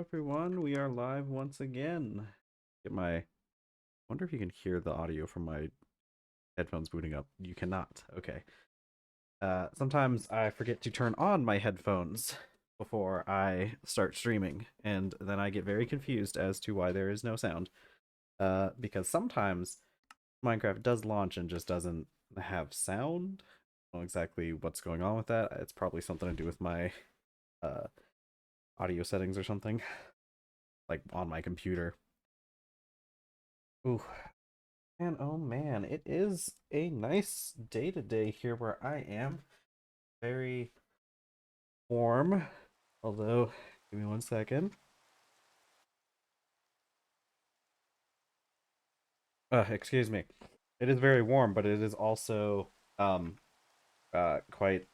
everyone. We are live once again. Get my. Wonder if you can hear the audio from my headphones booting up. You cannot. Okay. Sometimes I forget to turn on my headphones before I start streaming, and then I get very confused as to why there is no sound. Because sometimes Minecraft does launch and just doesn't have sound. I don't know exactly what's going on with that. It's probably something to do with my uh, audio settings or something, like on my computer. Ooh, man, oh man, it is a nice day today here where I am. Very warm, although, give me one second. Excuse me. It is very warm, but it is also um quite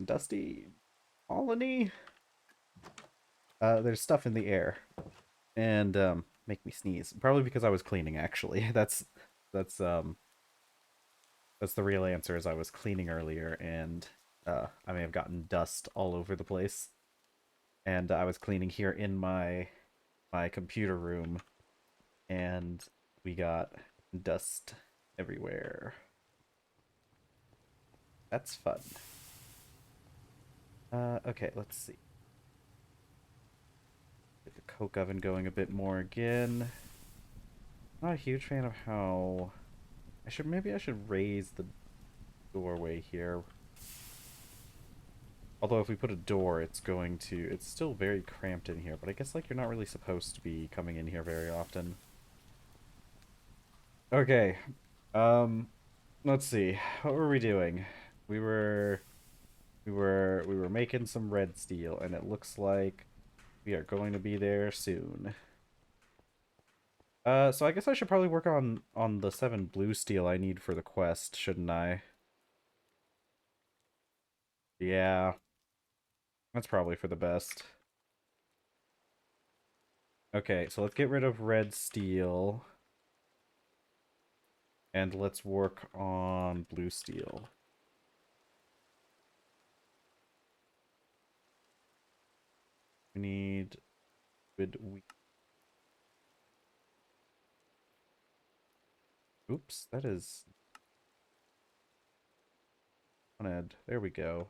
dusty, pollen-y. There's stuff in the air and make me sneeze. Probably because I was cleaning actually. That's um that's the real answer is I was cleaning earlier and I may have gotten dust all over the place. And I was cleaning here in my computer room, and we got dust everywhere. That's fun. Okay, let's see. Get the coke oven going a bit more again. Not a huge fan of how maybe I should raise the doorway here. Although if we put a door, it's still very cramped in here, but I guess like you're not really supposed to be coming in here very often. Okay. Um let's see. What were we doing? We were we were making some red steel, and it looks like we are going to be there soon. So I guess I should probably work on the 7 blue steel I need for the quest, shouldn't I? Yeah, that's probably for the best. Okay, so let's get rid of red steel, and let's work on blue steel. We need wood wheat. Oops, that is wanted. There we go.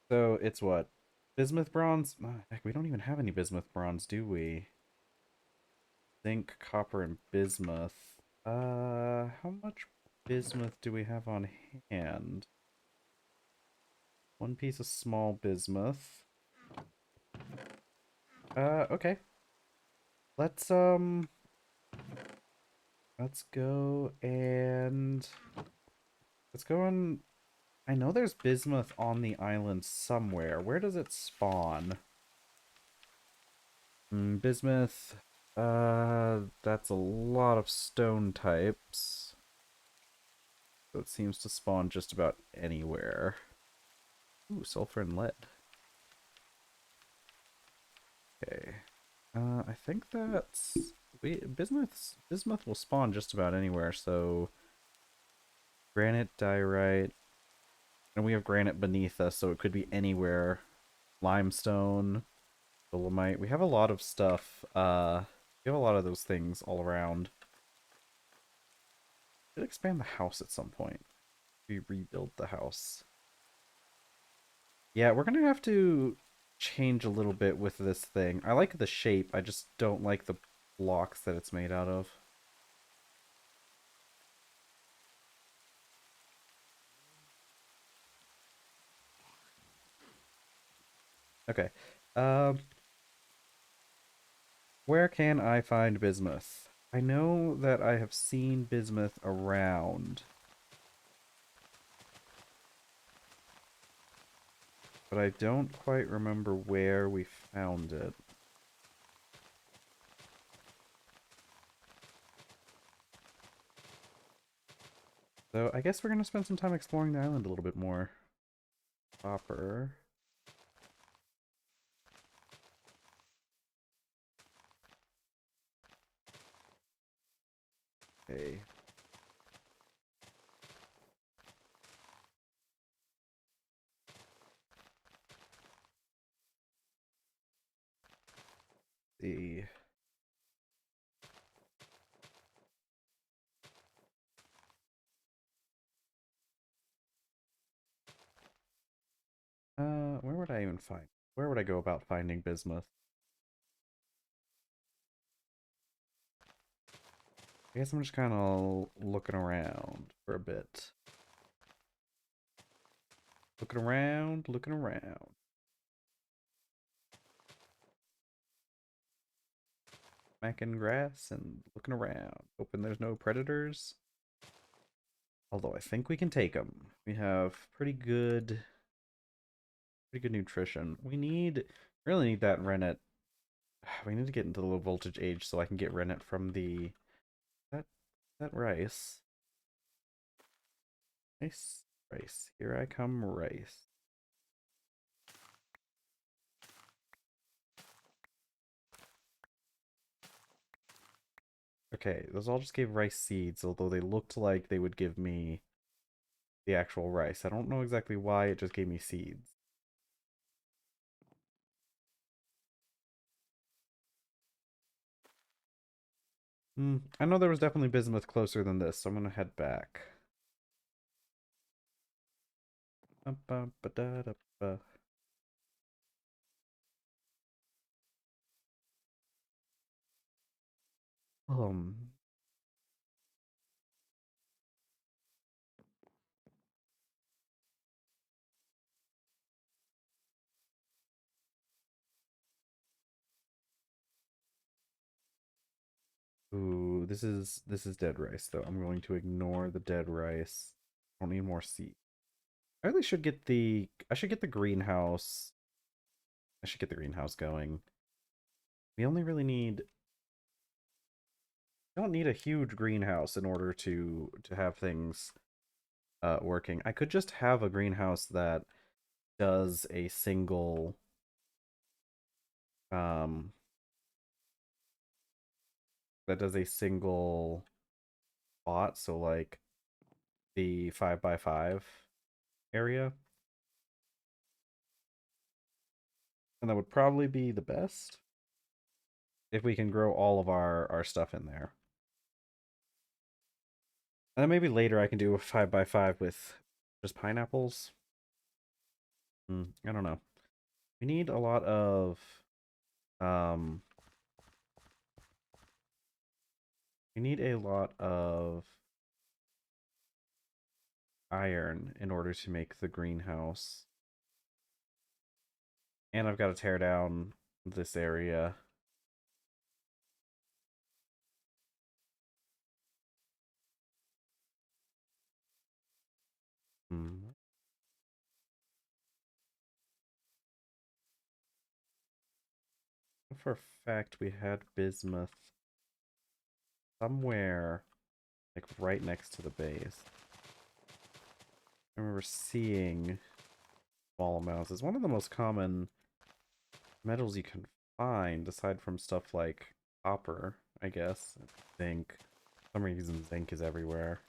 So it's what? Bismuth bronze? Heck, we don't even have any bismuth bronze, do we? Zinc, copper, and bismuth. How much bismuth do we have on hand? One piece of small bismuth. Okay. Let's, let's go and... Let's go and... I know there's bismuth on the island somewhere. Where does it spawn? Bismuth. That's a lot of stone types. So it seems to spawn just about anywhere. Ooh, sulfur and lead. Okay. I think that's bismuth will spawn just about anywhere, so granite, diorite, and we have granite beneath us, so it could be anywhere. Limestone, dolomite. We have a lot of stuff. We have a lot of those things all around. Should expand the house at some point. We rebuild the house. Yeah, we're gonna have to change a little bit with this thing. I like the shape, I just don't like the blocks that it's made out of. Okay. Um, where can I find bismuth? I know that I have seen bismuth around, but I don't quite remember where we found it. So I guess we're gonna spend some time exploring the island a little bit more. Copper. Okay. see. Where would I even find? Where would I go about finding bismuth? I guess I'm just kind of looking around for a bit. Looking around, looking around. Smacking grass and looking around. Hoping there's no predators. Although I think we can take them. We have pretty good nutrition. Really need that rennet. We need to get into the low voltage age so I can get rennet from that that rice. Nice rice. Here I come, rice. Okay, those all just gave rice seeds, although they looked like they would give me the actual rice. I don't know exactly why it just gave me seeds. I know there was definitely bismuth closer than this, so I'm gonna head back. Um, Ooh, this is dead rice though. I'm going to ignore the dead rice. I don't need more seed. I really should get I should get the greenhouse. I should get the greenhouse going. We only really need I don't need a huge greenhouse in order to have things working. I could just have a greenhouse does a single um that does a single spot, so like the 5x5 area. And that would probably be the best if we can grow all of our stuff in there. And then maybe later I can do a 5x5 with just pineapples. I don't know. We need a lot of um we need a lot of iron in order to make the greenhouse. And I've got to tear down this area. Hmm. For a fact, we had bismuth somewhere, like right next to the base. I remember seeing small amounts. It's one of the most common metals you can find, aside from stuff like copper, I guess. Zinc. For some reason, zinc is everywhere.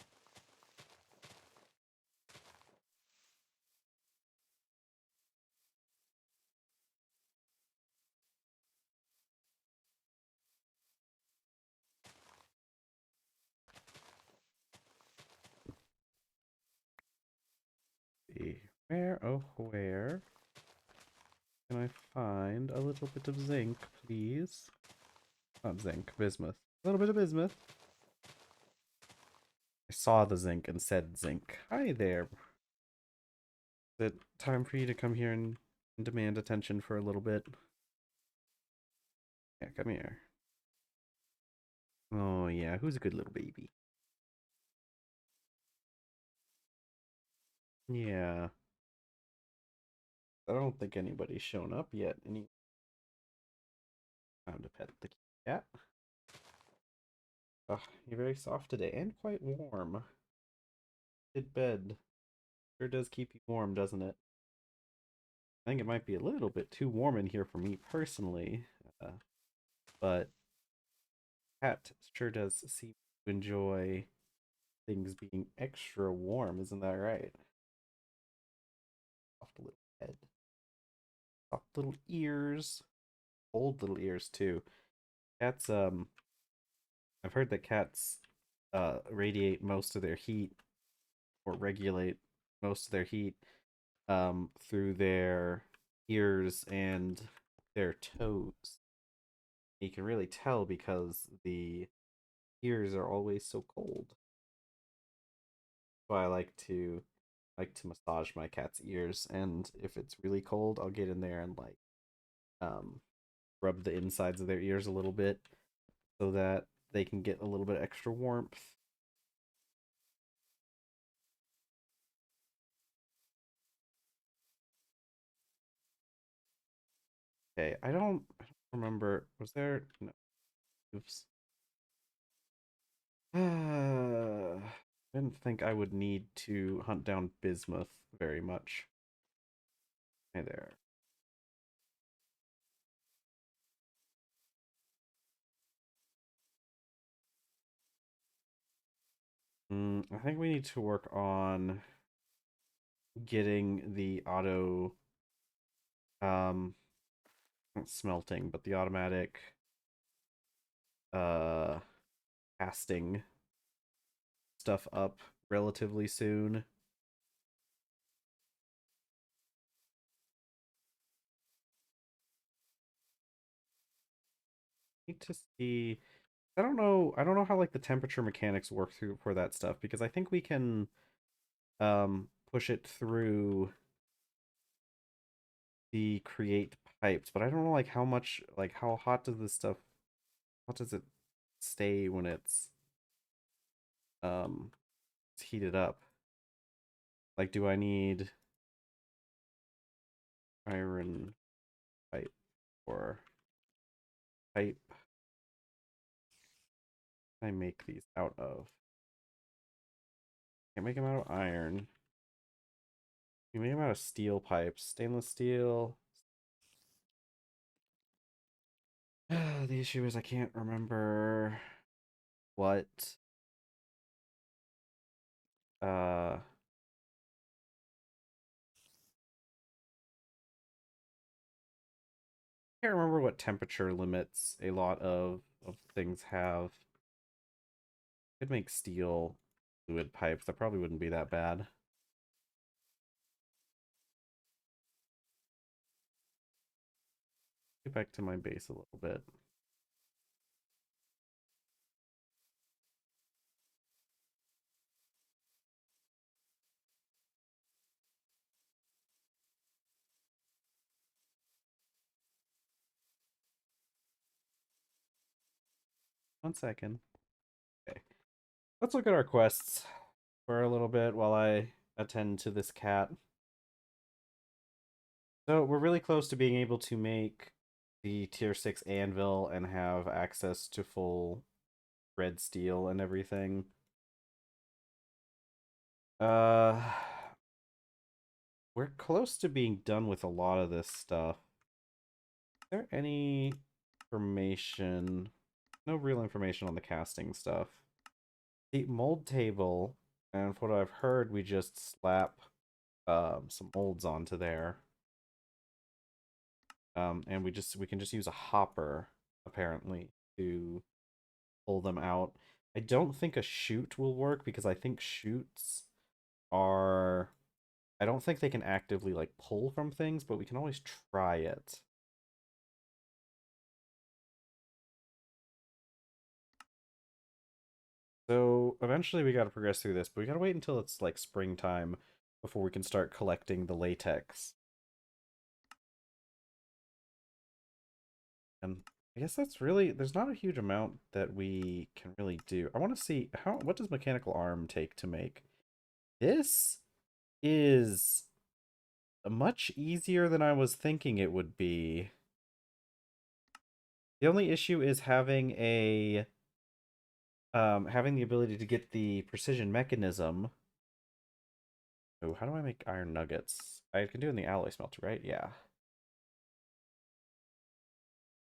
See. Where, oh, where can I find a little bit of zinc, please? Not zinc, bismuth. A little bit of bismuth. I saw the zinc and said zinc. Hi there. Is it time for you to come here and demand attention for a little bit? Yeah, come here. Oh, yeah, who's a good little baby? Yeah. I don't think anybody's shown up yet. Time to pet the cat. Oh, you're very soft today and quite warm. Good bed. Sure does keep you warm, doesn't it? I think it might be a little bit too warm in here for me personally, but cat sure does seem to enjoy things being extra warm, isn't that right? Soft little head, soft little ears, old little ears too. Cats, I've heard that cats radiate most of their heat or regulate most of their heat through their ears and their toes. You can really tell because the ears are always so cold. So I like to massage my cat's ears, and if it's really cold, I'll get in there and like um rub the insides of their ears a little bit so that they can get a little bit extra warmth. Okay, I don't remember. Was there no oops. I didn't think I would need to hunt down bismuth very much. Hey there. I think we need to work on getting the auto um not smelting, but the automatic uh casting stuff up relatively soon. Need to see. I don't know how like the temperature mechanics work through for that stuff because I think we can push it through the create pipes, but I don't know like how much like how hot does this stuff how does it stay when um it's heated up? Like do I need iron pipe or pipe I make these out of? Can't make them out of iron. You make them out of steel pipes. Stainless steel. The issue is I can't remember what uh can't remember what temperature limits a lot of things have. Could make steel fluid pipes. That probably wouldn't be that bad. Get back to my base a little bit. 1 second. Okay. Let's look at our quests for a little bit while I attend to this cat. So we're really close to being able to make the tier 6 anvil and have access to full red steel and everything. Uh we're close to being done with a lot of this stuff. Is there any information? No real information on the casting stuff. The mold table, and from what I've heard, we just slap some molds onto there. And we can just use a hopper apparently to pull them out. I don't think a chute will work because I think chutes are I don't think they can actively like pull from things, but we can always try it. So eventually we got to progress through this, but we got to wait until it's like springtime before we can start collecting the latex. And I guess that's really there's not a huge amount that we can really do. I want to see what does mechanical arm take to make. This is much easier than I was thinking it would be. The only issue is having the ability to get the precision mechanism. Oh, how do I make iron nuggets? I can do it in the alloy smelter, right? Yeah.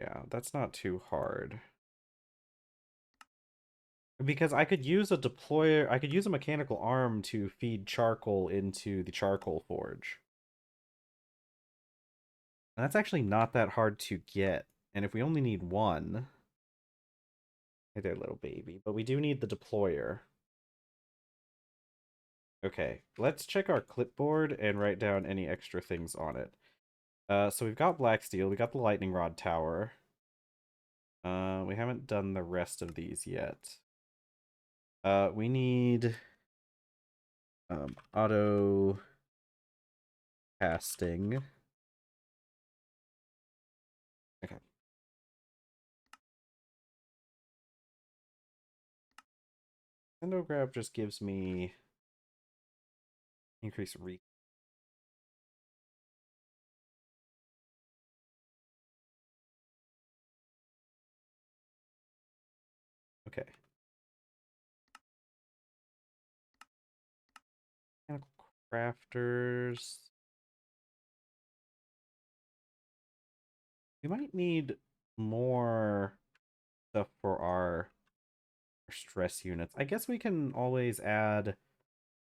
Yeah, that's not too hard. Because I could use a deployer, I could use a mechanical arm to feed charcoal into the charcoal forge. And that's actually not that hard to get. And if we only need one, Hey there, little baby. But we do need the deployer. Okay, let's check our clipboard and write down any extra things on it. So we've got black steel, we got the lightning rod tower. We haven't done the rest of these yet. We need auto casting. Okay. Grab just gives me increased reach. Okay. Mechanical crafters. We might need more stuff for our stress units. I guess we can always add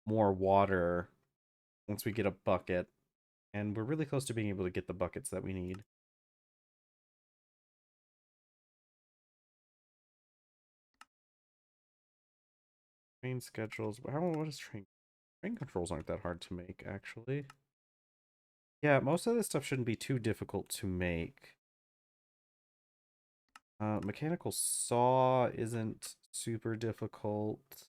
more water once we get a bucket. And we're really close to being able to get the buckets that we need. Train schedules. What is train? Train controls aren't that hard to make, actually. Yeah, most of this stuff shouldn't be too difficult to make. Mechanical saw isn't super difficult.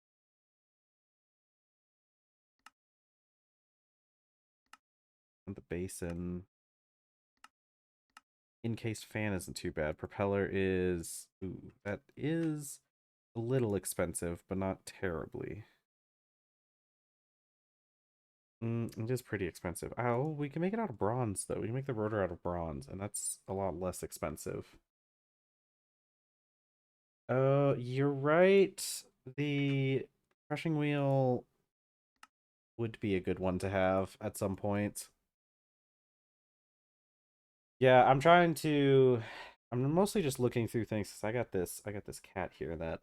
And the basin. Encased fan isn't too bad. Propeller is... Ooh, that is a little expensive, but not terribly. It is pretty expensive. Oh, we can make it out of bronze, though. We can make the rotor out of bronze, and that's a lot less expensive. You're right. The crushing wheel would be a good one to have at some point. Yeah, I'm mostly just looking through things because I got this cat here that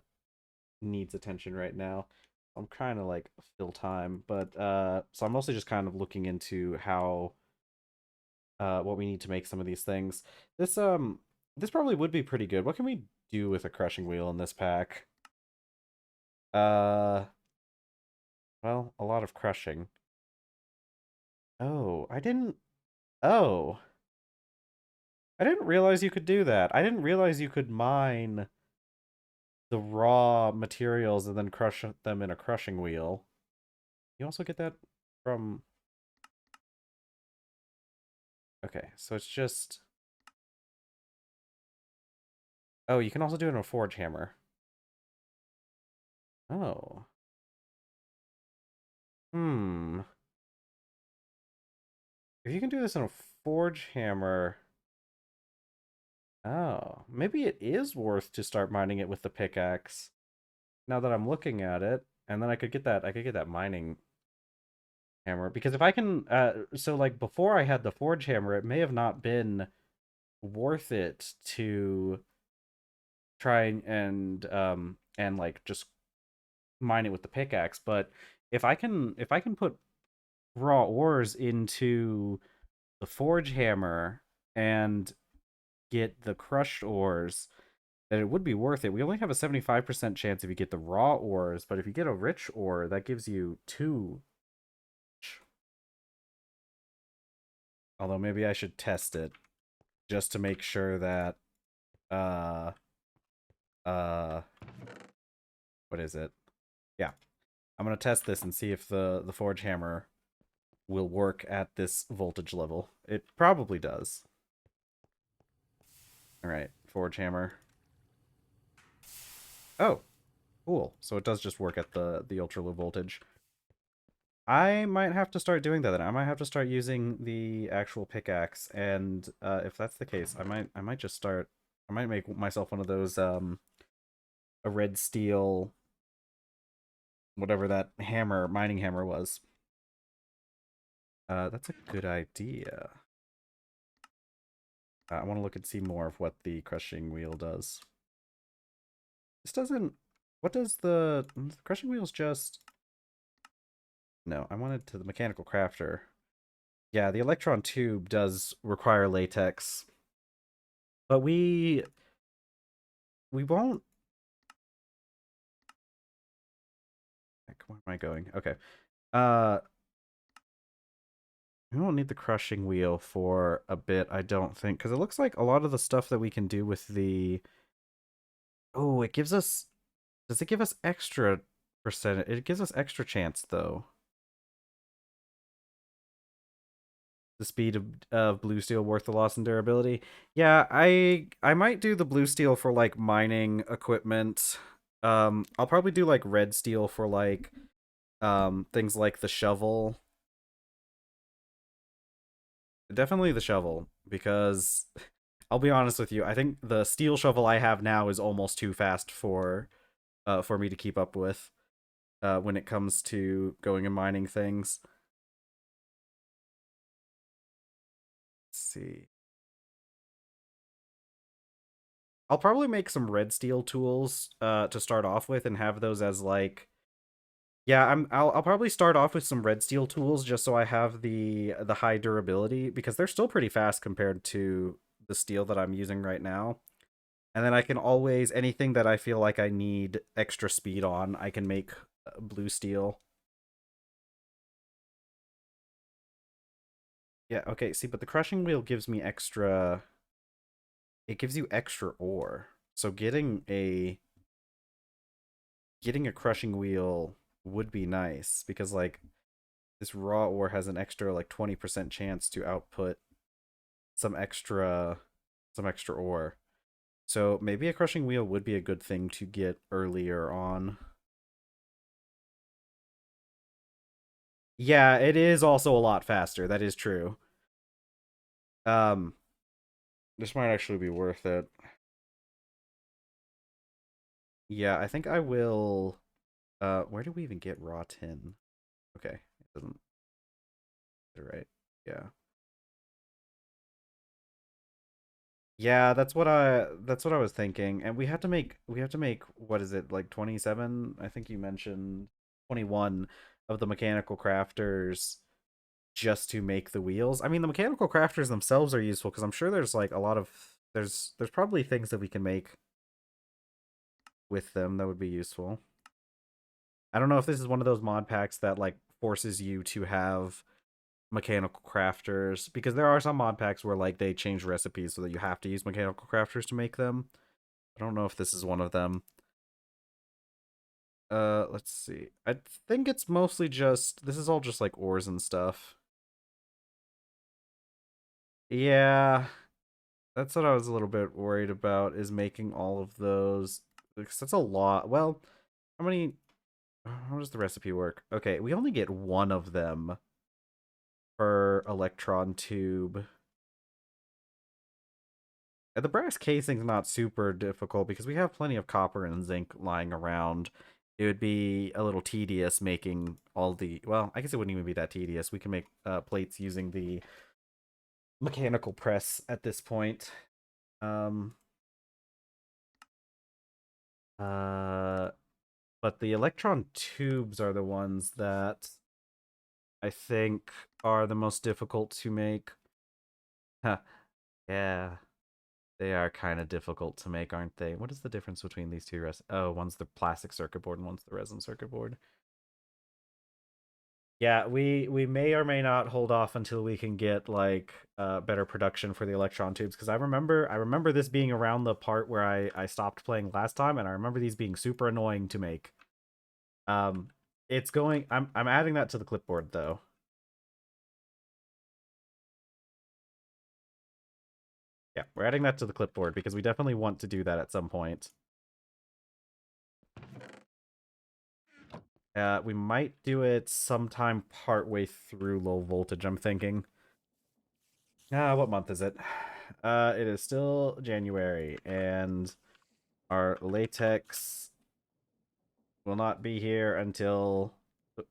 needs attention right now. I'm trying to like fill time, but so I'm mostly just kind of looking into how what we need to make some of these things. This probably would be pretty good. What can we do with a crushing wheel in this pack? Uh well, a lot of crushing. Oh, oh. I didn't realize you could do that. I didn't realize you could mine the raw materials and then crush them in a crushing wheel. You also get that from... Okay, so it's just... Oh, you can also do it in a forge hammer. Oh. Hmm. If you can do this in a forge hammer... Oh, maybe it is worth to start mining it with the pickaxe. Now that I'm looking at it, and then I could get that mining hammer because if I can so like before I had the forge hammer, it may have not been worth it to try and like just mine it with the pickaxe, but if I can put raw ores into the forge hammer and get the crushed ores, then it would be worth it. We only have a 75% chance if you get the raw ores, but if you get a rich ore, that gives you 2. Although maybe I should test it just to make sure that uh uh what is it? Yeah. I'm gonna test this and see if the forge hammer will work at this voltage level. It probably does. Alright, forge hammer. Oh, cool. So it does just work at the ultra low voltage. I might have to start doing that then. I might have to start using the actual pickaxe, and if that's the case, I might just start I might make myself one of those a red steel whatever that hammer mining hammer was. That's a good idea. I want to look and see more of what the crushing wheel does. This doesn't... What does the crushing wheel's just... No, I wanted to the mechanical crafter. Yeah, the electron tube does require latex. But we won't where am I going? Okay. Uh, we won't need the crushing wheel for a bit, I don't think, because it looks like a lot of the stuff that we can do with the. Oh, it gives us. Does it give us extra percent? It gives us extra chance though. The speed of blue steel worth the loss in durability. Yeah, I might do the blue steel for like mining equipment. I'll probably do like red steel for like things like the shovel. Definitely the shovel, because I'll be honest with you, I think the steel shovel I have now is almost too fast for me to keep up with when it comes to going and mining things. Let's see. I'll probably make some red steel tools to start off with and have those as like. Yeah, I'll probably start off with some red steel tools just so I have the high durability, because they're still pretty fast compared to the steel that I'm using right now. And then I can always, anything that I feel like I need extra speed on, I can make blue steel. Yeah, okay, see, but the crushing wheel gives me extra. It gives you extra ore. So getting a crushing wheel would be nice, because like this raw ore has an extra like 20% chance to output some extra some extra ore. So maybe a crushing wheel would be a good thing to get earlier on. Yeah, it is also a lot faster. That is true. Um, this might actually be worth it. Yeah, I think I will. Where do we even get raw tin? Okay, it doesn't. Right. Yeah. Yeah, that's what I was thinking. And we have to make what is it, like 27? I think you mentioned 21 of the mechanical crafters just to make the wheels. I mean, the mechanical crafters themselves are useful because I'm sure there's like a lot of there's probably things that we can make with them that would be useful. I don't know if this is one of those mod packs that like forces you to have mechanical crafters, because there are some mod packs where like they change recipes so that you have to use mechanical crafters to make them. I don't know if this is one of them. Let's see. I think it's mostly just this is all just like ores and stuff. Yeah, that's what I was a little bit worried about, is making all of those, because that's a lot. Well, how many how does the recipe work? Okay, we only get one of them per electron tube. And the brass casing's not super difficult because we have plenty of copper and zinc lying around. It would be a little tedious making all the. Well, I guess it wouldn't even be that tedious. We can make plates using the mechanical press at this point. Um, uh, but the electron tubes are the ones that I think are the most difficult to make. Huh. Yeah. They are kind of difficult to make, aren't they? What is the difference between these two? Oh, one's the plastic circuit board and one's the resin circuit board. Yeah, we may or may not hold off until we can get like better production for the electron tubes, because I remember this being around the part where I stopped playing last time, and I remember these being super annoying to make. Um it's going I'm adding that to the clipboard though. Yeah, we're adding that to the clipboard because we definitely want to do that at some point. We might do it sometime partway through low voltage, I'm thinking. What month is it? It is still January, and our latex will not be here until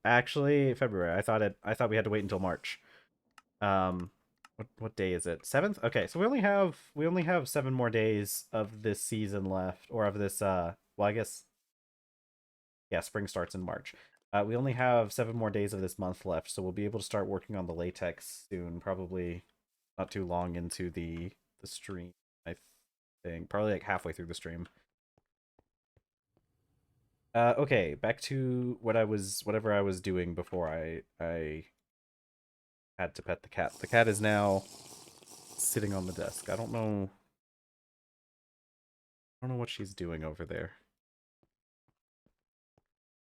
actually February. I thought we had to wait until March. What day is it? 7th? Okay, so we only have 7 more days of this season left, or of this well, I guess yeah, spring starts in March. We only have 7 more days of this month left, so we'll be able to start working on the latex soon. Probably not too long into the stream. I think probably like halfway through the stream. Okay, back to whatever I was doing before I had to pet the cat. The cat is now sitting on the desk. I don't know what she's doing over there.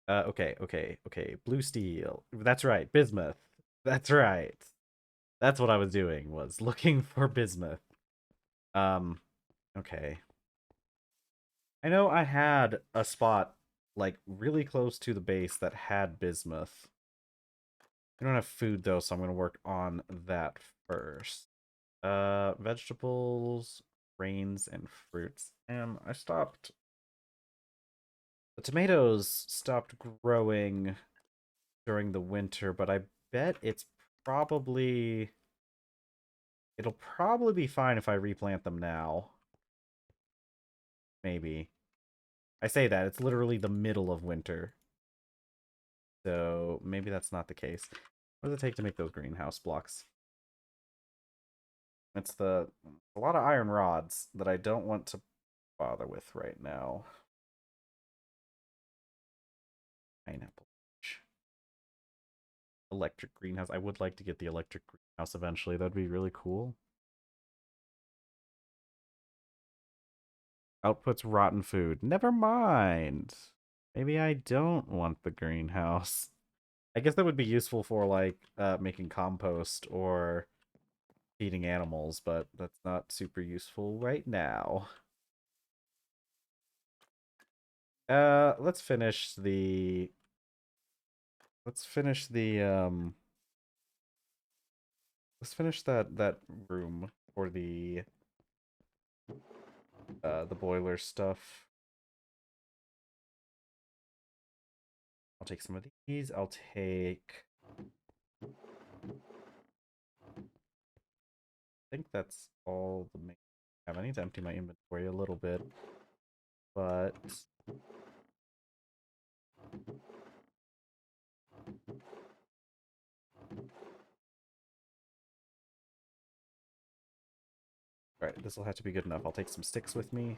Okay. Blue steel. That's right, bismuth. That's right. That's what I was doing, was looking for bismuth. Um, okay. I know I had a spot like really close to the base that had bismuth. I don't have food though, so I'm gonna work on that first. Vegetables, grains, and fruits. And I stopped. The tomatoes stopped growing during the winter, but I bet probably it'll probably be fine if I replant them now. Maybe. I say that, it's literally the middle of winter. So maybe that's not the case. What does it take to make those greenhouse blocks? It's a lot of iron rods that I don't want to bother with right now. Pineapple. Electric greenhouse. I would like to get the electric greenhouse eventually. That'd be really cool. Outputs rotten food. Never mind. Maybe I don't want the greenhouse. I guess that would be useful for like making compost or feeding animals, but that's not super useful right now. Let's finish the let's finish the let's finish that room for the boiler stuff. I'll take some of these. I'll take I think that's all the main I have. I need to empty my inventory a little bit, but alright, this will have to be good enough. I'll take some sticks with me.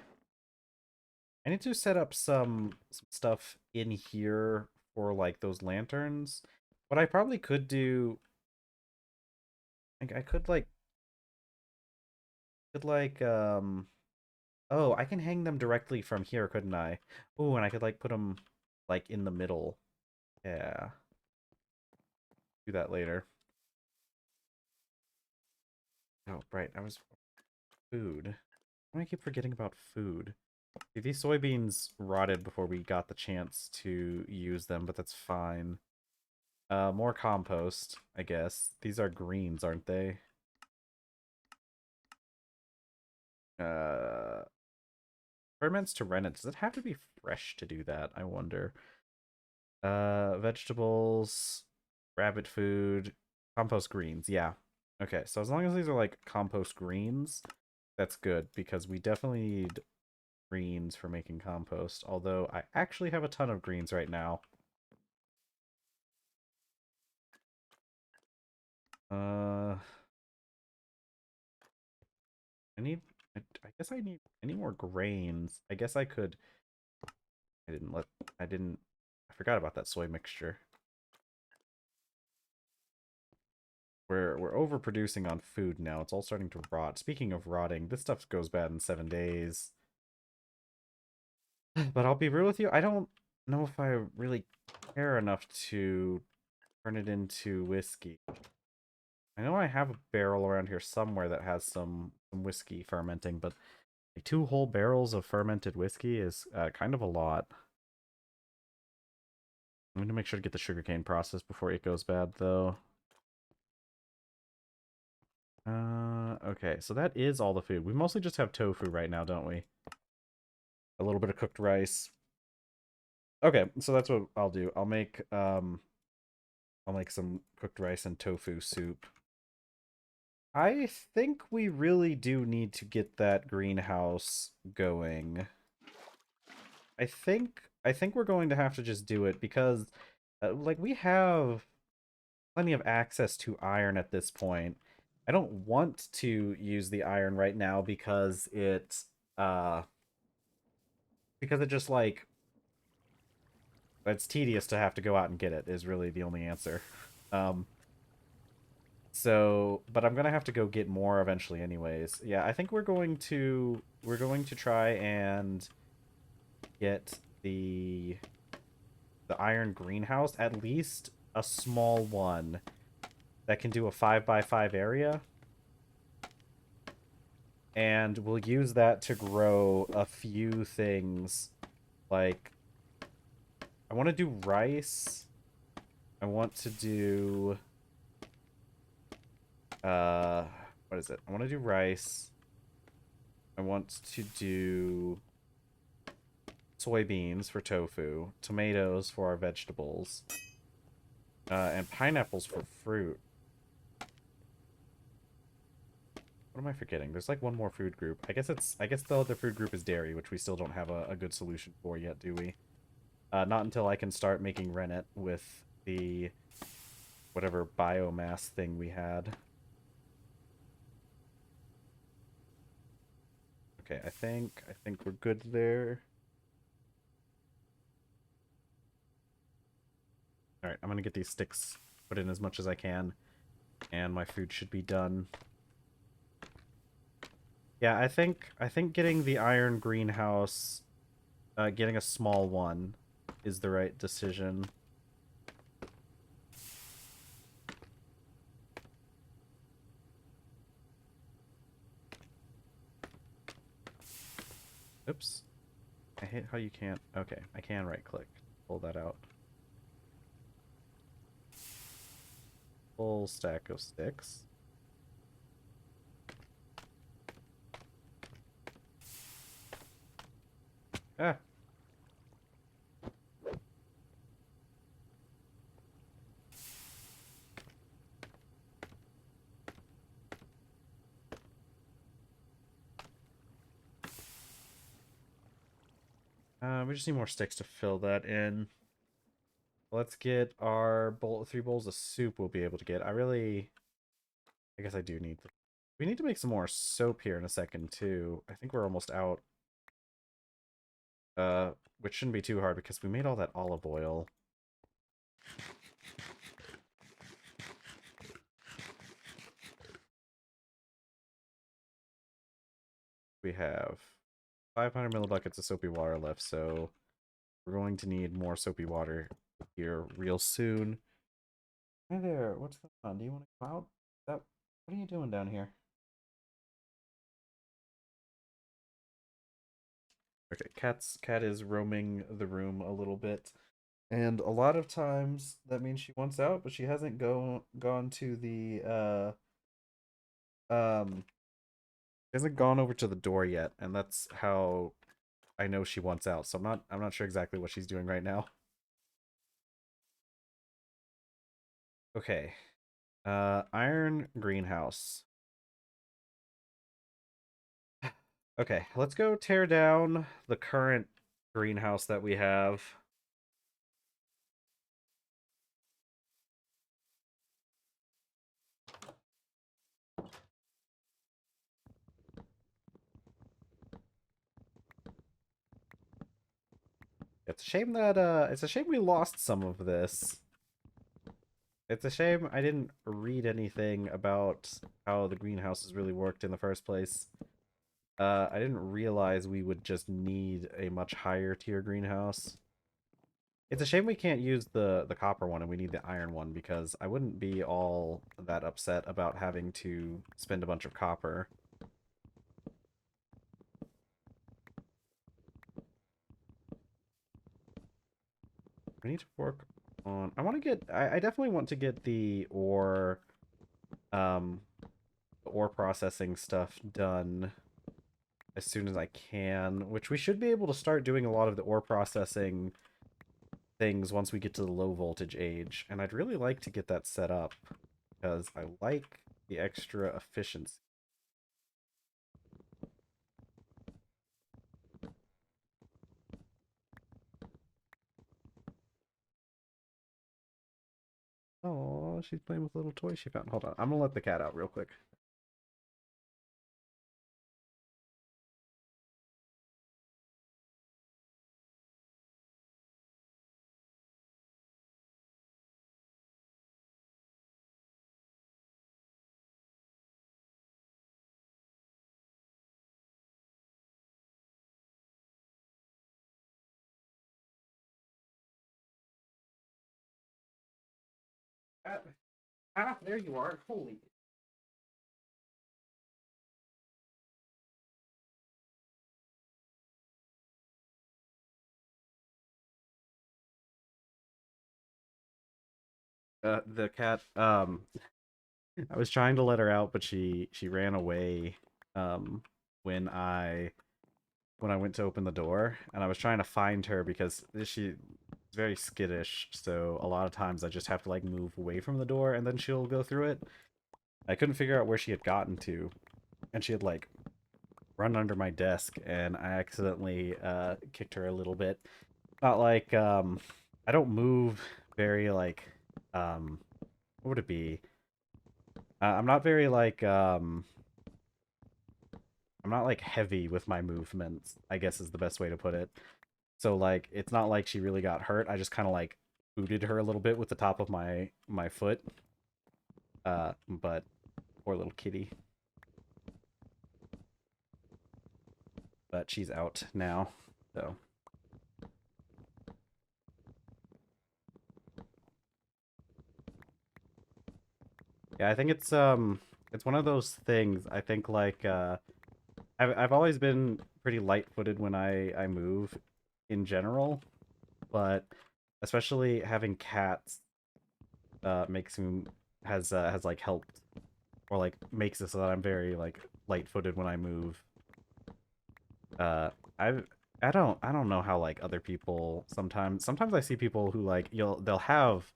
I need to set up some stuff in here for like those lanterns. What I probably could do, I could like oh, I can hang them directly from here, couldn't I? Oh, and I could like put them like in the middle. Yeah. Do that later. Oh, right. I was food. Why do I keep forgetting about food? See, these soybeans rotted before we got the chance to use them, but that's fine. More compost, I guess. These are greens, aren't they? Uh, Ferments to rennet. Does it have to be fresh to do that? I wonder. Vegetables, rabbit food, compost greens. Yeah. Okay, so as long as these are like compost greens, that's good because we definitely need greens for making compost. Although I actually have a ton of greens right now. Uh, I need. I guess I need more grains. I guess I could. I didn't let. I didn't. I forgot about that soy mixture. We're overproducing on food now. It's all starting to rot. Speaking of rotting, this stuff goes bad in 7 days. But I'll be real with you, I don't know if I really care enough to turn it into whiskey. I know I have a barrel around here somewhere that has some whiskey fermenting, but like 2 whole barrels of fermented whiskey is kind of a lot. I'm gonna make sure to get the sugarcane processed before it goes bad, though. Okay, so that is all the food. We mostly just have tofu right now, don't we? A little bit of cooked rice. Okay, so that's what I'll do. I'll make some cooked rice and tofu soup. I think we really do need to get that greenhouse going. I think we're going to have to just do it because like we have plenty of access to iron at this point. I don't want to use the iron right now because it just like It's tedious to have to go out and get it is really the only answer. Um, so, but I'm gonna have to go get more eventually anyways. Yeah, I think we're going to try and get the iron greenhouse, at least a small one that can do a 5x5 area. And we'll use that to grow a few things. Like, I want to do rice. I want to do uh what is it? I want to do rice. I want to do soybeans for tofu, tomatoes for our vegetables, and pineapples for fruit. What am I forgetting? There's like one more food group. I guess the other food group is dairy, which we still don't have a good solution for yet, do we? Not until I can start making rennet with the whatever biomass thing we had. Okay, I think we're good there. All right, I'm gonna get these sticks put in as much as I can, and my food should be done. Yeah, I think getting the iron greenhouse, getting a small one, is the right decision. Oops. I hate how you can't... Okay, I can right-click. Pull that out. Full stack of sticks. Ah. We just need more sticks to fill that in. Let's get our 3 bowls of soup we'll be able to get. I guess I do need... We need to make some more soap here in a second, too. I think we're almost out. Which shouldn't be too hard because we made all that olive oil. We have 500 millibuckets of soapy water left, so we're going to need more soapy water here real soon. Hi there, what's going on? Do you want to go out? What are you doing down here? Okay, cat is roaming the room a little bit. And a lot of times that means she wants out, but she hasn't gone to the hasn't gone over to the door yet, and that's how I know she wants out. So I'm not sure exactly what she's doing right now. Okay. Iron greenhouse. Okay, let's go tear down the current greenhouse that we have. It's a shame we lost some of this. It's a shame I didn't read anything about how the greenhouses really worked in the first place. I didn't realize we would just need a much higher tier greenhouse. It's a shame we can't use the copper one and we need the iron one, because I wouldn't be all that upset about having to spend a bunch of copper. We need to work on... I want to get... I definitely want to get the ore processing stuff done as soon as I can, which we should be able to start doing a lot of the ore processing things once we get to the low voltage age, and I'd really like to get that set up because I like the extra efficiency. Oh, she's playing with a little toy she found. Hold on, I'm gonna let the cat out real quick. There you are. Holy. The cat. I was trying to let her out, but she ran away. Um, when I went to open the door, and I was trying to find her because she's very skittish. So a lot of times I just have to like move away from the door, and then she'll go through it. I couldn't figure out where she had gotten to, and she had like run under my desk, and I accidentally kicked her a little bit. Not like I don't move very like what would it be? I'm not very like I'm not like heavy with my movements, I guess is the best way to put it. So like it's not like she really got hurt. I just kind of like booted her a little bit with the top of my foot. But poor little kitty. But she's out now. So yeah, I think it's one of those things. I think like I've always been pretty light-footed when I move in general, but especially having cats makes me has like helped or like makes it so that I'm very like light-footed when I move. Uh I've I don't know how like other people sometimes I see people who like they'll have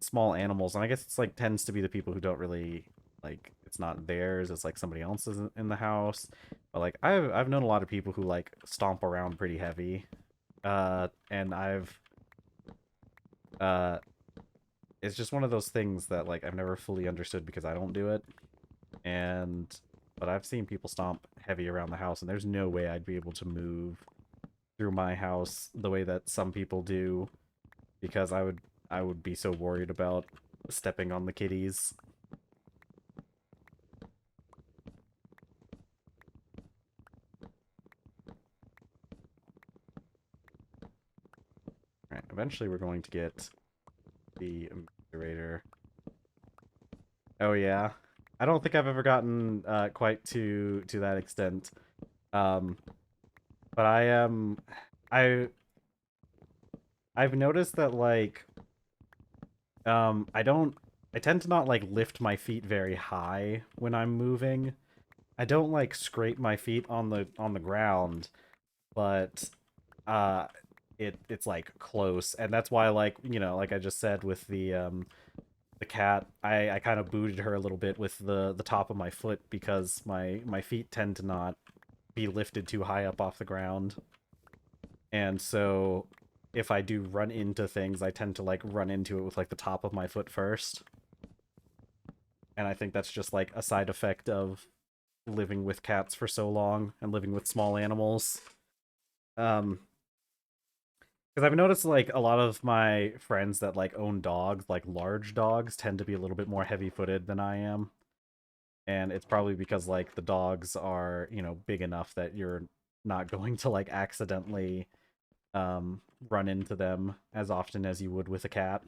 small animals, and I guess it's like tends to be the people who don't really like it's not theirs, it's like somebody else's in the house. But like I've known a lot of people who like stomp around pretty heavy. And I've uh it's just one of those things that like I've never fully understood because I don't do it. And but I've seen people stomp heavy around the house, and there's no way I'd be able to move through my house the way that some people do because I would be so worried about stepping on the kitties. Alright, eventually we're going to get the curator. Oh yeah. I don't think I've ever gotten quite to that extent. Um, but I am I I've noticed that like I don't I tend to not like lift my feet very high when I'm moving. I don't like scrape my feet on the ground, but uh it's like close, and that's why like, you know, like I just said with the cat, I kind of booted her a little bit with the top of my foot because my feet tend to not be lifted too high up off the ground. And so if I do run into things, I tend to like run into it with like the top of my foot first. And I think that's just like a side effect of living with cats for so long and living with small animals. Um, because I've noticed like a lot of my friends that like own dogs, like large dogs, tend to be a little bit more heavy-footed than I am. And it's probably because like the dogs are, you know, big enough that you're not going to like accidentally run into them as often as you would with a cat.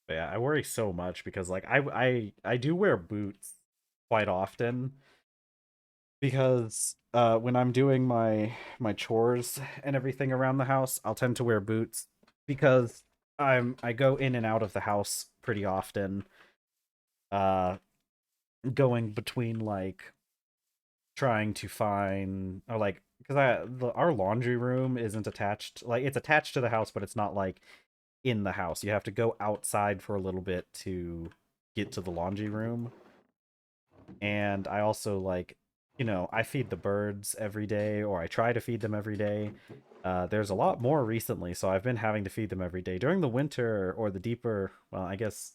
But yeah, I worry so much because like I do wear boots quite often because when I'm doing my chores and everything around the house, I'll tend to wear boots because I go in and out of the house pretty often, uh going between like trying to find or like because our laundry room isn't attached, like it's attached to the house but it's not like in the house. You have to go outside for a little bit to get to the laundry room. And I also like, you know, I feed the birds every day, or I try to feed them every day. There's a lot more recently, so I've been having to feed them every day during the winter or the deeper. Well, I guess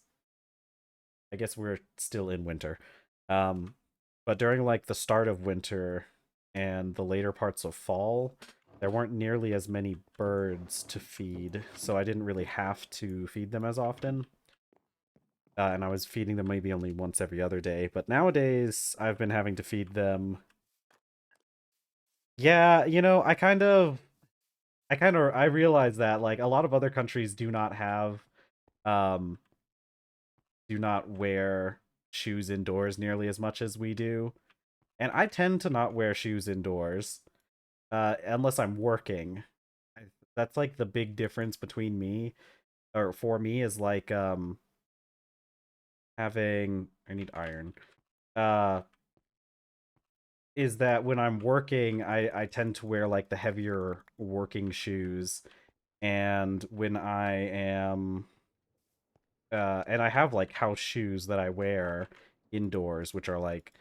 we're still in winter. Um, but during like the start of winter and the later parts of fall, there weren't nearly as many birds to feed, so I didn't really have to feed them as often. And I was feeding them maybe only once every other day. But nowadays, I've been having to feed them. Yeah, you know, I kind of I realize that like a lot of other countries do not have um do not wear shoes indoors nearly as much as we do. And I tend to not wear shoes indoors unless I'm working. That's like the big difference between me or for me is like having I need iron. Uh is that when I'm working, I tend to wear like the heavier working shoes, and when I am and I have like house shoes that I wear indoors, which are like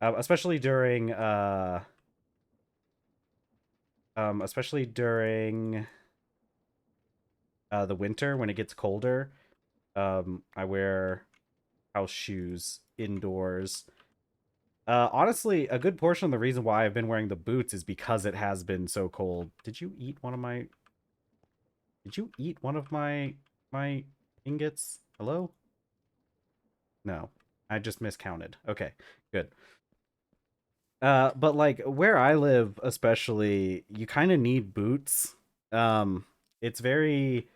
especially during especially during the winter when it gets colder. I wear house shoes indoors. Honestly, a good portion of the reason why I've been wearing the boots is because it has been so cold. Did you eat one of my ingots? Hello? No. I just miscounted. Okay, good. But like where I live especially, you kind of need boots. Um it's very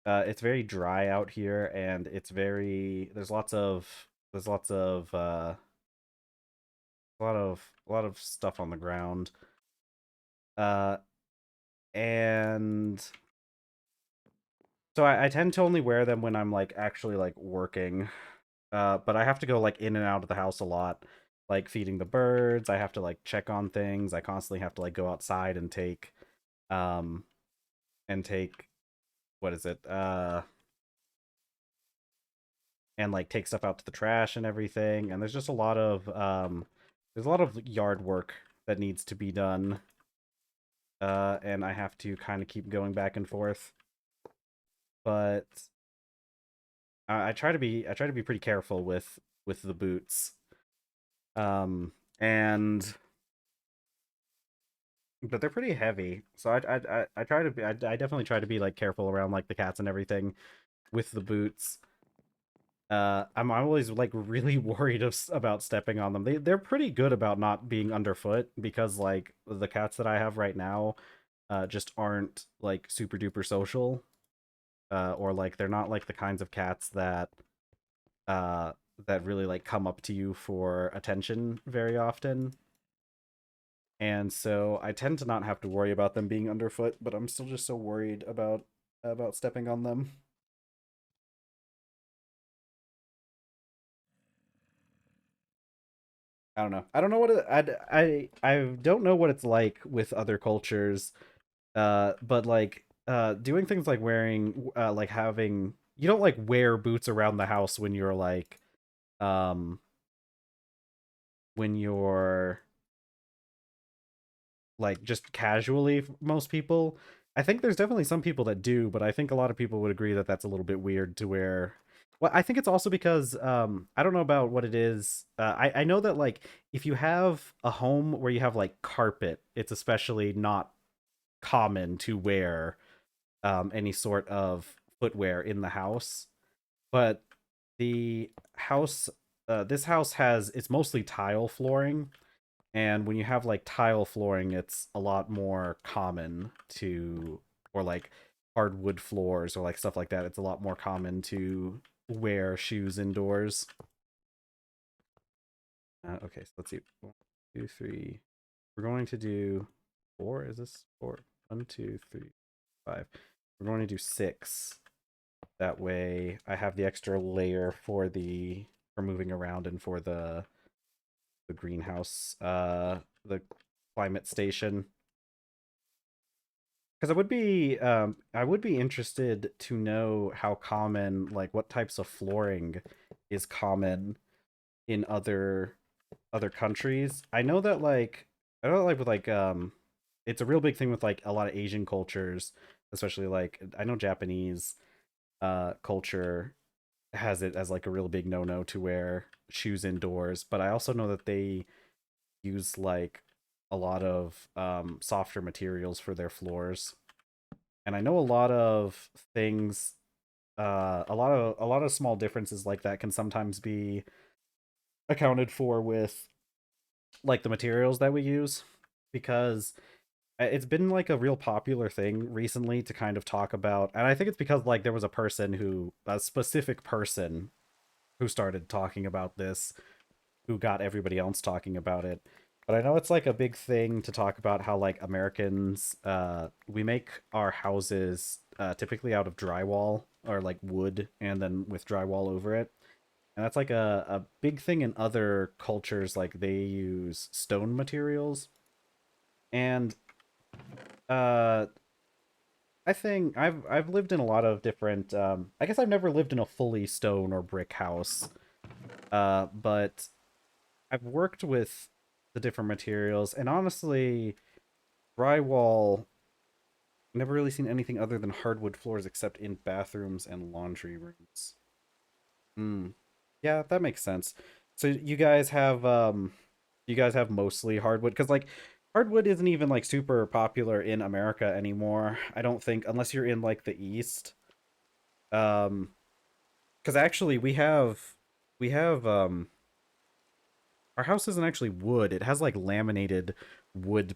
it's very dry out here, and it's very there's lots of a lot of stuff on the ground. Uh and so I tend to only wear them when I'm like actually like working. But I have to go like in and out of the house a lot, like feeding the birds. I have to like check on things. I constantly have to like go outside um and take what is it? And like take stuff out to the trash and everything. And there's just a lot of there's a lot of yard work that needs to be done. And I have to kind of keep going back and forth. But I try to be pretty careful with the boots. And but they're pretty heavy, so I try to be I definitely try to be like careful around like the cats and everything with the boots. I'm always like really worried about stepping on them. They're pretty good about not being underfoot because like the cats that I have right now just aren't like super duper social, or like they're not like the kinds of cats uh that really like come up to you for attention very often. And so I tend to not have to worry about them being underfoot, but I'm still just so worried about stepping on them. I don't know. I don't know what I don't know what it's like with other cultures. But like doing things like wearing like having you don't like wear boots around the house um when you're like just casually most people. I think there's definitely some people that do, but I think a lot of people would agree that that's a little bit weird to wear. Well, I think it's also because I don't know about what it is. I know that like if you have a home where you have like carpet, it's especially not common to wear any sort of footwear in the house. But the house this house has it's mostly tile flooring, and when you have like tile flooring, it's a lot more common to, or like hardwood floors or like stuff like that. It's a lot more common to wear shoes indoors. Okay, so let's see. 1, 2, 3. We're going to do four. Is this four? 1, 2, 3, 5. We're going to do 6. That way, I have the extra layer for moving around and for the greenhouse, the climate station. Because I would be interested to know how common, like what types of flooring is common in other countries. I know that like with like it's a real big thing with like a lot of Asian cultures, especially like I know Japanese culture has it as like a real big no-no to wear shoes indoors, but I also know that they use like a lot of softer materials for their floors. And I know a lot of things a lot of small differences like that can sometimes be accounted for with like the materials that we use, because It's been like a real popular thing recently to kind of talk about, and I think it's because like there was a specific person who started talking about this, who got everybody else talking about it. But I know it's like a big thing to talk about how like Americans, we make our houses typically out of drywall or like wood, and then with drywall over it. And that's like a big thing in other cultures, like they use stone materials. And uh I think I've lived in a lot of different I guess I've never lived in a fully stone or brick house. But I've worked with the different materials, and honestly, drywall, never really seen anything other than hardwood floors except in bathrooms and laundry rooms. Hmm. Yeah, that makes sense. So you guys have mostly hardwood, because like hardwood isn't even like super popular in America anymore. I don't think, unless you're in like the East. Um, because actually we have our house isn't actually wood. It has like laminated wood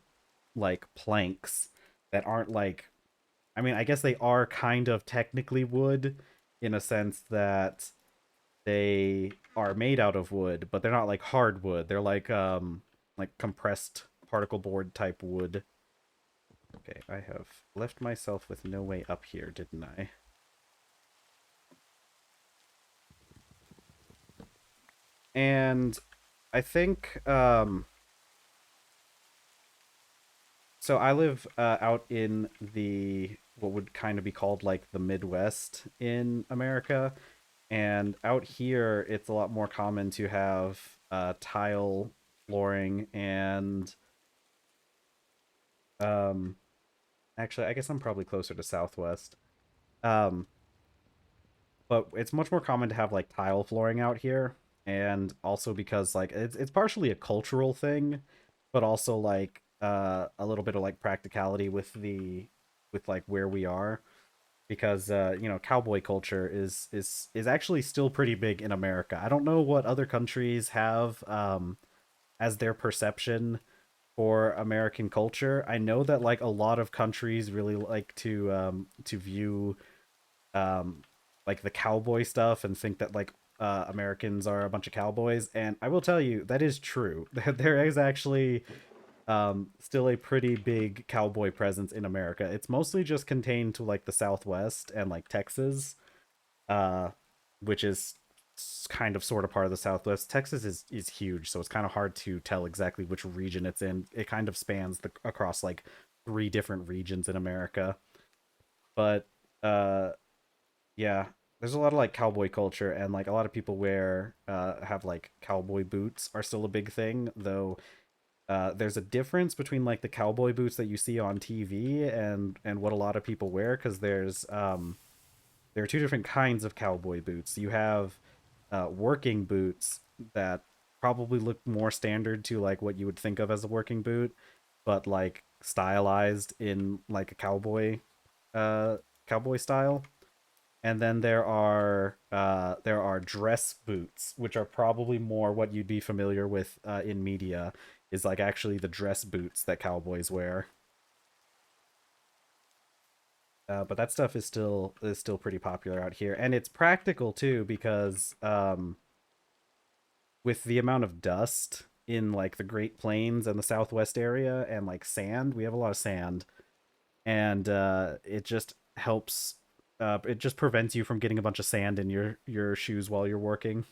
like planks that aren't like, I mean, I guess they are kind of technically wood in a sense that they are made out of wood, but they're not like hardwood. They're like compressed particle board type wood. Okay, I have left myself with no way up here, didn't I? And I think so I live out in the what would kind of be called like the Midwest in America, and out here it's a lot more common to have tile flooring and um actually I guess I'm probably closer to Southwest. Um but it's much more common to have like tile flooring out here, and also because like it's partially a cultural thing, but also like a little bit of like practicality with the with like where we are, because you know, cowboy culture is actually still pretty big in America. I don't know what other countries have as their perception for American culture. I know that like a lot of countries really like to view um like the cowboy stuff and think that like Americans are a bunch of cowboys, and I will tell you that is true. There is actually still a pretty big cowboy presence in America. It's mostly just contained to like the Southwest and like Texas, uh which is kind of sort of part of the Southwest. Texas is huge, so it's kind of hard to tell exactly which region it's in. It kind of spans the across like three different regions in America. But uh yeah, there's a lot of like cowboy culture, and like a lot of people wear have like cowboy boots are still a big thing, though there's a difference between like the cowboy boots that you see on TV and what a lot of people wear, because there are two different kinds of cowboy boots. You have working boots that probably look more standard to like what you would think of as a working boot, but like stylized in like a uh cowboy style. And then there are dress boots, which are probably more what you'd be familiar with in media, is like actually the dress boots that cowboys wear. But that stuff is still pretty popular out here, and it's practical too, because with the amount of dust in like the Great Plains and the Southwest area, and like sand, we have a lot of sand, and it just helps. It just prevents you from getting a bunch of sand in your shoes while you're working.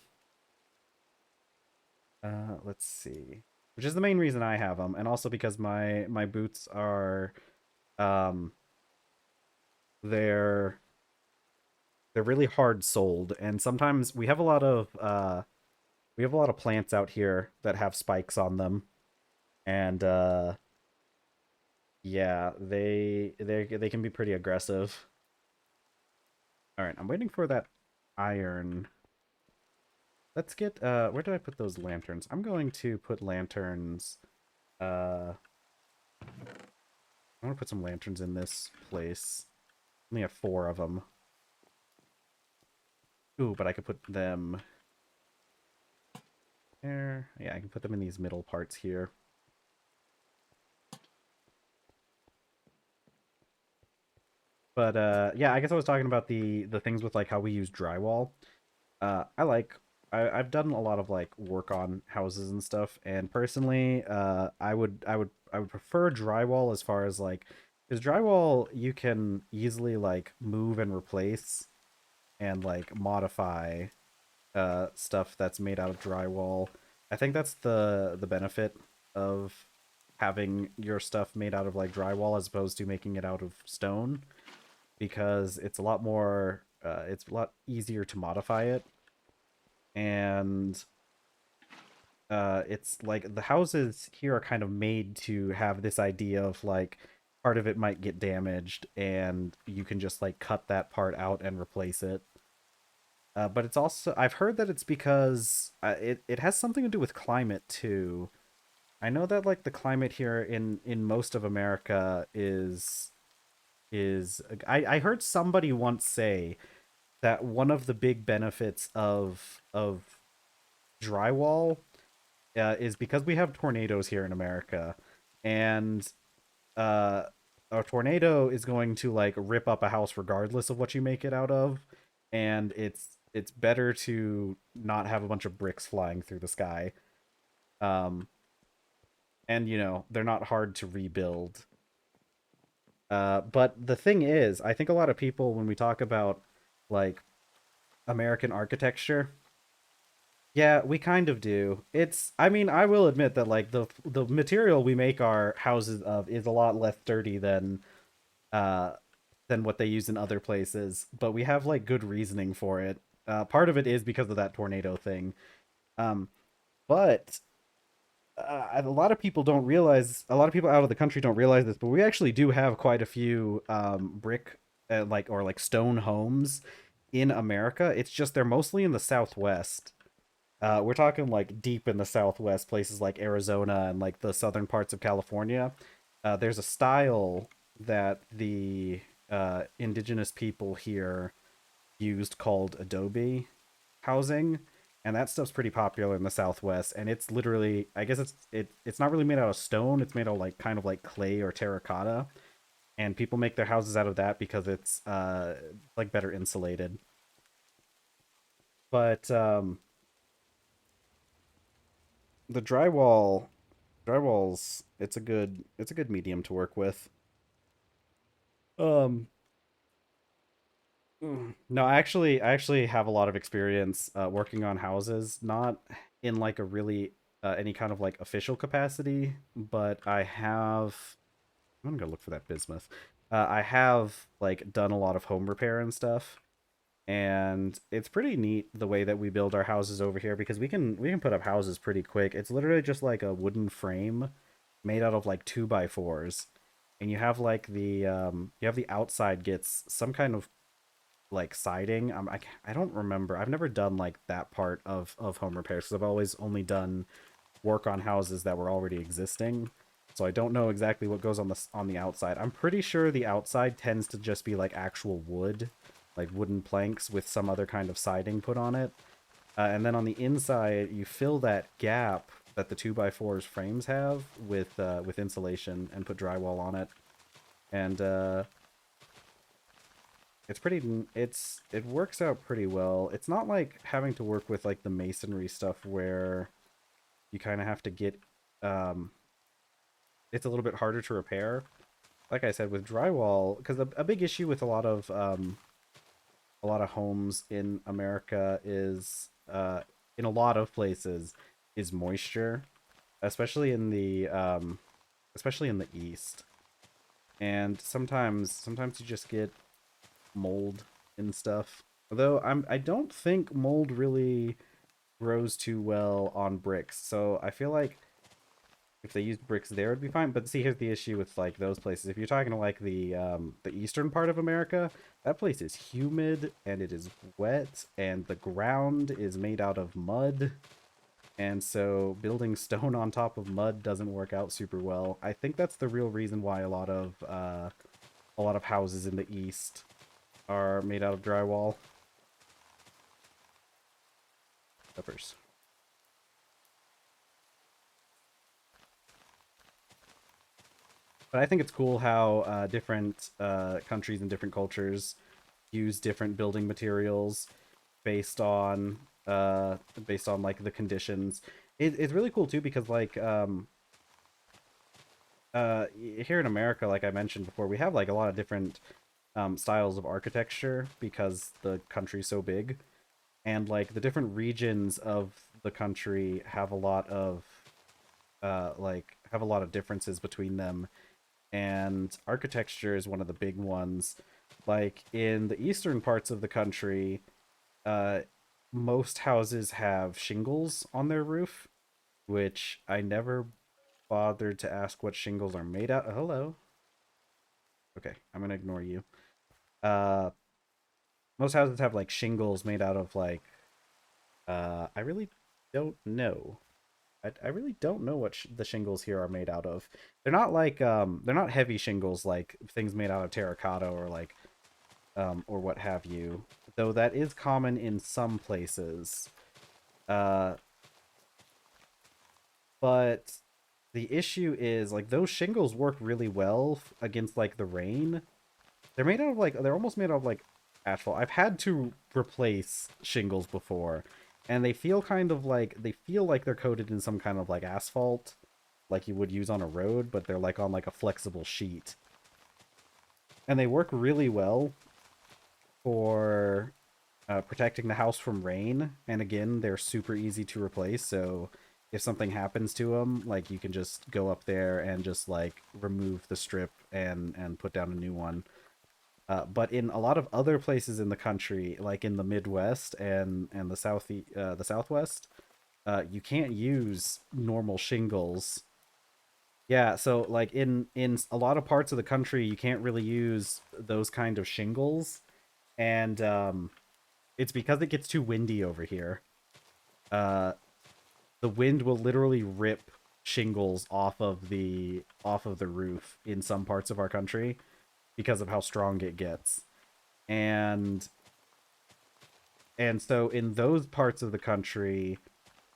Let's see. Which is the main reason I have them, and also because my boots are um they're they're really hard soled, and sometimes we have a lot of plants out here that have spikes on them, and yeah, they can be pretty aggressive. All right, I'm waiting for that iron. Let's get where did I put those lanterns? I'm going to put lanterns I want to put some lanterns in this place. Only have four of them. Ooh, but I could put them there. Yeah, I can put them in these middle parts here. But yeah, I guess I was talking about the things with like how we use drywall. I like I've done a lot of like work on houses and stuff, and personally, I would prefer drywall as far as like because drywall you can easily like move and replace and like modify stuff that's made out of drywall. I think that's the benefit of having your stuff made out of like drywall as opposed to making it out of stone because it's a lot more it's a lot easier to modify it and it's like the houses here are kind of made to have this idea of like part of it might get damaged and you can just like cut that part out and replace it. But it's also I've heard that it's because it has something to do with climate too. I know that like the climate here in most of America is I heard somebody once say that one of the big benefits of drywall is because we have tornadoes here in America, and uh, a tornado is going to like rip up a house regardless of what you make it out of, and it's better to not have a bunch of bricks flying through the sky. Um, and you know they're not hard to rebuild. But the thing is, I think a lot of people when we talk about like American architecture, yeah, we kind of do. It's I mean, I will admit that like the material we make our houses of is a lot less sturdy uh than what they use in other places, but we have like good reasoning for it. Part of it is because of that tornado thing. Um, but a lot of people don't realize, a lot of people out of the country don't realize this, but we actually do have quite a few brick like or like stone homes in America. It's just they're mostly in the Southwest. We're talking like deep in the Southwest, places like Arizona and like the southern parts of California. There's a style that the indigenous people here used called adobe housing, and that stuff's pretty popular in the Southwest. And it's literally, I guess it's not really made out of stone. It's made out of like kind of like clay or terracotta, and people make their houses out of that because it's like better insulated. But the drywall's it's a good medium to work with. Um no, I actually have a lot of experience working on houses, not in like a really any kind of like official capacity, but I have I'm gonna go look for that bismuth. I have like done a lot of home repair and stuff, and it's pretty neat the way that we build our houses over here because we can put up houses pretty quick. It's literally just like a wooden frame made out of like 2x4s, and you have like the you have the outside gets some kind of like siding. I don't remember. I've never done like that part of home repairs because I've always only done work on houses that were already existing. So I don't know exactly what goes on the outside. I'm pretty sure the outside tends to just be like actual wood, like wooden planks with some other kind of siding put on it. And then on the inside, you fill that gap that the 2x4's frames have with insulation and put drywall on it. And it's pretty it works out pretty well. It's not like having to work with like the masonry stuff where you kind of have to get um it's a little bit harder to repair. Like I said with drywall, because a big issue with a lot of homes in America is in a lot of places is moisture, especially in the especially in the east. And sometimes you just get mold and stuff. Although I don't think mold really grows too well on bricks. So I feel like if they used bricks there it'd be fine. But see, here's the issue with like those places. If you're talking to like the eastern part of America, that place is humid and it is wet and the ground is made out of mud. And so building stone on top of mud doesn't work out super well. I think that's the real reason why a lot of houses in the east are made out of drywall. Peppers. But I think it's cool how different countries and different cultures use different building materials based on based on like the conditions. It's really cool too because like here in America, like I mentioned before, we have like a lot of different styles of architecture because the country's so big, and like the different regions of the country have a lot of have a lot of differences between them, and architecture is one of the big ones. Like in the eastern parts of the country, uh, most houses have shingles on their roof, which I never bothered to ask what shingles are made out. Hello. Okay, I'm gonna ignore you. Uh, most houses have like shingles made out of like I really don't know. I really don't know what the shingles here are made out of. They're not like they're not heavy shingles like things made out of terracotta or like or what have you. Though that is common in some places. Uh but the issue is like those shingles work really well against like the rain. They're made out of like they're almost made out of like asphalt. I've had to replace shingles before, and they feel kind of like they feel like they're coated in some kind of like asphalt, like you would use on a road, but they're like on like a flexible sheet. And they work really well for protecting the house from rain. And again, they're super easy to replace. So if something happens to them, like you can just go up there and just like remove the strip and put down a new one. But in a lot of other places in the country, like in the Midwest and the Southwest, you can't use normal shingles. Yeah, so like in a lot of parts of the country, you can't really use those kind of shingles, and it's because it gets too windy over here. Uh, the wind will literally rip shingles off of the roof in some parts of our country because of how strong it gets. And so in those parts of the country,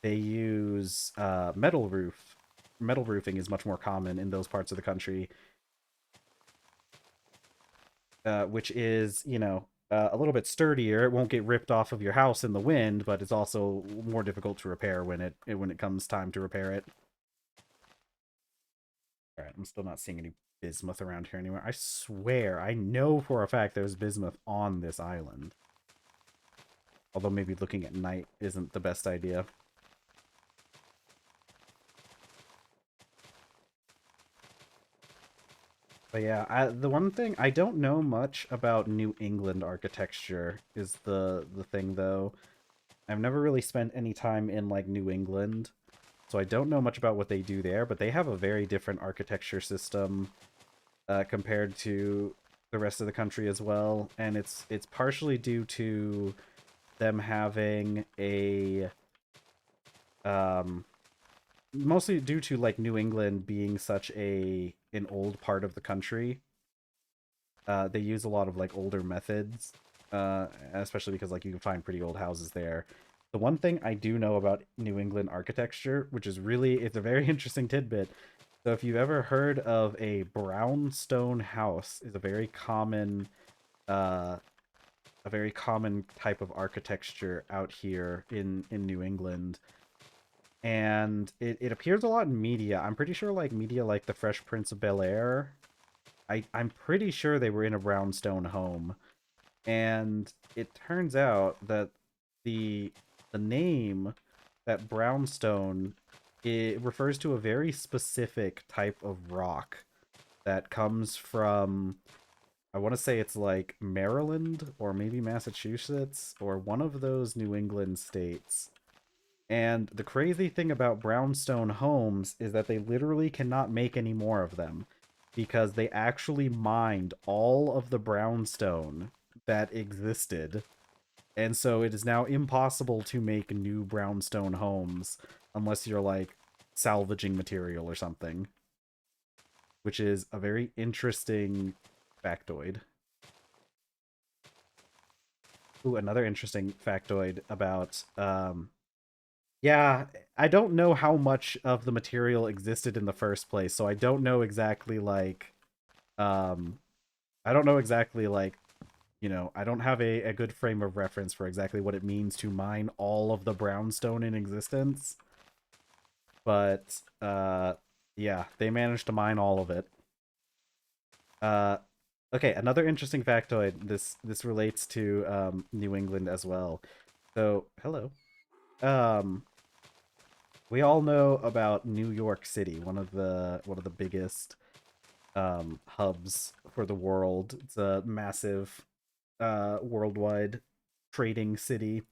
they use metal roof. Metal roofing is much more common in those parts of the country, which is, you know, a little bit sturdier. It won't get ripped off of your house in the wind, but it's also more difficult to repair when it comes time to repair it. All right, I'm still not seeing any bismuth around here anywhere. I swear, I know for a fact there's bismuth on this island. Although maybe looking at night isn't the best idea. But yeah, the one thing I don't know much about New England architecture is the thing though. I've never really spent any time in like New England, so I don't know much about what they do there, but they have a very different architecture system compared to the rest of the country as well, and it's partially due to them having a um mostly due to like New England being such an old part of the country. They use a lot of like older methods, especially because like you can find pretty old houses there. The one thing I do know about New England architecture, which is really it's a very interesting tidbit. So if you've ever heard of a brownstone house, is uh, a very common type of architecture out here in New England. And it appears a lot in media. I'm pretty sure like media like The Fresh Prince of Bel-Air. I'm pretty sure they were in a brownstone home. And it turns out that the name that brownstone it refers to a very specific type of rock that comes from I want to say it's like Maryland or maybe Massachusetts or one of those New England states. And the crazy thing about brownstone homes is that they literally cannot make any more of them because they actually mined all of the brownstone that existed. And so it is now impossible to make new brownstone homes unless you're like salvaging material or something, which is a very interesting factoid. Ooh, another interesting factoid about Yeah, I don't know how much of the material existed in the first place, so I don't know exactly um I don't know exactly I don't have a good frame of reference for exactly what it means to mine all of the brownstone in existence. But yeah, they managed to mine all of it. Uh okay, another interesting factoid. This relates to New England as well. So, hello. Um we all know about New York City, one of the biggest hubs for the world. It's a massive worldwide trading city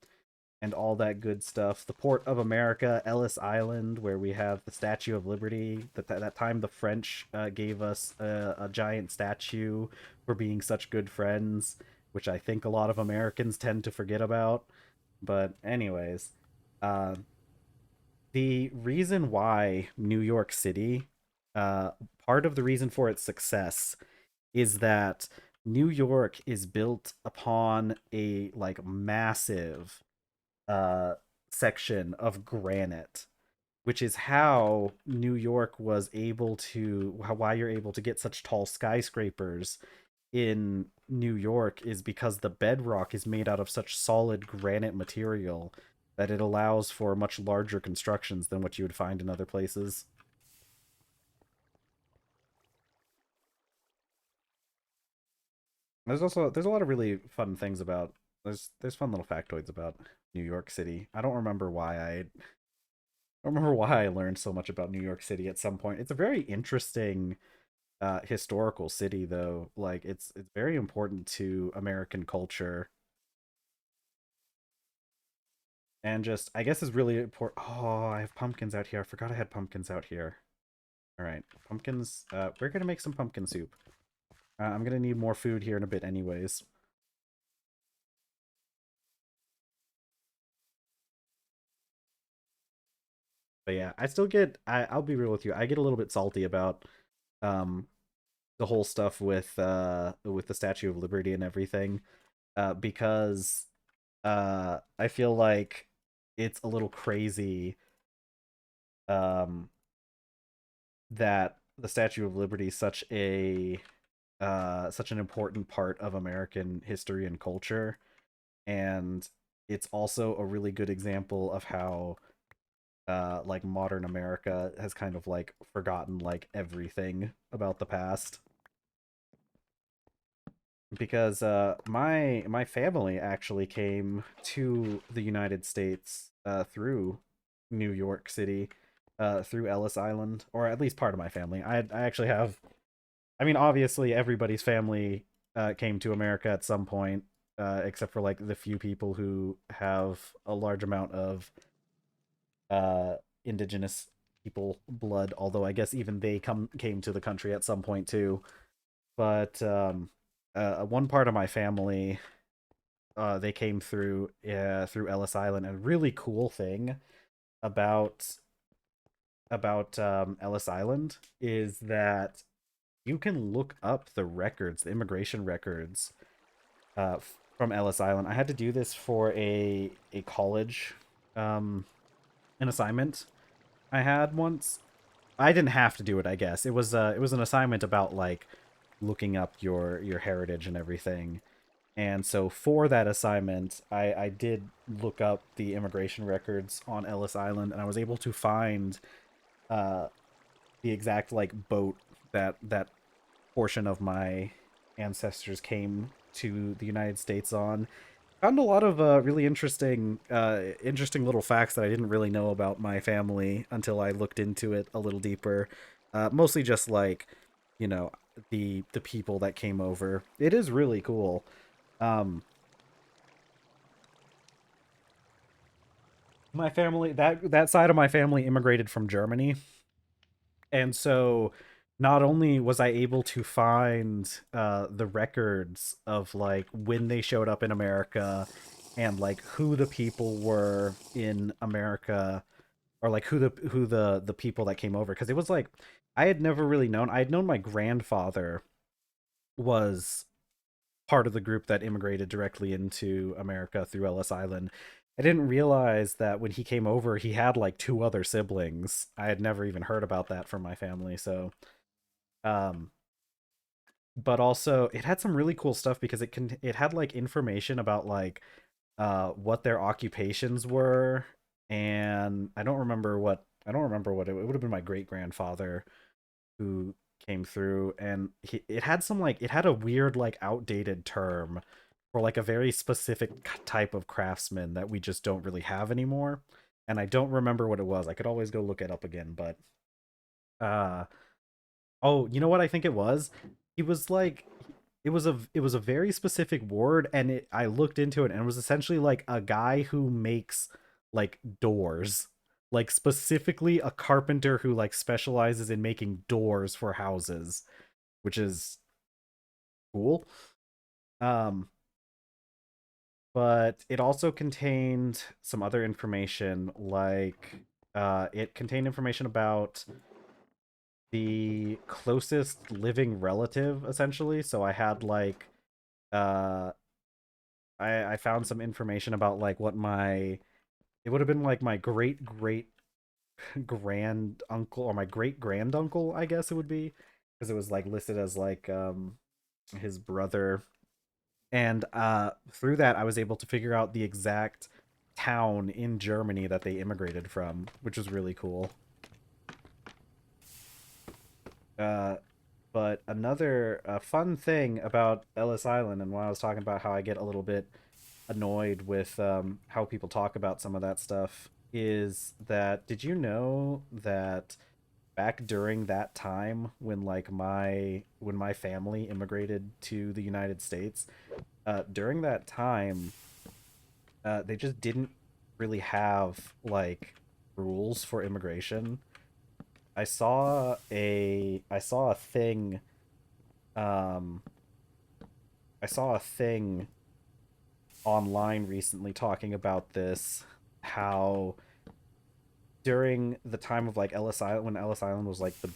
and all that good stuff. The port of America, Ellis Island, where we have the Statue of Liberty. That time the French gave us a giant statue for being such good friends, which I think a lot of Americans tend to forget about. But anyways, uh, the reason why New York City, uh, part of the reason for its success is that New York is built upon a massive uh section of granite, which is how New York was able to why you're able to get such tall skyscrapers in New York is because the bedrock is made out of such solid granite material that it allows for much larger constructions than what you would find in other places. There's a lot of really fun things about there's fun little factoids about New York City. I don't remember why I learned so much about New York City at some point. It's a very interesting historical city though. Like it's very important to American culture and just I guess is really important. Oh, I have pumpkins out here. I forgot I had pumpkins out here. All right, pumpkins. We're gonna make some pumpkin soup. I'm gonna need more food here in a bit, anyways. But yeah, I still get. I'll be real with you. I get a little bit salty about um the whole stuff with the Statue of Liberty and everything, because I feel like it's a little crazy um that the Statue of Liberty is such an important part of American history and culture, and it's also a really good example of how modern America has kind of forgotten everything about the past. Because my family actually came to the United States through New York City, through Ellis Island, or at least part of my family. I actually have. I mean, obviously, everybody's family came to America at some point, except for the few people who have a large amount of uh, indigenous people blood. Although I guess even they came to the country at some point too. But one part of my family, they came through Ellis Island. And a really cool thing about Ellis Island is that you can look up the records, the immigration records from Ellis Island. I had to do this for a college, um, an assignment I had once. I didn't have to do it, I guess. It was an assignment about looking up your heritage and everything. And so for that assignment, I did look up the immigration records on Ellis Island, and I was able to find uh, the exact boat that portion of my ancestors came to the United States on. Found a lot of really interesting little facts that I didn't really know about my family until I looked into it a little deeper. Mostly just you know, the people that came over. It is really cool. Um, my family that side of my family immigrated from Germany, and so not only was I able to find the records of when they showed up in America and who the people were in America, or who the people that came over, because it was I had never really known. I had known my grandfather was part of the group that immigrated directly into America through Ellis Island. I didn't realize that when he came over, he had like two other siblings. I had never even heard about that from my family. So, um, but also it had some really cool stuff because it had like information about like what their occupations were, and I don't remember what it would have been my great grandfather who came through, and it had some like it had a weird like outdated term for like a very specific type of craftsman that we just don't really have anymore, and I don't remember what it was. I could always go look it up again, but uh oh, you know what I think it was? He was like it was a very specific word, and I looked into it, and it was essentially like a guy who makes like doors. Like specifically a carpenter who like specializes in making doors for houses, which is cool. Um but it also contained some other information like it contained information about the closest living relative essentially. So I had like uh I found some information about like what my it would have been like my great great grand uncle or my great grand uncle, I guess it would be, because it was like listed as like his brother. And through that I was able to figure out the exact town in Germany that they immigrated from, which was really cool. Uh but another fun thing about Ellis Island, and when I was talking about how I get a little bit annoyed with how people talk about some of that stuff, is that did you know that back during that time when like my family immigrated to the United States, during that time, they just didn't really have like rules for immigration. I saw a thing um I saw a thing online recently talking about this, how during the time of like Ellis Island, when Ellis Island was like the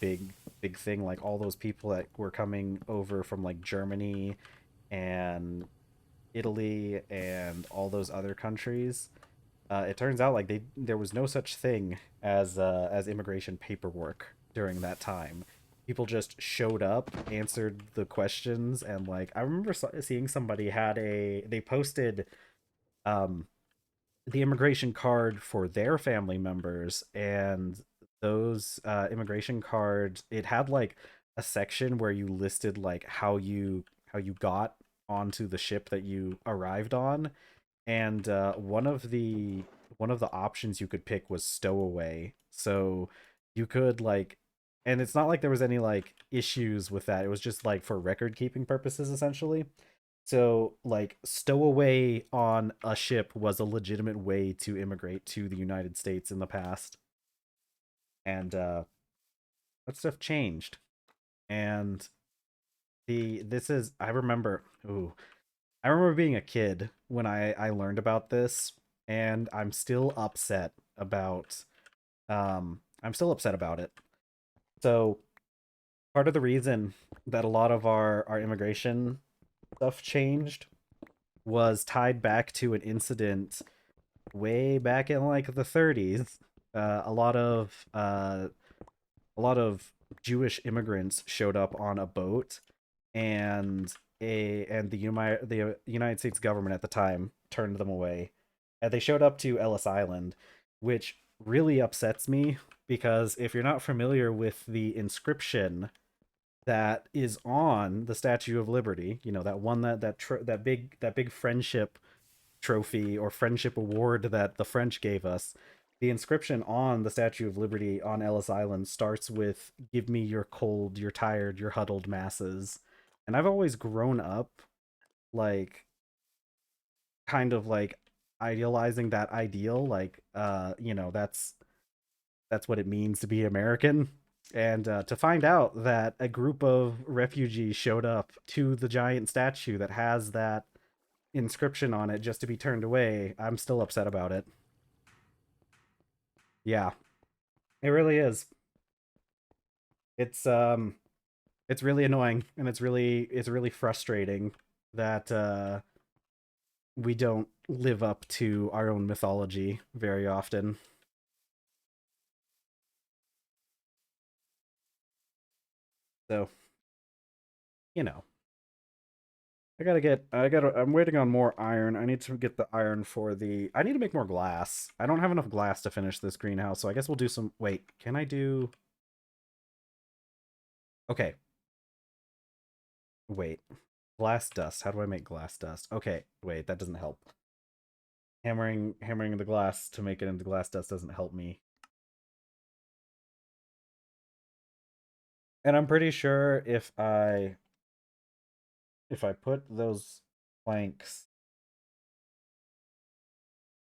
big thing, like all those people that were coming over from like Germany and Italy and all those other countries, it turns out like there was no such thing as immigration paperwork during that time. People just showed up, answered the questions, and like I remember seeing somebody had a they posted um the immigration card for their family members, and those immigration cards, it had like a section where you listed like how you got onto the ship that you arrived on, and one of the options you could pick was stowaway. So you could like, and it's not like there was any like issues with that, it was just like for record keeping purposes essentially. So, like, stowaway on a ship was a legitimate way to immigrate to the United States in the past. And that stuff changed. And I remember, I remember being a kid when I learned about this, and I'm still upset about it. So, part of the reason that a lot of our immigration stuff changed was tied back to an incident way back in like the 30s. A lot of a lot of Jewish immigrants showed up on a boat, and the United States government at the time turned them away. And they showed up to Ellis Island, which really upsets me because if you're not familiar with the inscription that is on the Statue of Liberty, you know, that one that big friendship trophy or friendship award that the French gave us, the inscription on the Statue of Liberty on Ellis Island starts with "Give me your cold, your tired, your huddled masses." And I've always grown up like kind of like idealizing that ideal, like you know, that's what it means to be American. And to find out that a group of refugees showed up to the giant statue that has that inscription on it just to be turned away, I'm still upset about it. Yeah, it really is. It's it's really annoying, and it's really frustrating that we don't live up to our own mythology very often. So, you know, I'm waiting on more iron. I need to get the iron for I need to make more glass. I don't have enough glass to finish this greenhouse, so I guess we'll do some, wait, can I do, okay, wait, glass dust. How do I make glass dust? Okay, wait, that doesn't help. Hammering the glass to make it into glass dust doesn't help me. And I'm pretty sure if I put those planks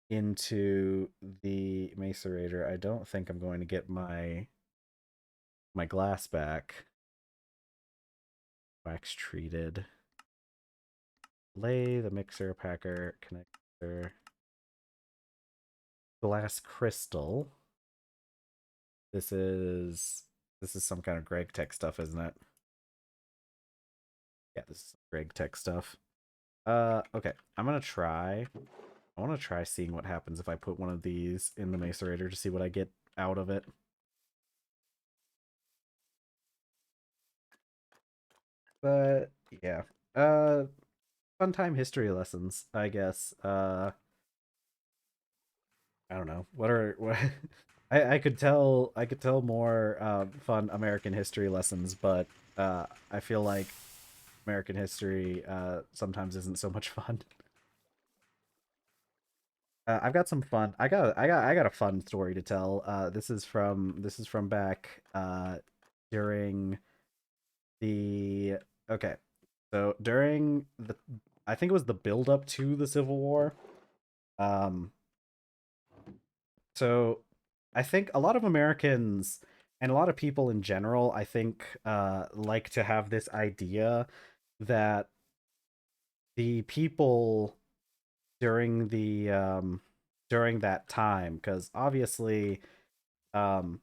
into the macerator, I don't think I'm going to get my glass back. Wax treated. Lay the mixer packer connector. Glass crystal. This is some kind of Greg Tech stuff, isn't it? Yeah, this is Greg Tech stuff. Okay. I want to try seeing what happens if I put one of these in the macerator to see what I get out of it. But yeah. Fun time history lessons, I guess. I don't know. What I could tell more fun American history lessons, but I feel like American history sometimes isn't so much fun. I've got some fun. I got a fun story to tell. This is from back during the okay. So during the I think it was the build up to the Civil War. Um so I think a lot of Americans and a lot of people in general, I think like to have this idea that the people during the during that time, because obviously um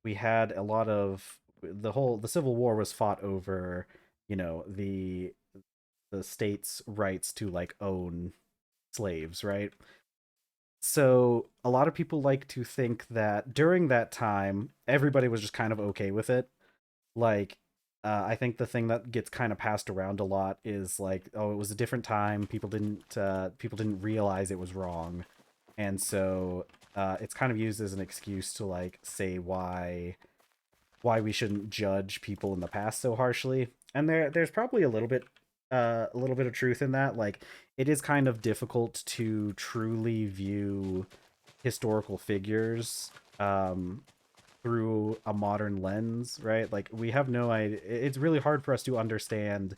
we had a lot of the Civil War was fought over, you know, the state's rights to like own slaves, right? So a lot of people like to think that during that time everybody was just kind of okay with it. Like I think the thing that gets kind of passed around a lot is like, oh, it was a different time. People didn't realize it was wrong, and so it's kind of used as an excuse to like say why we shouldn't judge people in the past so harshly. And there's probably a little bit of truth in that. Like it is kind of difficult to truly view historical figures through a modern lens, right? Like we have no idea. It's really hard for us to understand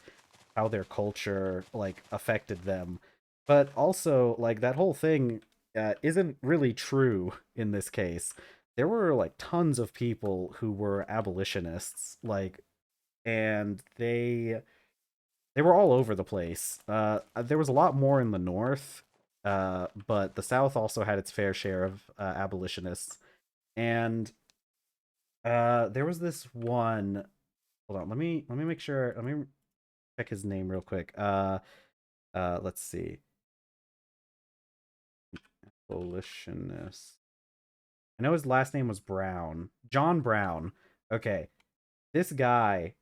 how their culture like affected them. But also like that whole thing isn't really true in this case. There were like tons of people who were abolitionists, like, and they were all over the place. There was a lot more in the North, but the South also had its fair share of abolitionists. And there was this one. Hold on, let me make sure. Let me check his name real quick. Let's see. Abolitionist. I know his last name was Brown. John Brown. Okay, this guy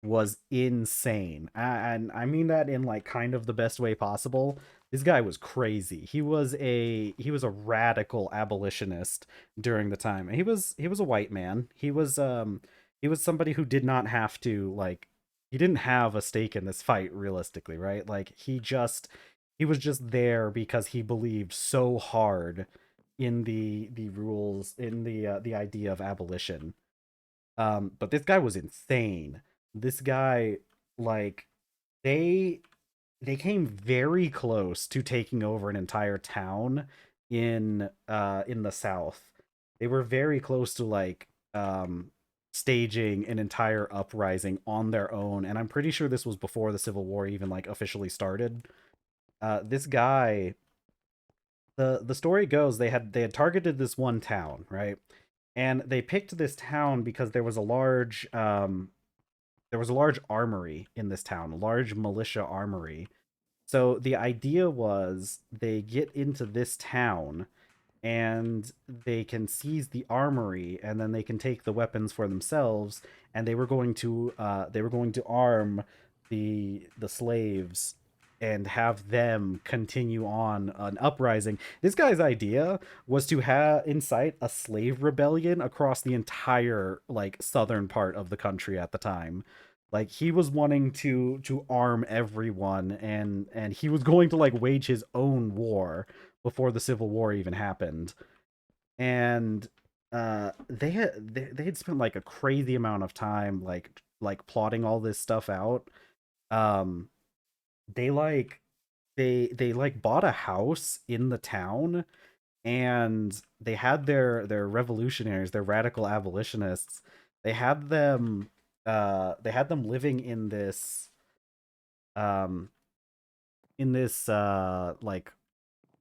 was insane. And I mean that in like kind of the best way possible. This guy was crazy. He was a radical abolitionist during the time. And he was a white man. He was somebody who did not have to like he didn't have a stake in this fight realistically, right? Like he was just there because he believed so hard in the rules in the idea of abolition. But this guy was insane. This guy, like, they they came very close to taking over an entire town in the South. They were very close to like staging an entire uprising on their own, and I'm pretty sure this was before the Civil War even like officially started. This guy, the story goes they had targeted this one town, right? And they picked this town because there was a large armory in this town, a large militia armory. So the idea was they get into this town and they can seize the armory and then they can take the weapons for themselves, and they were going to arm the slaves and have them continue on an uprising. This guy's idea was to have incite a slave rebellion across the entire like southern part of the country at the time. Like he was wanting to arm everyone, and he was going to like wage his own war before the Civil War even happened. And they had spent like a crazy amount of time like plotting all this stuff out. Um they like they like bought a house in the town, and they had their revolutionaries, their radical abolitionists. They had them living um in this like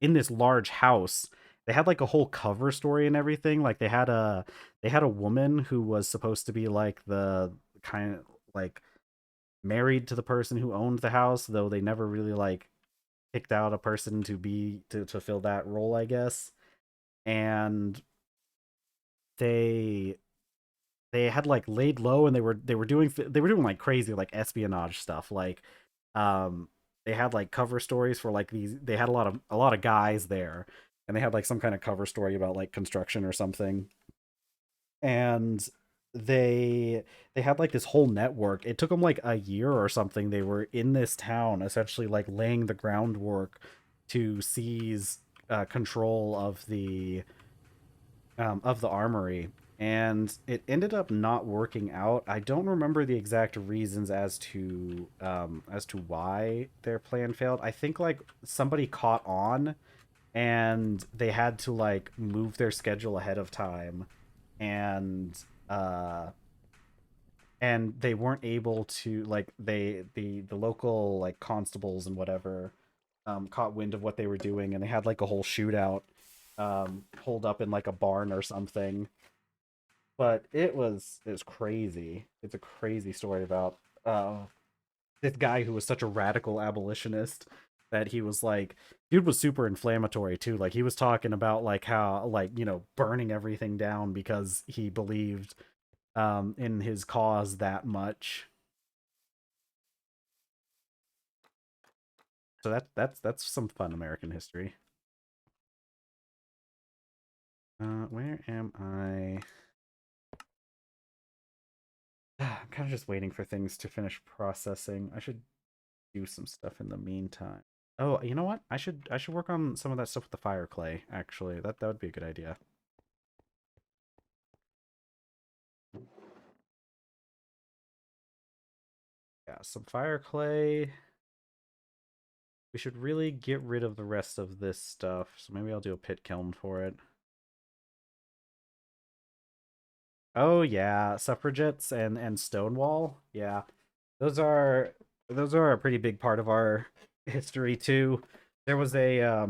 in this large house. They had like a whole cover story and everything. Like they had a woman who was supposed to be like the kind of like married to the person who owned the house, though they never really like picked out a person to fill that role, I guess. And they they had like laid low, and they were doing like crazy like espionage stuff. Like um they had like cover stories for like these. They had a lot of guys there, and they had like some kind of cover story about like construction or something. And they had like this whole network. It took them like a year or something. They were in this town essentially like laying the groundwork to seize control of the armory. And it ended up not working out. I don't remember the exact reasons as to why their plan failed. I think like somebody caught on, and they had to like move their schedule ahead of time, and uh they weren't able to like the local like constables and whatever caught wind of what they were doing, and they had like a whole shootout holed up in like a barn or something. But it was crazy. It's a crazy story about this guy who was such a radical abolitionist that he was like, dude was super inflammatory too. Like he was talking about like how like burning everything down because he believed in his cause that much. So that's some fun American history. Where am I? I'm kind of just waiting for things to finish processing. I should do some stuff in the meantime. Oh, you know what? I should work on some of that stuff with the fire clay. Actually, that would be a good idea. Yeah, some fire clay. We should really get rid of the rest of this stuff. So maybe I'll do a pit kiln for it. Oh yeah, suffragettes and Stonewall. Yeah, those are those are a pretty big part of our history too. There was a uh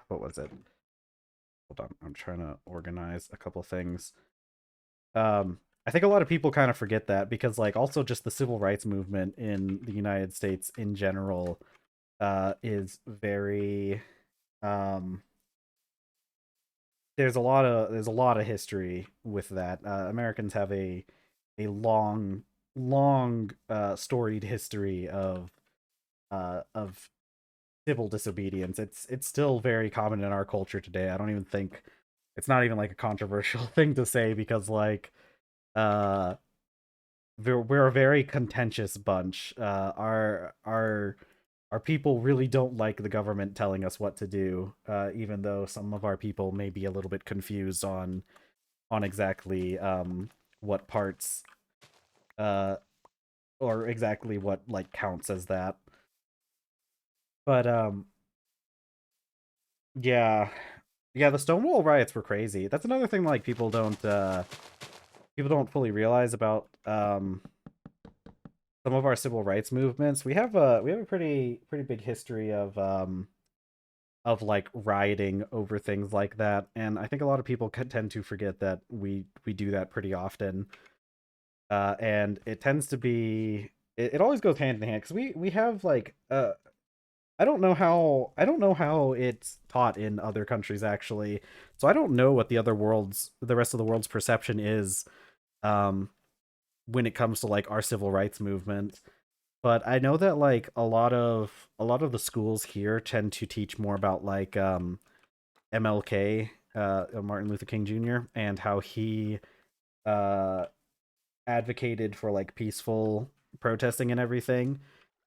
what was it? Hold on, I'm trying to organize a couple things. I think a lot of people kind of forget that, because like also just the civil rights movement in the United States in general is very um there's a lot of history with that. Americans have a long storied history of civil disobedience. It's still very common in our culture today. I don't even think it's not even like a controversial thing to say, because like uh we're a very contentious bunch. Our people really don't like the government telling us what to do, even though some of our people may be a little bit confused on exactly what parts uh or exactly what like counts as that. But yeah. Yeah, the Stonewall riots were crazy. That's another thing like people don't fully realize about some of our civil rights movements. We have a pretty big history of like rioting over things like that, and I think a lot of people tend to forget that we do that pretty often. And it tends to be it always goes hand in hand because we have like I don't know how it's taught in other countries actually. So I don't know what the rest of the world's perception is um when it comes to like our civil rights movement. But I know that like a lot of the schools here tend to teach more about like MLK, Martin Luther King Jr., and how he uh advocated for like peaceful protesting and everything.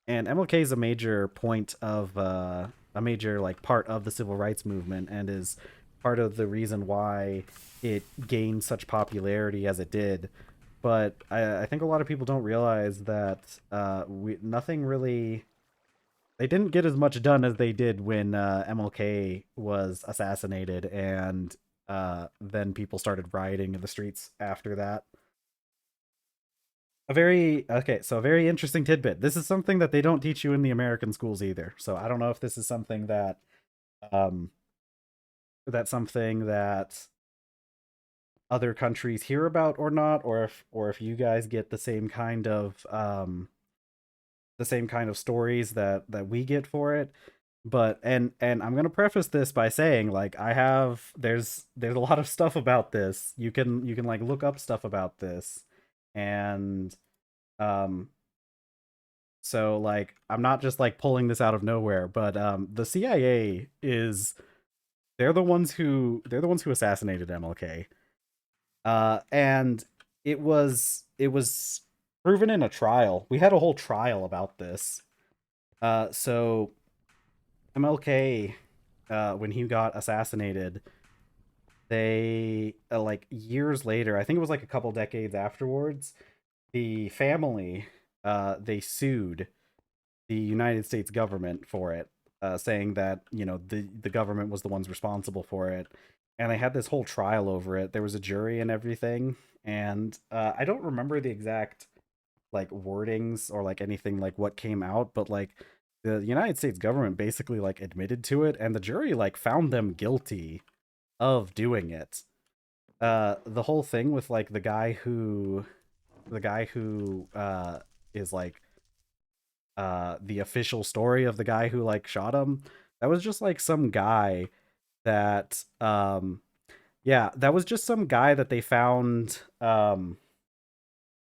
And MLK is a major point of a major like part of the civil rights movement and is part of the reason why it gained such popularity as it did. But I think a lot of people don't realize that nothing really they didn't get as much done as they did when MLK was assassinated, and then people started rioting in the streets after that. A very interesting tidbit. This is something that they don't teach you in the American schools either. So I don't know if this is something that um that's something that other countries hear about or not, or if you guys get the same kind of stories that we get for it. But and I'm gonna preface this by saying like I have there's a lot of stuff about this. You can like look up stuff about this, and um so like I'm not just like pulling this out of nowhere, but the CIA is they're the ones who assassinated MLK. And it was proven in a trial. We had a whole trial about this. So MLK when he got assassinated, they like years later, I think it was like a couple decades afterwards, the family they sued the United States government for it, saying that the government was the ones responsible for it, and they had this whole trial over it. There was a jury and everything, and I don't remember the exact like wordings or like anything like what came out, but like the United States government basically like admitted to it, and the jury like found them guilty of doing it. The whole thing with like the guy who is like the official story of the guy who like shot him, that was just like some guy that yeah, that was just some guy that they found.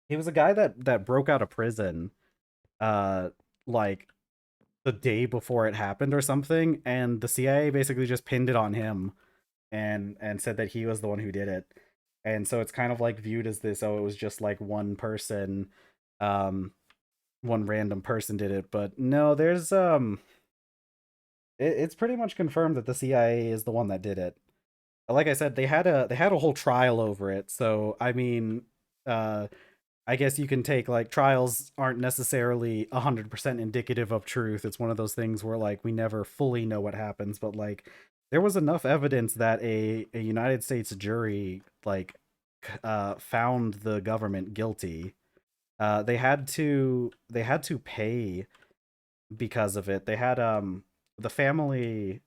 He was a guy that broke out of prison uh like the day before it happened or something, and the CIA basically just pinned it on him and said that he was the one who did it. And so it's kind of like viewed as this, oh, it was just like one person, um one random person did it. But no, there's it's pretty much confirmed that the CIA is the one that did it. Like I said, they had a whole trial over it. So I mean, uh, I guess you can take like trials aren't necessarily 100% indicative of truth. It's one of those things where like we never fully know what happens, but like there was enough evidence that a United States jury like found the government guilty. They had to pay because of it. They had the family,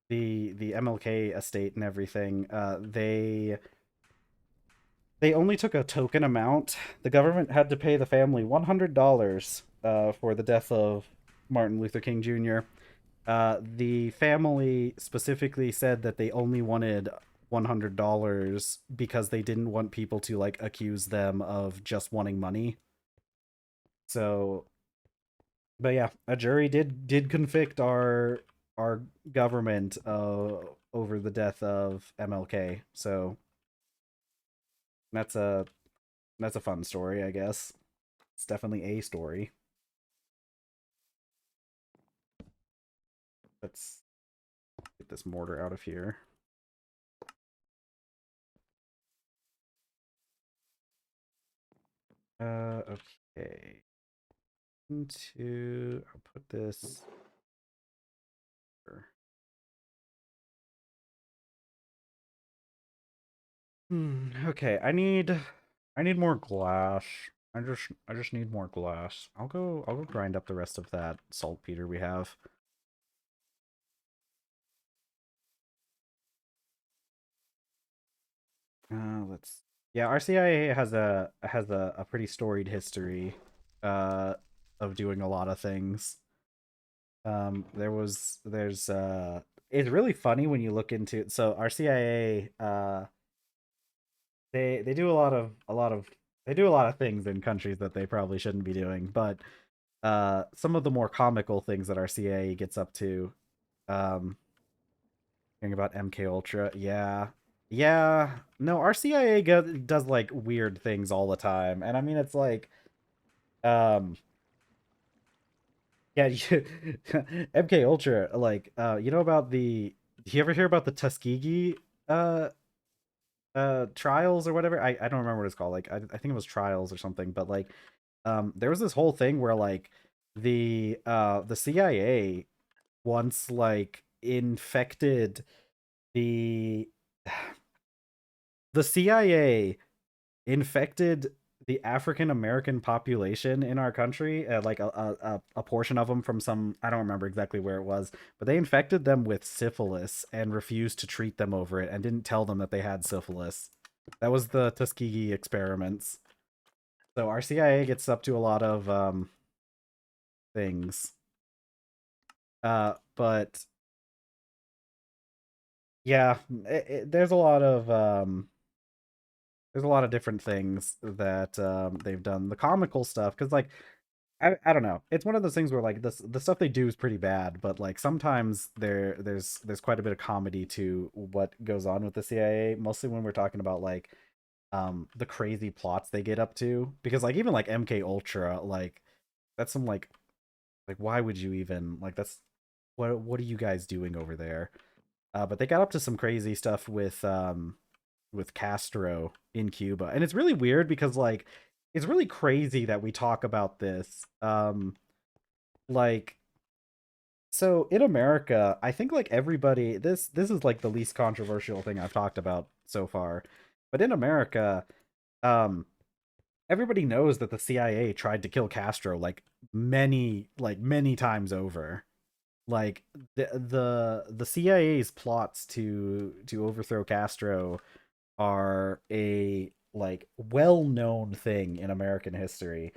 the MLK estate and everything. They only took a token amount. The government had to pay the family $100 for the death of Martin Luther King Jr. The family specifically said that they only wanted $100 because they didn't want people to like accuse them of just wanting money. So, but yeah, a jury did convict our government over the death of MLK. So that's a that's a fun story, I guess. It's definitely a story. Let's get this mortar out of here. Okay. I'll put this. Okay, I need more glass. I just need more glass. I'll go grind up the rest of that saltpeter we have. Let's Yeah, our CIA has a pretty storied history. uh, of doing a lot of things. There's it's really funny when you look into it. So our CIA, they do a lot of they do a lot of things in countries that they probably shouldn't be doing, but some of the more comical things that our CIA gets up to, um hearing about MK Ultra, yeah. Yeah, no, our CIA does like weird things all the time. And I mean it's like um yeah, MK Ultra, like you know about the do you ever hear about the Tuskegee uh trials or whatever? I don't remember what it's called. Like I think it was trials or something, but like there was this whole thing where like the CIA once like infected the the CIA infected the African American population in our country, like a portion of them from some, I don't remember exactly where it was, but they infected them with syphilis and refused to treat them over it and didn't tell them that they had syphilis. That was the Tuskegee experiments. So our CIA gets up to a lot of things. But yeah, there's a lot of different things that they've done. The comical stuff, because like I don't know. It's one of those things where like the stuff they do is pretty bad, but like sometimes there's quite a bit of comedy to what goes on with the CIA, mostly when we're talking about like the crazy plots they get up to. Because like even like MK Ultra, like that's some like why would you even like that's what are you guys doing over there? But they got up to some crazy stuff with Castro in Cuba. And it's really weird because like it's really crazy that we talk about this. Like so in America, I think like everybody this is like the least controversial thing I've talked about so far. But in America, um everybody knows that the CIA tried to kill Castro like many times over. Like the CIA's plots to overthrow Castro are a like well-known thing in American history,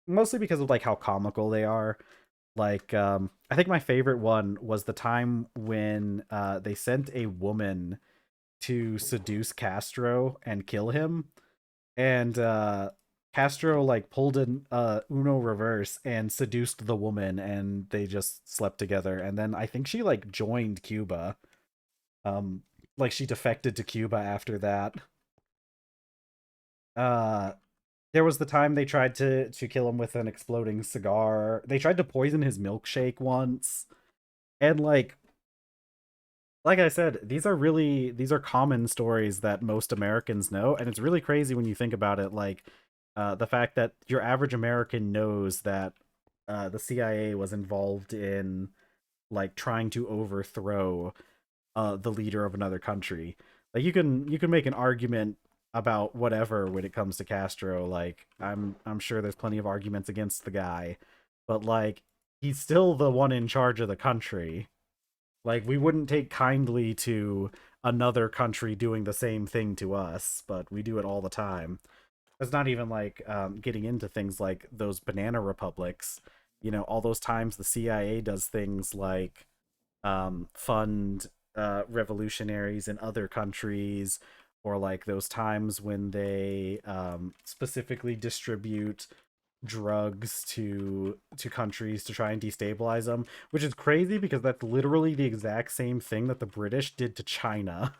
mostly because of like how comical they are. Like I think my favorite one was the time when they sent a woman to seduce Castro and kill him, and Castro like pulled an Uno reverse and seduced the woman, and they just slept together. And then I think she like joined Cuba. Um, like she defected to Cuba after that. Uh, there was the time they tried to kill him with an exploding cigar. They tried to poison his milkshake once, and like I said, these are common stories that most Americans know, and it's really crazy when you think about it. Like the fact that your average American knows that the CIA was involved in like trying to overthrow the leader of another country. Like you can make an argument about whatever when it comes to Castro. Like I'm sure there's plenty of arguments against the guy, but like he's still the one in charge of the country. Like we wouldn't take kindly to another country doing the same thing to us, but we do it all the time. That's not even like getting into things like those banana republics. You know, all those times the CIA does things like fund revolutionaries in other countries, or like those times when they specifically distribute drugs to countries to try and destabilize them, which is crazy because that's literally the exact same thing that the British did to China.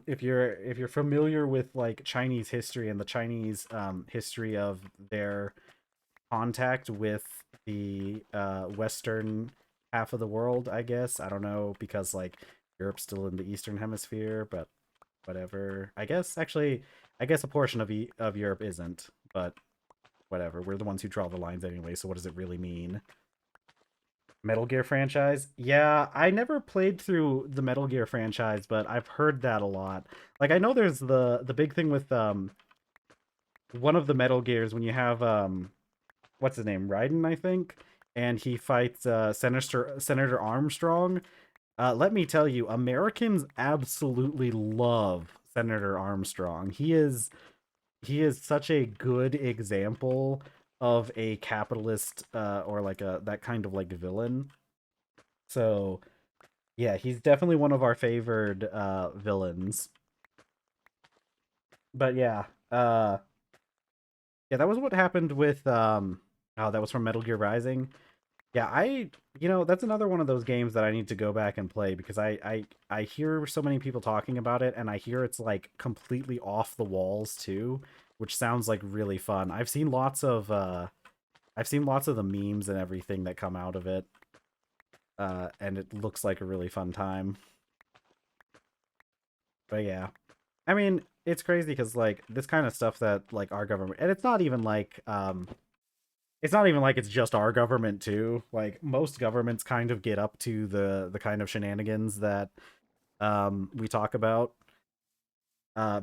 If you're familiar with like Chinese history and the Chinese history of their contact with the western half of the world, I guess. I don't know because like Europe's still in the eastern hemisphere, but whatever. I guess a portion of Europe isn't, but whatever. We're the ones who draw the lines anyway, so what does it really mean? Metal Gear franchise? Yeah, I never played through the Metal Gear franchise, but I've heard that a lot. Like I know there's the big thing with one of the Metal Gears when you have what's his name, Raiden, I think, and he fights Senator Armstrong. Let me tell you, Americans absolutely love Senator Armstrong. He is such a good example of a capitalist or like a that kind of like villain. So yeah, he's definitely one of our favored villains. But yeah, yeah, that was what happened with oh, that was from Metal Gear Rising. Yeah, that's another one of those games that I need to go back and play because I hear so many people talking about it and I hear it's like completely off the walls too, which sounds like really fun. I've seen lots of the memes and everything that come out of it. And it looks like a really fun time. But yeah. I mean, it's crazy because like this kind of stuff that like our government, and it's not even like it's just our government too. Like most governments kind of get up to the kind of shenanigans that we talk about.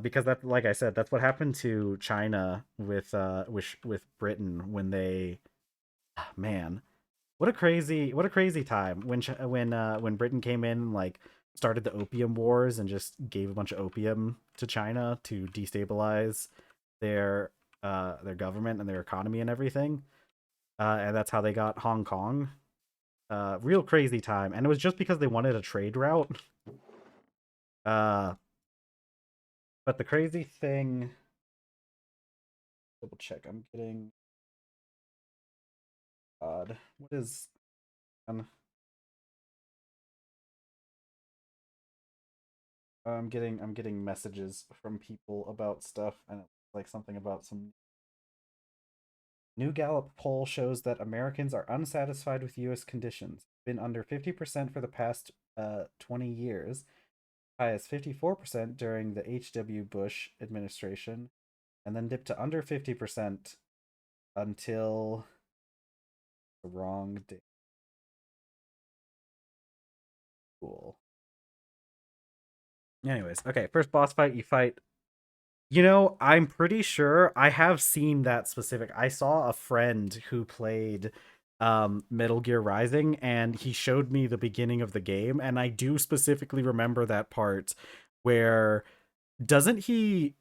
Because that's like I said, that's what happened to China with Britain when they man, what a crazy time when Britain came in and like started the opium wars and just gave a bunch of opium to China to destabilize their their government and their economy and everything. And that's how they got Hong Kong. Real crazy time, and it was just because they wanted a trade route. Uh, but the crazy thing, double check. I'm getting odd. What is? Um, I'm getting messages from people about stuff, and it's like something about some new Gallup poll shows that Americans are unsatisfied with U.S. conditions. Been under 50% for the past 20 years, high as 54% during the H.W. Bush administration, and then dipped to under 50% until the wrong day. Cool. Anyways, okay, first boss fight you fight. I'm pretty sure I have seen that specific. I saw a friend who played Metal Gear Rising and he showed me the beginning of the game and I do specifically remember that part where doesn't he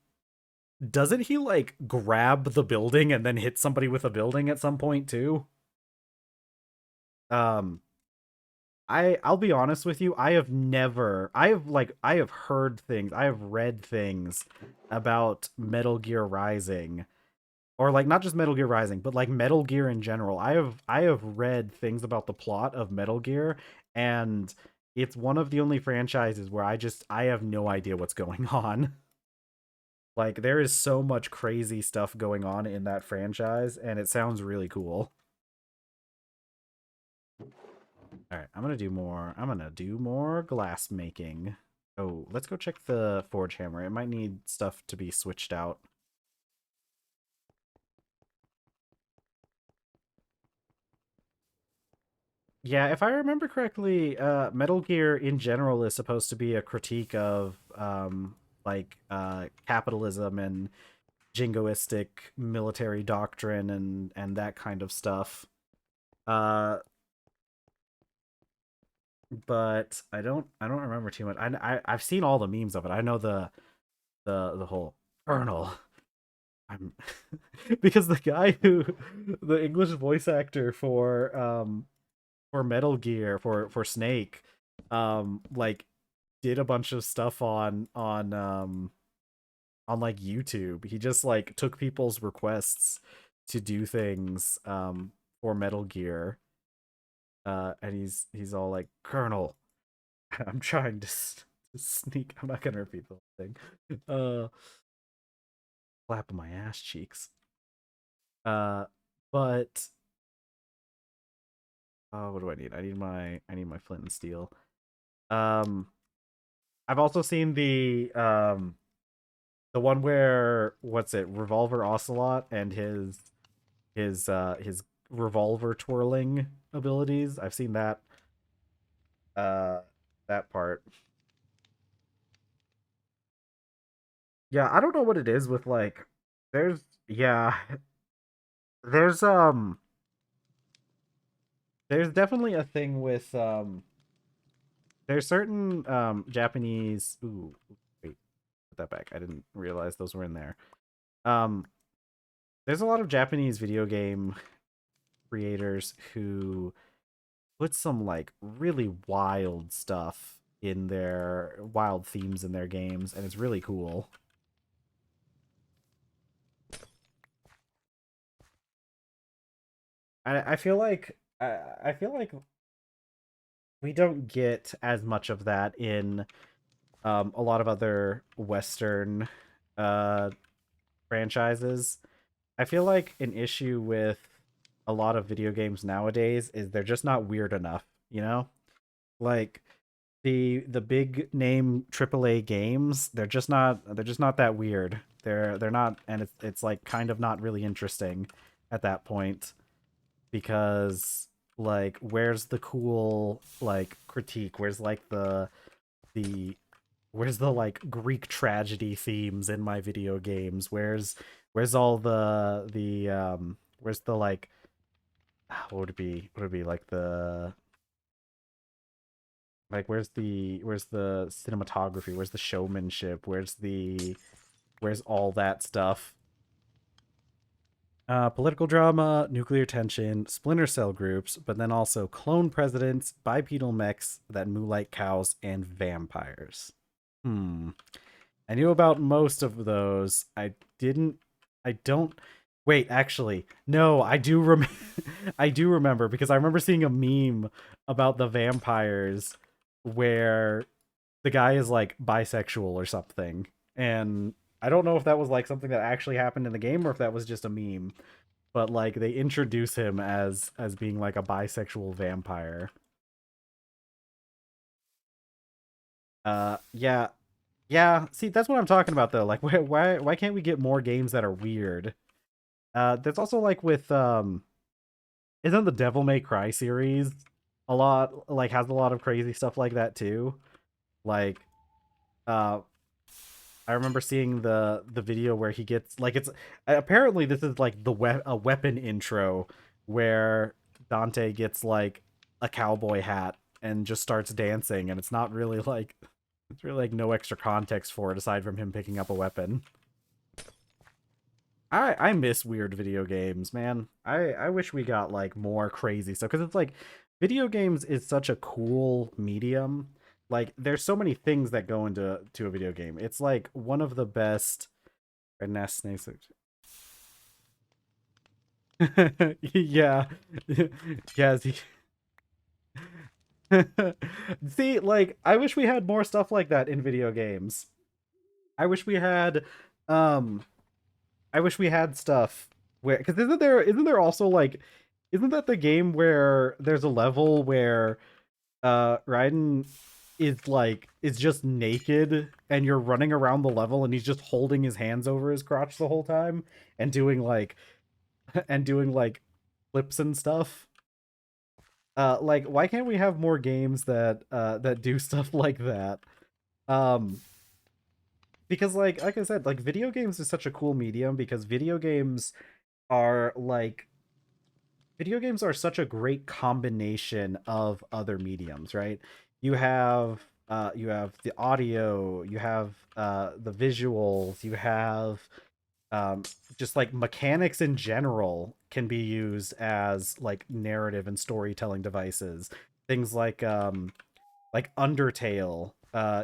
doesn't he like grab the building and then hit somebody with a building at some point too? Um I'll be honest with you, I have heard things, I have read things about Metal Gear Rising, or like not just Metal Gear Rising, but like Metal Gear in general. I have read things about the plot of Metal Gear, and it's one of the only franchises where I have no idea what's going on. Like there is so much crazy stuff going on in that franchise, and it sounds really cool. All right, I'm gonna do more glass making. Oh, let's go check the forge hammer. It might need stuff to be switched out. Yeah, if I remember correctly, Metal Gear in general is supposed to be a critique of capitalism and jingoistic military doctrine and that kind of stuff. Uh, but I don't remember too much. I've seen all the memes of it. I know the whole Colonel. I'm because the English voice actor for Metal Gear for Snake like did a bunch of stuff on like YouTube. He just like took people's requests to do things for Metal Gear. And he's all like, "Colonel, I'm trying to sneak." I'm not gonna repeat the whole thing. Uh Flapping my ass cheeks. Uh but what do I need? I need my flint and steel. Um I've also seen the one where what's it, Revolver Ocelot and his revolver twirling abilities. I've seen uh that part. Yeah, I don't know what it is with like there's yeah, there's there's definitely a thing with there's certain Japanese wait, put that back. I didn't realize those were in there. Um there's a lot of Japanese video game creators who put some like really wild stuff in their wild themes in their games, and it's really cool. I feel like I feel like we don't get as much of that in a lot of other Western uh, franchises. I feel like an issue with a lot of video games nowadays is they're just not weird enough, you know? Like the big name AAA games, they're just not that weird. They're not, and it's like kind of not really interesting at that point, because like where's the cool like critique? Where's like the where's the like Greek tragedy themes in my video games? Where's all the where's the like what would it be? What would it be like the like where's the cinematography? Where's the showmanship? Where's all that stuff? Political drama, nuclear tension, splinter cell groups, but then also clone presidents, bipedal mechs that moo like cows, and vampires. Hmm. I knew about most of those. Didn't. I don't. Wait, actually, no. I do I do remember, because I remember seeing a meme about the vampires where the guy is like bisexual or something, and I don't know if that was like something that actually happened in the game or if that was just a meme. But like they introduce him as being like a bisexual vampire. Yeah, yeah. See, that's what I'm talking about though. Like, why can't we get more games that are weird? That's also like with isn't the Devil May Cry series a lot like has a lot of crazy stuff like that too? Like, uh, I remember seeing the video where he gets like it's apparently this is like a weapon intro where Dante gets like a cowboy hat and just starts dancing, and it's not really like it's really like no extra context for it aside from him picking up a weapon. I miss weird video games, man. I wish we got like more crazy stuff, because it's like video games is such a cool medium. Like there's so many things that go into a video game. It's like one of the best. And Nest Snakes. Yeah, yeah. See, like I wish we had more stuff like that in video games. I wish we had, um, I wish we had stuff where, because isn't there also like isn't that the game where there's a level where Raiden is just naked and you're running around the level and he's just holding his hands over his crotch the whole time and doing like and doing like flips and stuff. Like why can't we have more games that do stuff like that? Um because like I said, like video games is such a cool medium, because are like video games are such a great combination of other mediums, right? You have the audio, you have the visuals, you have um just like mechanics in general can be used as like narrative and storytelling devices. Things like Undertale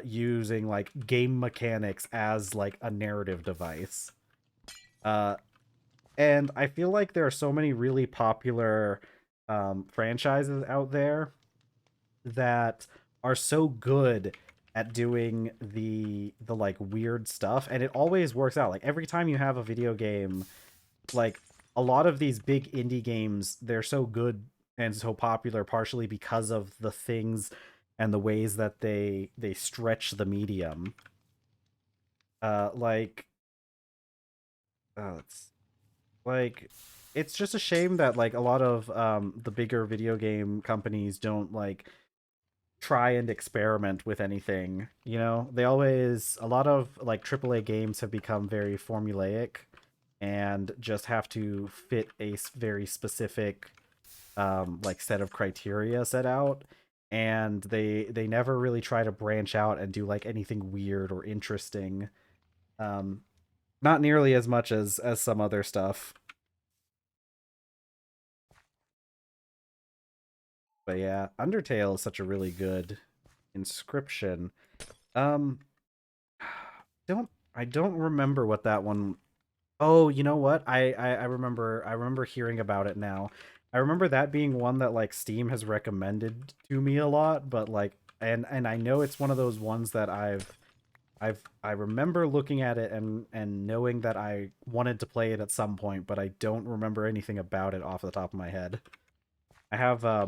using like game mechanics as like a narrative device. Uh and I feel like there are so many really popular franchises out there that are so good at doing the like weird stuff, and it always works out. Like every time you have a video game, like a lot of these big indie games, they're so good and so popular partially because of the things and the ways that they stretch the medium. Like it's like it's just a shame that like a lot of the bigger video game companies don't like try and experiment with anything. You know, they always a lot of like AAA games have become very formulaic and just have to fit a very specific like set of criteria set out, and they never really try to branch out and do like anything weird or interesting. Um not nearly as much as some other stuff. But yeah, Undertale is such a really good inscription. Um, don't I don't remember what that one. Oh, you know what? I remember hearing about it now. I remember that being one that like Steam has recommended to me a lot, but like and I know it's one of those ones that I remember looking at it and knowing that I wanted to play it at some point, but I don't remember anything about it off the top of my head. I have I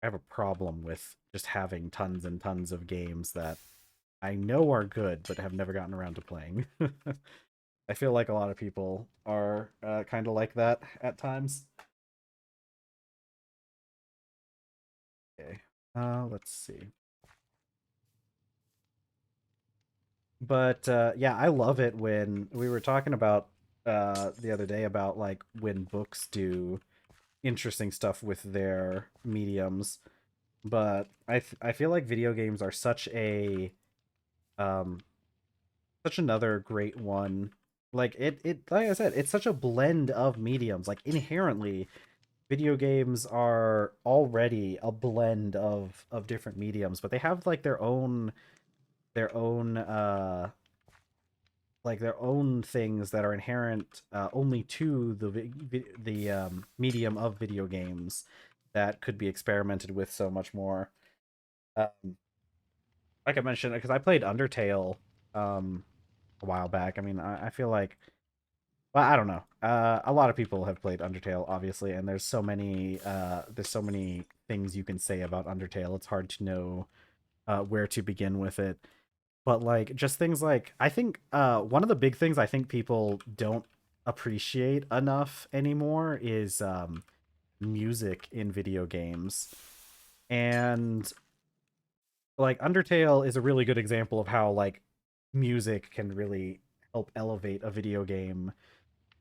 have a problem with just having tons and tons of games that I know are good but have never gotten around to playing. I feel like a lot of people are kind of like that at times. Okay. Let's see. But yeah, I love it when we were talking about the other day about like when books do interesting stuff with their mediums. But I feel like video games are um such another great one. Like it like I said, it's such a blend of mediums. Like inherently, video games are already a blend of different mediums, but they have like their own like their own things that are inherent only to the medium of video games that could be experimented with so much more. Um, like I mentioned, because I played Undertale um, a while back. I mean, I feel like, well, I don't know. A lot of people have played Undertale, obviously, and there's so many things you can say about Undertale. It's hard to know where to begin with it. But like just things like I think one of the big things I think people don't appreciate enough anymore is music in video games. And like Undertale is a really good example of how like music can really help elevate a video game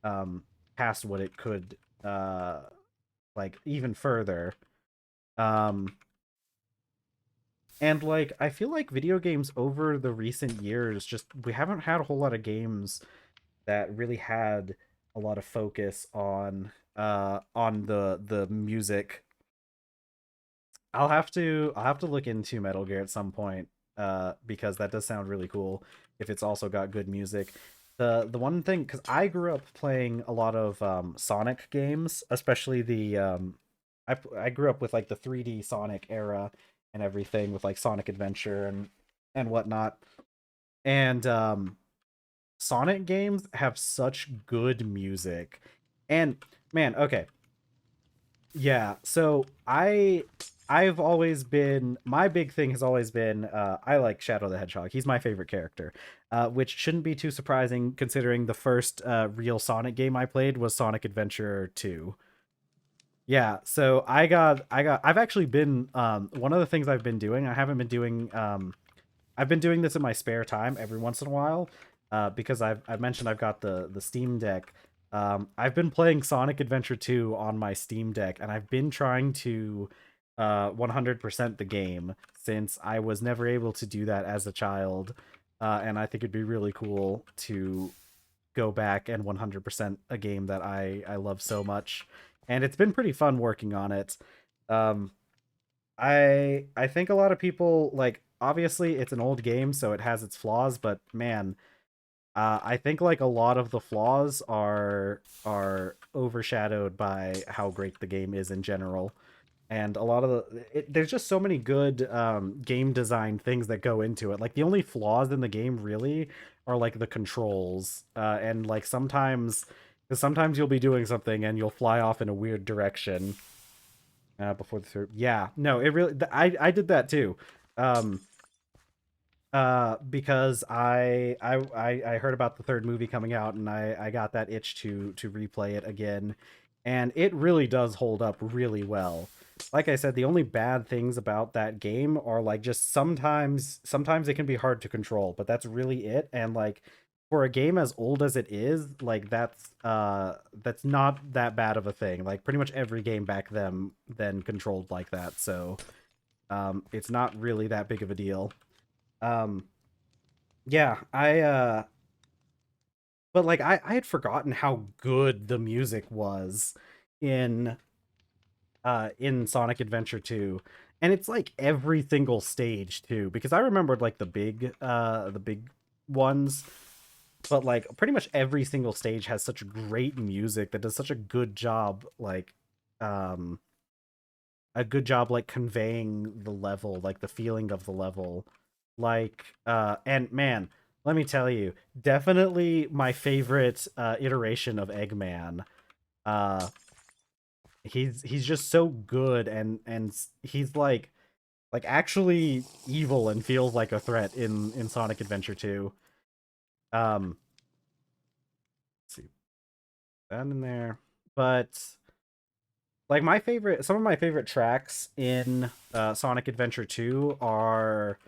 um past what it could uh like even further. Um and like I feel like video games over the recent years just we haven't had a whole lot of games that really had a lot of focus on the music. I'll have to look into Metal Gear at some point because that does sound really cool if it's also got good music. The one thing cuz I grew up playing a lot of Sonic games, especially I grew up with like the 3D Sonic era and everything with like Sonic Adventure and whatnot. And Sonic games have such good music. And man, okay. Yeah, so I've always been my big thing has always been I like Shadow the Hedgehog. He's my favorite character. Which shouldn't be too surprising considering the first real Sonic game I played was Sonic Adventure 2. Yeah, so I've actually been one of the things I've been doing, I haven't been doing I've been doing this in my spare time every once in a while, because I've mentioned I've got the Steam Deck. I've been playing Sonic Adventure 2 on my Steam Deck, and I've been trying to 100% the game since I was never able to do that as a child, and I think it'd be really cool to go back and 100% a game that I love so much, and it's been pretty fun working on it. Um, I think a lot of people like obviously it's an old game so it has its flaws, but man, I think like a lot of the flaws are overshadowed by how great the game is in general. And a lot of there's just so many good game design things that go into it. Like the only flaws in the game really are like the controls, and like sometimes, because sometimes you'll be doing something and you'll fly off in a weird direction before the third. Yeah, no, it really. I did that too, um, because I heard about the third movie coming out, and I got that itch to replay it again, and it really does hold up really well. Like I said, the only bad things about that game are like just sometimes it can be hard to control, but that's really it. And like for a game as old as it is, like that's not that bad of a thing. Like pretty much every game back then controlled like that, so it's not really that big of a deal. Um yeah, but like I had forgotten how good the music was in in Sonic Adventure 2. And it's like every single stage too, because I remembered like the big ones, but like pretty much every single stage has such great music that does such um a good job like conveying the level, like the feeling of the level. And man, let me tell you, definitely my favorite iteration of Eggman. Uh he's just so good, and he's like actually evil and feels like a threat in Sonic Adventure 2. Um let's see that in there. But like some of my favorite tracks in Sonic Adventure 2 are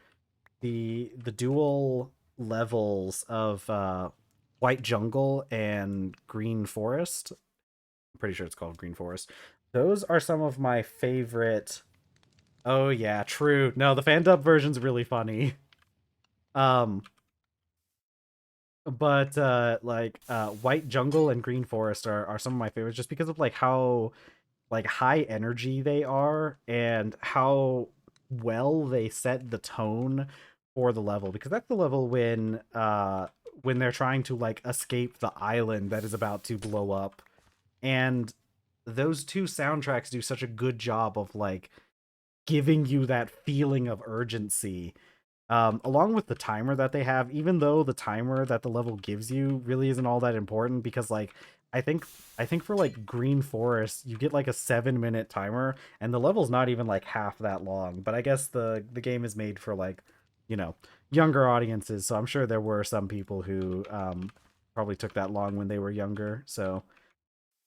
the dual levels of White Jungle and Green Forest. I'm pretty sure it's called Green Forest. Those are some of my favorite. Oh yeah, true. No, the fan dub version's really funny. Um, but White Jungle and Green Forest are some of my favorites just because of like how like high energy they are and how well they set the tone for the level, because that's the level when they're trying to like escape the island that is about to blow up. And those two soundtracks do such a good job of like giving you that feeling of urgency, along with the timer that they have, even though the timer that the level gives you really isn't all that important, because like I think I think for like Green Forest you get like a 7-minute timer and the level's not even like half that long. But I guess the game is made for like, you know, younger audiences, so I'm sure there were some people who probably took that long when they were younger. So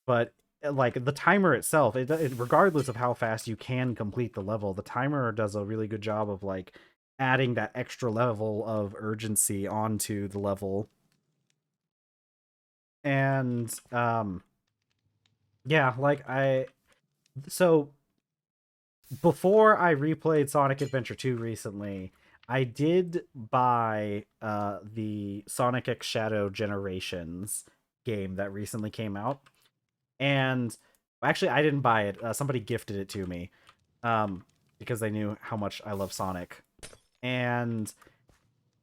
but like the timer itself, regardless of how fast you can complete the level, the timer does a really good job of like adding that extra level of urgency onto the level. And yeah, like I so before I replayed Sonic Adventure 2 recently, I did buy the Sonic X Shadow Generations game that recently came out. And actually I didn't buy it. Somebody gifted it to me, um, because they knew how much I love Sonic. And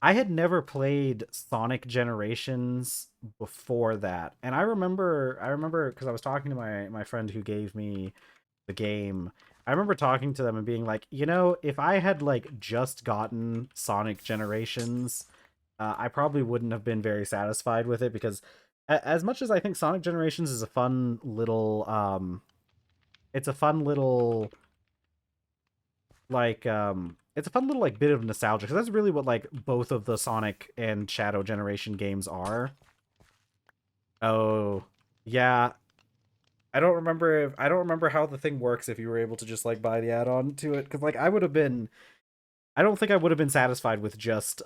I had never played Sonic Generations before that. And I remember because I was talking to my friend who gave me the game. I remember talking to them and being like, you know, if I had like just gotten Sonic Generations, I probably wouldn't have been very satisfied with it, because as much as I think Sonic Generations is a fun little it's a fun little it's a fun little like bit of nostalgia, because that's really what like both of the Sonic and Shadow Generation games are. Oh, yeah. I don't remember how the thing works if you were able to just like buy the add-on to it, cuz like I don't think I would have been satisfied with just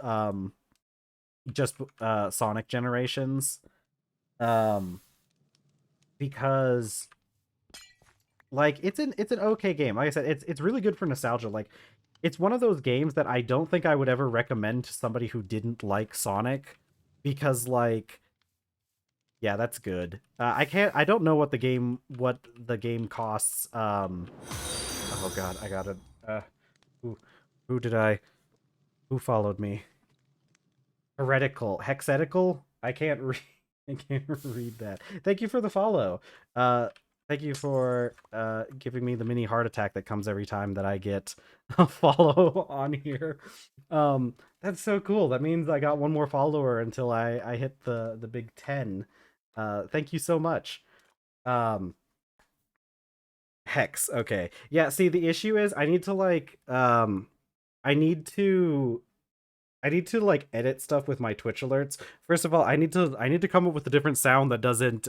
Sonic Generations, um because like it's an okay game. Like I said, it's really good for nostalgia. Like it's one of those games that I don't think I would ever recommend to somebody who didn't like Sonic, because like yeah, that's good. I don't know what the game costs. Oh god, I got it. Who who did I who followed me? Hexetical? I can't read. I can't read that. Thank you for the follow. Uh, thank you for giving me the mini heart attack that comes every time that I get a follow on here. That's so cool. That means I got one more follower until I hit the big 10. Thank you so much. Um, Hex. Okay. Yeah. See, the issue is I need to like edit stuff with my Twitch alerts. First of all, I need to come up with a different sound that doesn't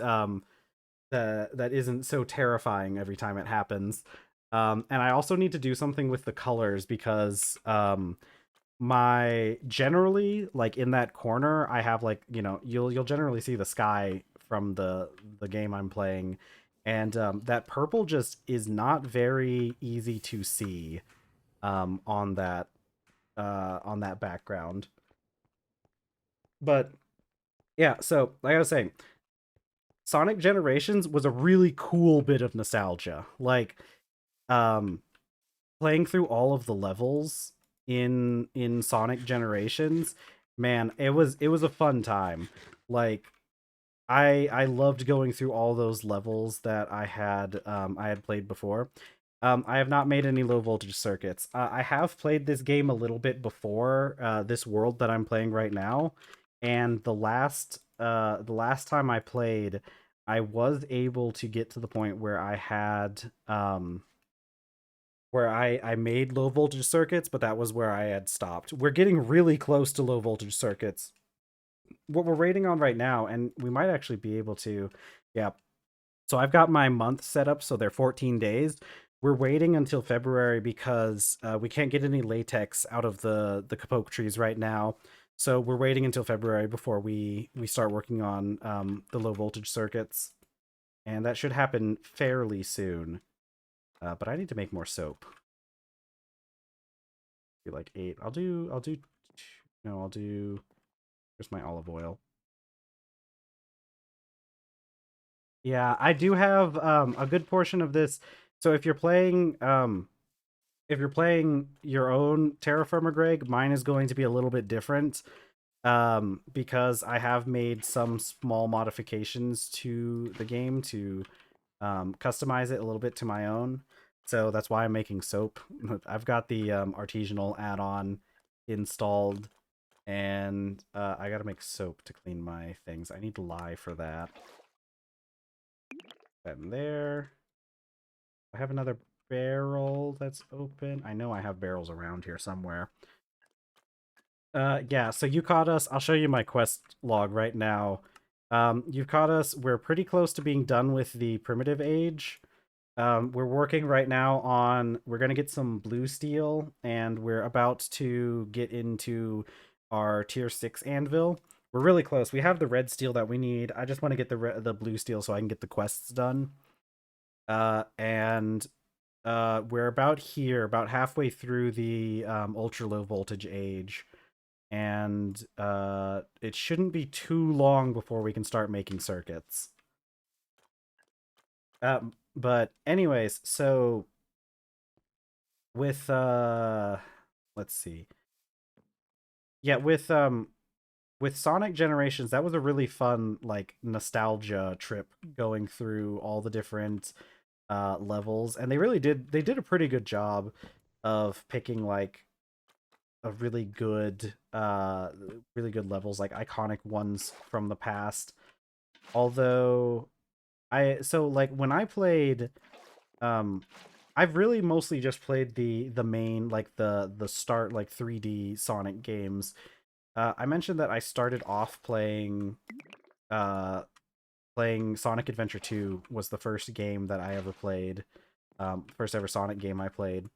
that isn't so terrifying every time it happens. And I also need to do something with the colors, because my generally like in that corner I have like, you know, you'll generally see the sky from the game I'm playing, and that purple just is not very easy to see on that background. But yeah, so like I was saying, Sonic Generations was a really cool bit of nostalgia. Like um playing through all of the levels in Sonic Generations, man, it was a fun time. Like I loved going through all those levels that I had played before. I have not made any low voltage circuits. I have played this game a little bit before this world that I'm playing right now, and the last time I played, I was able to get to the point where I had where I made low voltage circuits, but that was where I had stopped. We're getting really close to low voltage circuits. What we're rating on right now, and we might actually be able to, yeah. So I've got my month set up, so they're 14 days. We're waiting until February because we can't get any latex out of the kapoke trees right now. So we're waiting until February before we start working on the low voltage circuits, and that should happen fairly soon. But I need to make more soap. Be like 8. I'll do. No, I'll do. Here's my olive oil. Yeah, I do have a good portion of this. So if you're playing your own TerrafirmaGreg, mine is going to be a little bit different because I have made some small modifications to the game to customize it a little bit to my own. So that's why I'm making soap. I've got the artisanal add-on installed, and I gotta make soap to clean my things. I need lye for that. That in there. I have another barrel that's open. I know I have barrels around here somewhere. Yeah, so you caught us. I'll show you my quest log right now. You've caught us. We're pretty close to being done with the primitive age. We're working right now on, we're going to get some blue steel, and we're about to get into our tier 6 anvil. We're really close. We have the red steel that we need. I just want to get the blue steel so I can get the quests done. And we're about here, about halfway through the ultra low voltage age. And it shouldn't be too long before we can start making circuits. But anyways, so with let's see. Yeah, with Sonic Generations, that was a really fun like nostalgia trip going through all the different levels, and they did a pretty good job of picking like a really good levels, like iconic ones from the past. Although like when I played I've really mostly just played the main, like the start like 3D Sonic games. I mentioned that I started off uh playing Sonic Adventure 2 was the first game that I ever played. First ever Sonic game I played.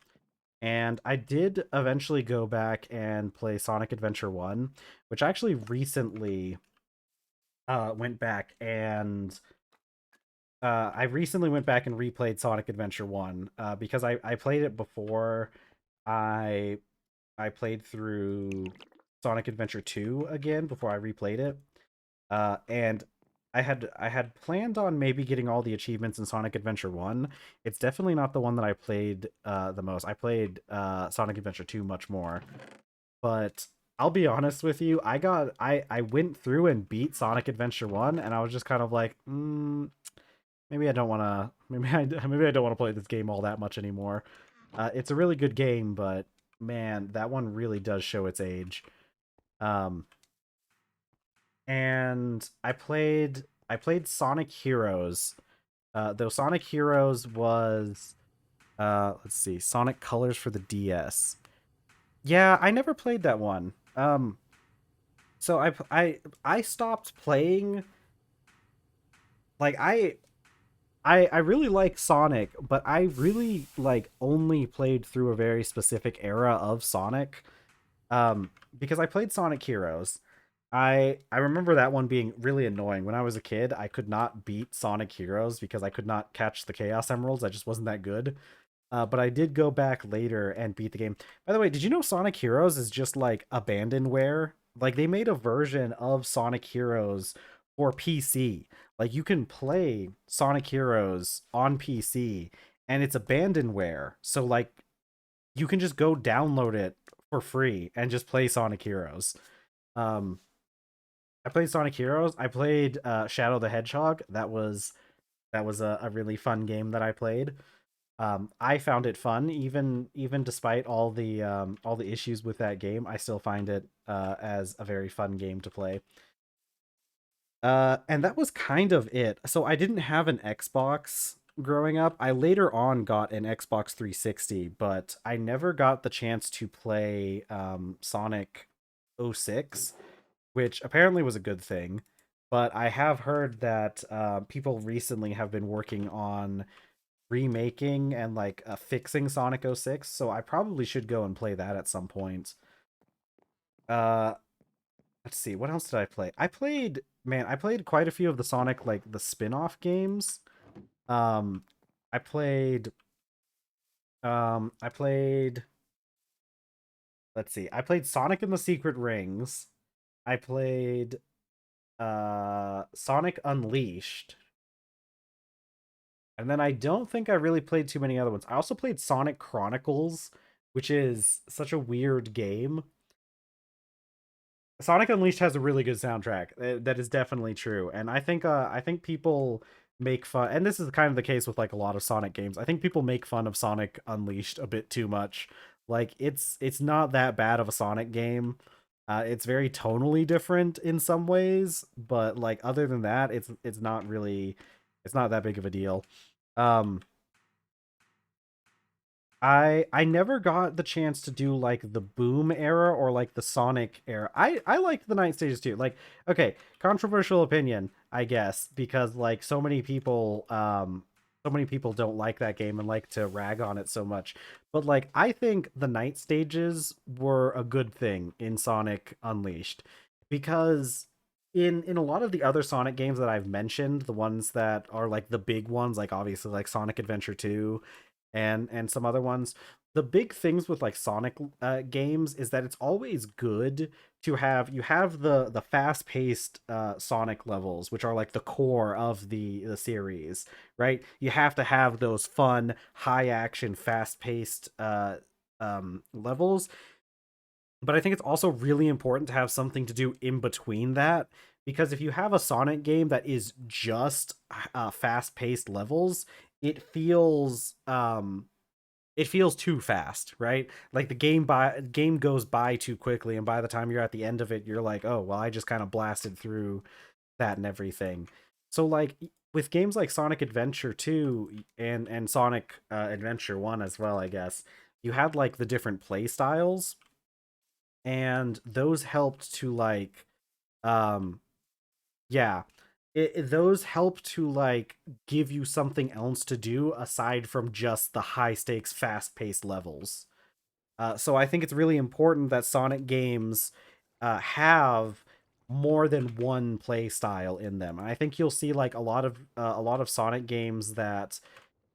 And I did eventually go back and play Sonic Adventure 1, which I actually recently went back and I recently went back and replayed Sonic Adventure 1 because I played it before I played through Sonic Adventure 2 again before I replayed it. And I had planned on maybe getting all the achievements in Sonic Adventure 1. It's definitely not the one that I played the most. I played Sonic Adventure 2 much more. But I'll be honest with you, I went through and beat Sonic Adventure 1 and I was just kind of like, maybe I don't want to maybe I don't want to play this game all that much anymore. It's a really good game, but man, that one really does show its age. Um, and I played Sonic Heroes. Though Sonic Heroes was let's see, Sonic Colors for the DS. Yeah, I never played that one. So I stopped playing. Like I really like Sonic, but I really like only played through a very specific era of Sonic. Because I played Sonic Heroes. I remember that one being really annoying. When I was a kid, I could not beat Sonic Heroes because I could not catch the Chaos Emeralds. I just wasn't that good. But I did go back later and beat the game. By the way, did you know Sonic Heroes is just like abandonware? Like they made a version of Sonic Heroes for PC. Like you can play Sonic Heroes on PC, and it's abandonware. So like you can just go download it for free and just play Sonic Heroes. Um, I played Sonic Heroes. I played Shadow the Hedgehog. That was a really fun game that I played. I found it fun, even despite all the issues with that game. I still find it as a very fun game to play. And that was kind of it. So I didn't have an Xbox growing up. I later on got an Xbox 360, but I never got the chance to play Sonic '06, which apparently was a good thing. But I have heard that people recently have been working on remaking and like fixing Sonic '06, so I probably should go and play that at some point. Uh, let's see, what else did I play? I played quite a few of the Sonic like the spin-off games. Um, I played I played let's see, I played Sonic and the Secret Rings. I played Sonic Unleashed. And then I don't think I really played too many other ones. I also played Sonic Chronicles, which is such a weird game. Sonic Unleashed has a really good soundtrack. That is definitely true, and I think people make fun, and this is kind of the case with like a lot of Sonic games. I think people make fun of Sonic Unleashed a bit too much. Like it's not that bad of a Sonic game. It's very tonally different in some ways, but like other than that, it's not really it's not that big of a deal. Um, I never got the chance to do like the Boom era or like the Sonic era. I liked the night stages too. Like, okay, controversial opinion, I guess, because like so many people don't like that game and like to rag on it so much. But like I think the night stages were a good thing in Sonic Unleashed because in a lot of the other Sonic games that I've mentioned, the ones that are like the big ones, like obviously like Sonic Adventure 2 and some other ones, the big things with like Sonic games is that it's always good to have you have the fast paced Sonic levels, which are like the core of the series, right? You have to have those fun, high action, fast paced levels, but I think it's also really important to have something to do in between that, because if you have a Sonic game that is just fast paced levels, it feels it feels too fast, right? Like the game goes by too quickly, and by the time you're at the end of it, you're like, oh well, I just kind of blasted through that and everything. So like with games like Sonic Adventure 2 and Sonic Adventure 1 as well, I guess, you had like the different play styles, and those helped to like um yeah, those help to like give you something else to do aside from just the high stakes fast paced levels. So I think it's really important that Sonic games have more than one play style in them. And I think you'll see like a lot of Sonic games that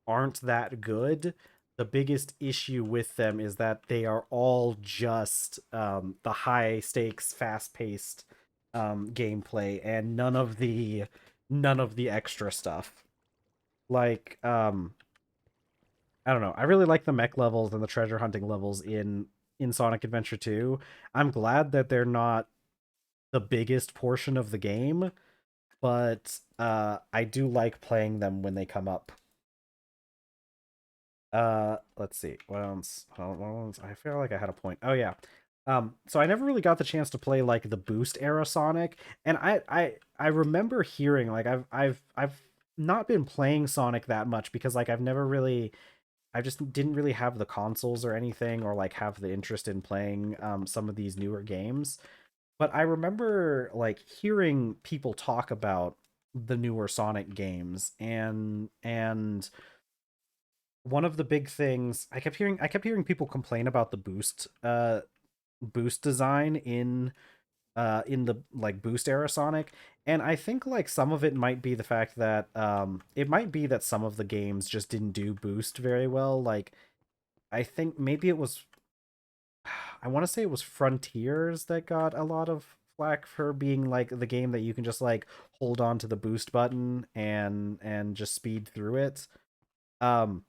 aren't that good. The biggest issue with them is that they are all just the high stakes, fast paced gameplay, and none of the extra stuff. Like I don't know. I really like the mech levels and the treasure hunting levels in Sonic Adventure 2. I'm glad that they're not the biggest portion of the game, but I do like playing them when they come up. Let's see. What else? What else? I feel like I had a point. Oh yeah. So I never really got the chance to play like the Boost era Sonic, and I remember hearing like I've not been playing Sonic that much because like I've never really I just didn't really have the consoles or anything, or like have the interest in playing some of these newer games. But I remember like hearing people talk about the newer Sonic games, and one of the big things I kept hearing people complain about the boost design in the like boost era Sonic, and I think like some of it might be the fact that it might be that some of the games just didn't do boost very well. Like I think maybe it was I want to say it was Frontiers that got a lot of flack for being like the game that you can just like hold on to the boost button and just speed through it. Um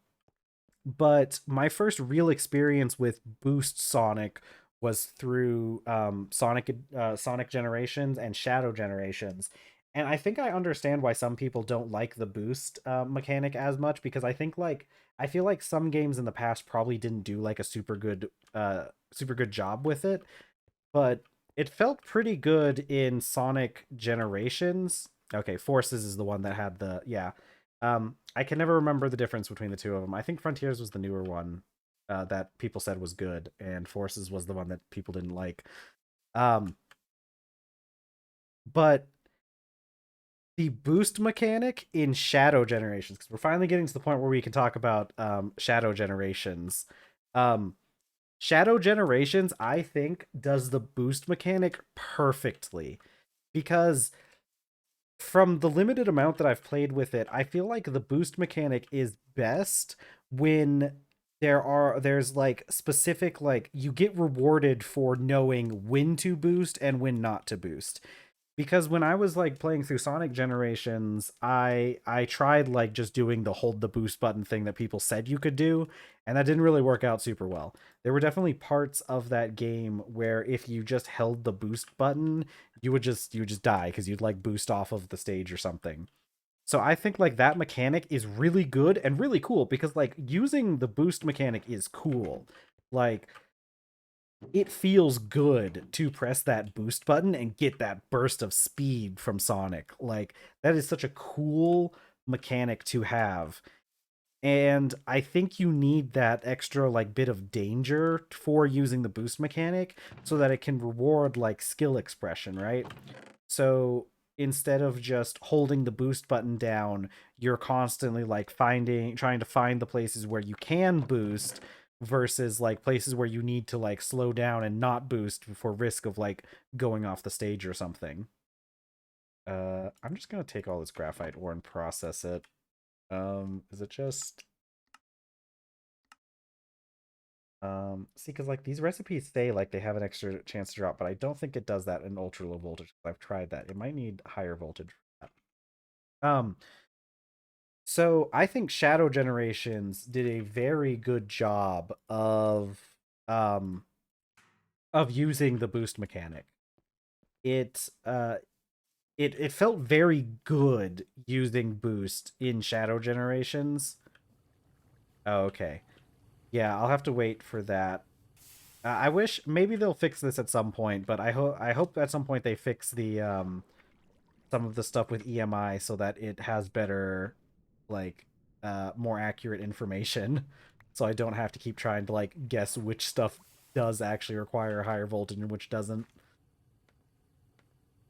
but my first real experience with Boost Sonic was through Sonic Generations and Shadow Generations. And I think I understand why some people don't like the boost mechanic as much, because I feel like some games in the past probably didn't do like a super good job with it, but it felt pretty good in Sonic Generations. Okay, Forces is the one that had the, yeah. I can never remember the difference between the two of them. I think Frontiers was the newer one that people said was good, and Forces was the one that people didn't like. Um, but the boost mechanic in Shadow Generations, because we're finally getting to the point where we can talk about Shadow Generations. Um, Shadow Generations, I think, does the boost mechanic perfectly, because from the limited amount that I've played with it, I feel like the boost mechanic is best when there's like specific, like, you get rewarded for knowing when to boost and when not to boost. Because when I was like playing through Sonic Generations, I tried like just doing the hold the boost button thing that people said you could do, and that didn't really work out super well. There were definitely parts of that game where if you just held the boost button, you would just die because you'd like boost off of the stage or something. So I think like that mechanic is really good and really cool, because like using the boost mechanic is cool. Like, it feels good to press that boost button and get that burst of speed from Sonic. Like, that is such a cool mechanic to have. And I think you need that extra like bit of danger for using the boost mechanic so that it can reward like skill expression, right? So instead of just holding the boost button down, you're constantly like trying to find the places where you can boost versus like places where you need to like slow down and not boost for risk of like going off the stage or something. I'm just gonna take all this graphite ore and process it. Is it just see, because like these recipes say like they have an extra chance to drop, but I don't think it does that in ultra low voltage. I've tried that. It might need higher voltage for that. So I think Shadow Generations did a very good job um of using the boost mechanic. It it felt very good using boost in Shadow Generations. Oh, okay. Yeah, I'll have to wait for that. I wish maybe they'll fix this at some point, but I hope at some point they fix the some of the stuff with EMI so that it has better, like, more accurate information, so I don't have to keep trying to like guess which stuff does actually require higher voltage and which doesn't.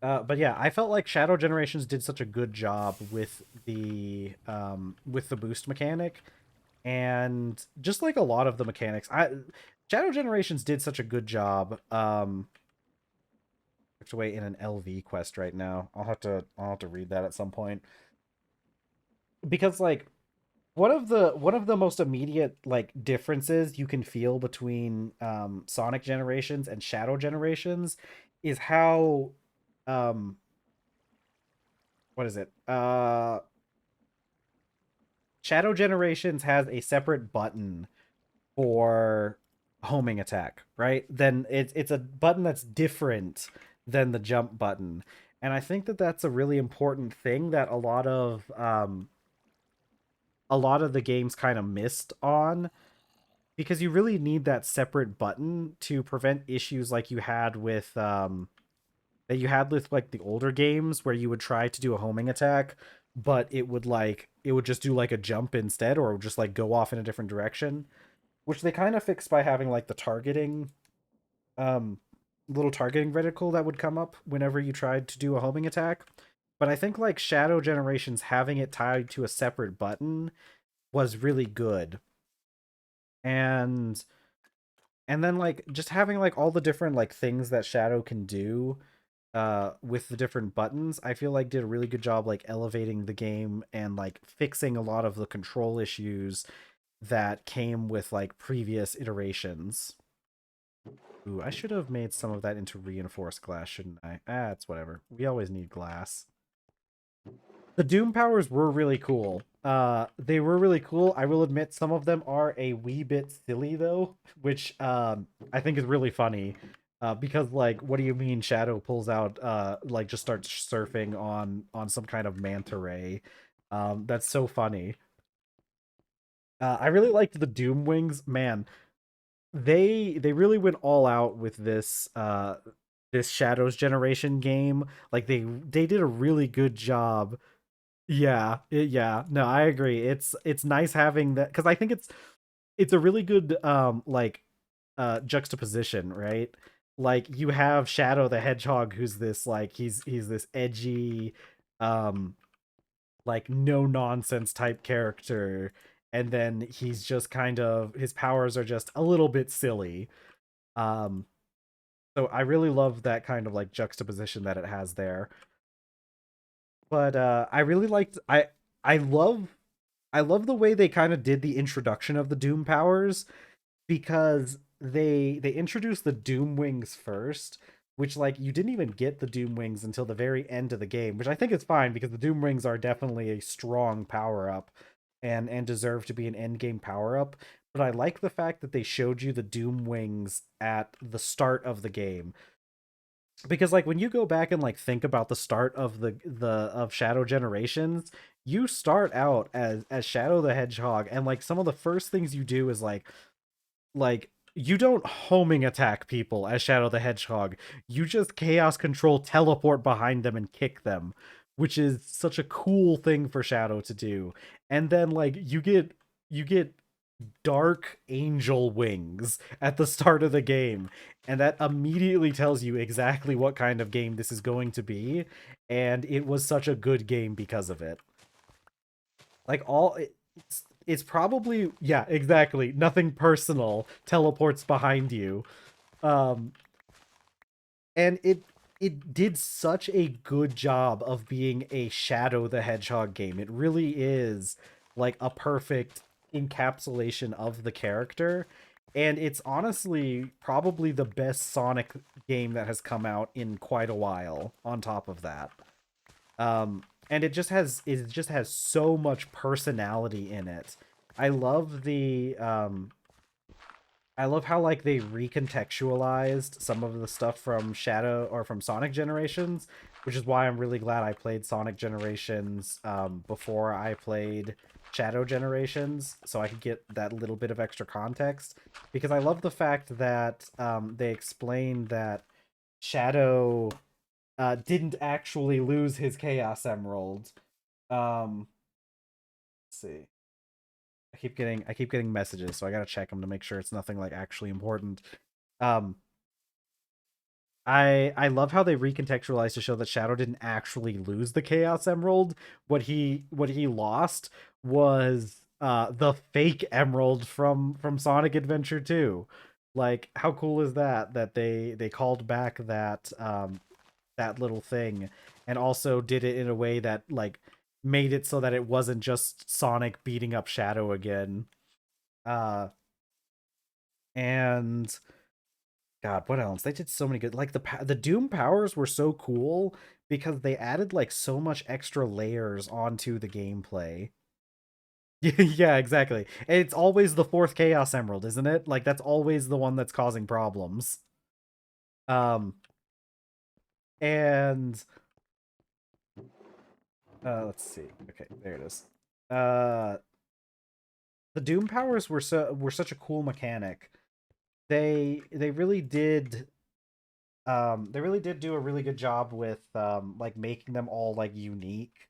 But yeah, I felt like Shadow Generations did such a good job with the boost mechanic, and just like a lot of the mechanics. I Shadow Generations did such a good job. I have to wait in an LV quest right now. I'll have to read that at some point, because like one of the most immediate like differences you can feel between Sonic Generations and Shadow Generations is how um what is it? Shadow Generations has a separate button for homing attack, right? Then it's a button that's different than the jump button. And I think that that's a really important thing that a lot of the games kind of missed on, because you really need that separate button to prevent issues like you had with like the older games where you would try to do a homing attack, but it would just do like a jump instead, or just like go off in a different direction, which they kind of fixed by having like the targeting um little targeting reticle that would come up whenever you tried to do a homing attack. But I think like Shadow Generations having it tied to a separate button was really good. And then like just having like all the different like things that Shadow can do with the different buttons, I feel like did a really good job like elevating the game and like fixing a lot of the control issues that came with like previous iterations. Ooh, I should have made some of that into reinforced glass, shouldn't I? It's whatever. We always need glass. The Doom powers were really cool. They were really cool. I will admit some of them are a wee bit silly though, which I think is really funny. Because like, what do you mean Shadow pulls out like just starts surfing on some kind of manta ray? That's so funny. I really liked the Doom Wings, man. They really went all out with this Shadows Generation game. Like they did a really good job. Yeah, yeah. No, I agree. It's nice having that because I think it's a really good like juxtaposition, right? Like you have Shadow the Hedgehog who's this like he's this edgy um like no nonsense type character, and then he's just kind of his powers are just a little bit silly. Um so I really love that kind of like juxtaposition that it has there. But I really liked I love I love the way they kind of did the introduction of the Doom powers because they introduced the Doom Wings first, which like you didn't even get the Doom Wings until the very end of the game, which I think is fine because the Doom Wings are definitely a strong power up and deserve to be an end game power up. But I like the fact that they showed you the Doom Wings at the start of the game because like when you go back and like think about the start of the of Shadow Generations, you start out as Shadow the Hedgehog, and like some of the first things you do is like you don't homing attack people as Shadow the Hedgehog. You just chaos control, teleport behind them and kick them, which is such a cool thing for Shadow to do. And then like you get dark angel wings at the start of the game, and that immediately tells you exactly what kind of game this is going to be, and it was such a good game because of it. Like it's probably, yeah, exactly, nothing personal, teleports behind you. um and it did such a good job of being a Shadow the Hedgehog game. It really is like a perfect encapsulation of the character, and it's honestly probably the best Sonic game that has come out in quite a while on top of that. And it just has so much personality in it. I love the I love how like they recontextualized some of the stuff from Shadow or from Sonic Generations, which is why I'm really glad I played Sonic Generations before I played Shadow Generations, so I could get that little bit of extra context. Because I love the fact that they explained that Shadow didn't actually lose his Chaos Emerald. Let's see. I keep getting messages, so I gotta check them to make sure it's nothing like actually important. Um, I love how they recontextualized to show that Shadow didn't actually lose the Chaos Emerald. What he lost was the fake emerald from Sonic Adventure 2. Like how cool is that that they called back that little thing and also did it in a way that like made it so that it wasn't just Sonic beating up Shadow again. Uh and God, what else? They did so many good. Like the Doom powers were so cool because they added like so much extra layers onto the gameplay. Yeah, exactly. And it's always the fourth Chaos Emerald, isn't it? Like that's always the one that's causing problems. Um and let's see. Okay, there it is. Uh the Doom powers were such a cool mechanic. They really did they really did do a really good job with like making them all like unique.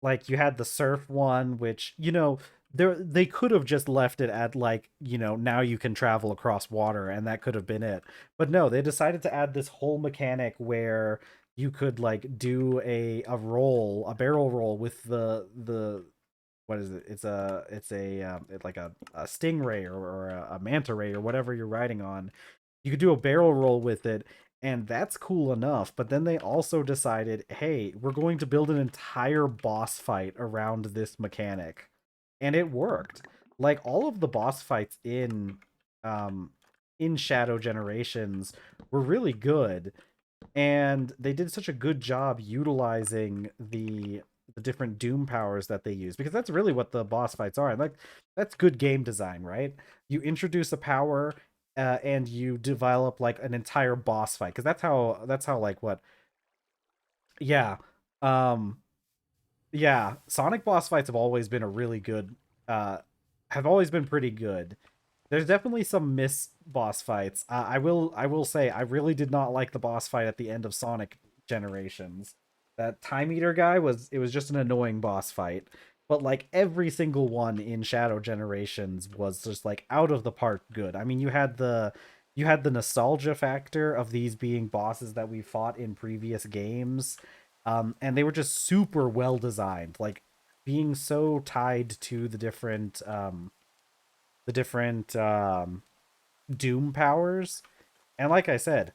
Like you had the surf one, which they could have just left it at like now you can travel across water and that could have been it, but no, they decided to add this whole mechanic where you could like do a barrel roll with the what is it? It's like a stingray or a manta ray or whatever you're riding on. You could do a barrel roll with it, and that's cool enough. But then they also decided, hey, we're going to build an entire boss fight around this mechanic, and it worked. Like all of the boss fights um in Shadow Generations were really good, and they did such a good job utilizing the different doom powers that they use, because that's really what the boss fights are. And like that's good game design, right? You introduce a power and you develop like an entire boss fight, because that's how like what yeah. Um yeah, Sonic boss fights have always been a really good uh have always been pretty good. There's definitely some miss boss fights. I will say I really did not like the boss fight at the end of Sonic Generations. That Time Eater guy was just an annoying boss fight. But like every single one in Shadow Generations was just like out of the park good. I mean, you had the nostalgia factor of these being bosses that we fought in previous games. And they were just super well designed, like being so tied to the different doom powers. And like I said,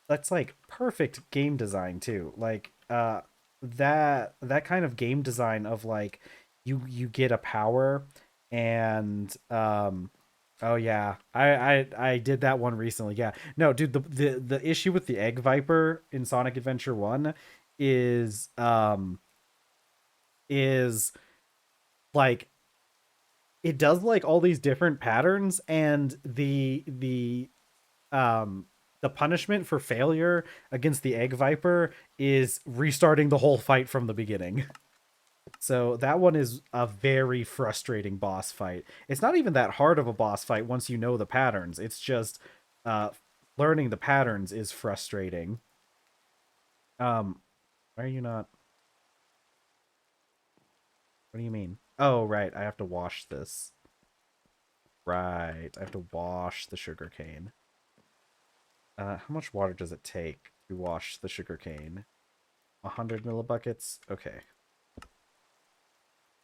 that's like perfect game design too. Like that kind of game design of like you get a power and oh yeah, I did that one recently. Yeah, no dude, the issue with the egg viper in Sonic Adventure 1 is is like it does like all these different patterns, and um the punishment for failure against the egg viper is restarting the whole fight from the beginning. So that one is a very frustrating boss fight. It's not even that hard of a boss fight once you know the patterns. It's just uh learning the patterns is frustrating. Why are you not? What do you mean? Oh, right, I have to wash this. Right, I have to wash the sugarcane. How much water does it take to wash the sugarcane? 100 millibuckets? Okay.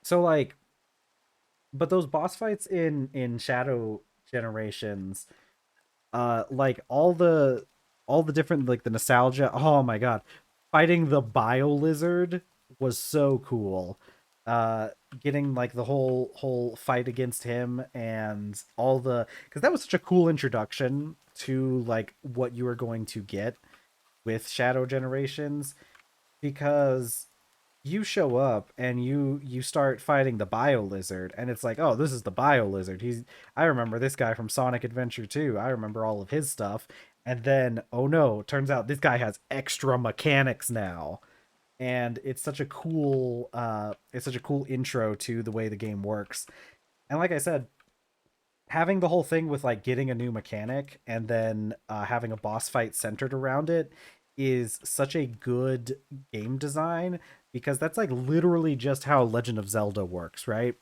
So like, but those boss fights in Shadow Generations, like all the different like the nostalgia. Oh my god, fighting the Bio Lizard was so cool. Uh, Getting like the whole fight against him and all the, because that was such a cool introduction to like what you were going to get with Shadow Generations, because you show up and you start fighting the Bio Lizard, and it's like, oh, this is the Bio Lizard. I remember this guy from Sonic Adventure 2. I remember all of his stuff. And then, oh no, turns out this guy has extra mechanics now. And it's such a cool intro to the way the game works. And like I said, having the whole thing with like getting a new mechanic and then having a boss fight centered around it is such a good game design, because that's like literally just how Legend of Zelda works, right?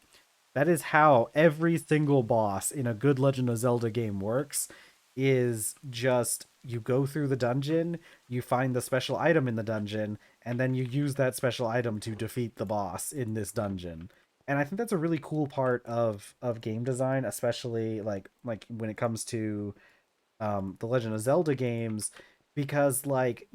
That is how every single boss in a good Legend of Zelda game works, is just you go through the dungeon, you find the special item in the dungeon, and then you use that special item to defeat the boss in this dungeon. And I think that's a really cool part of game design, especially like when it comes to the Legend of Zelda games, because like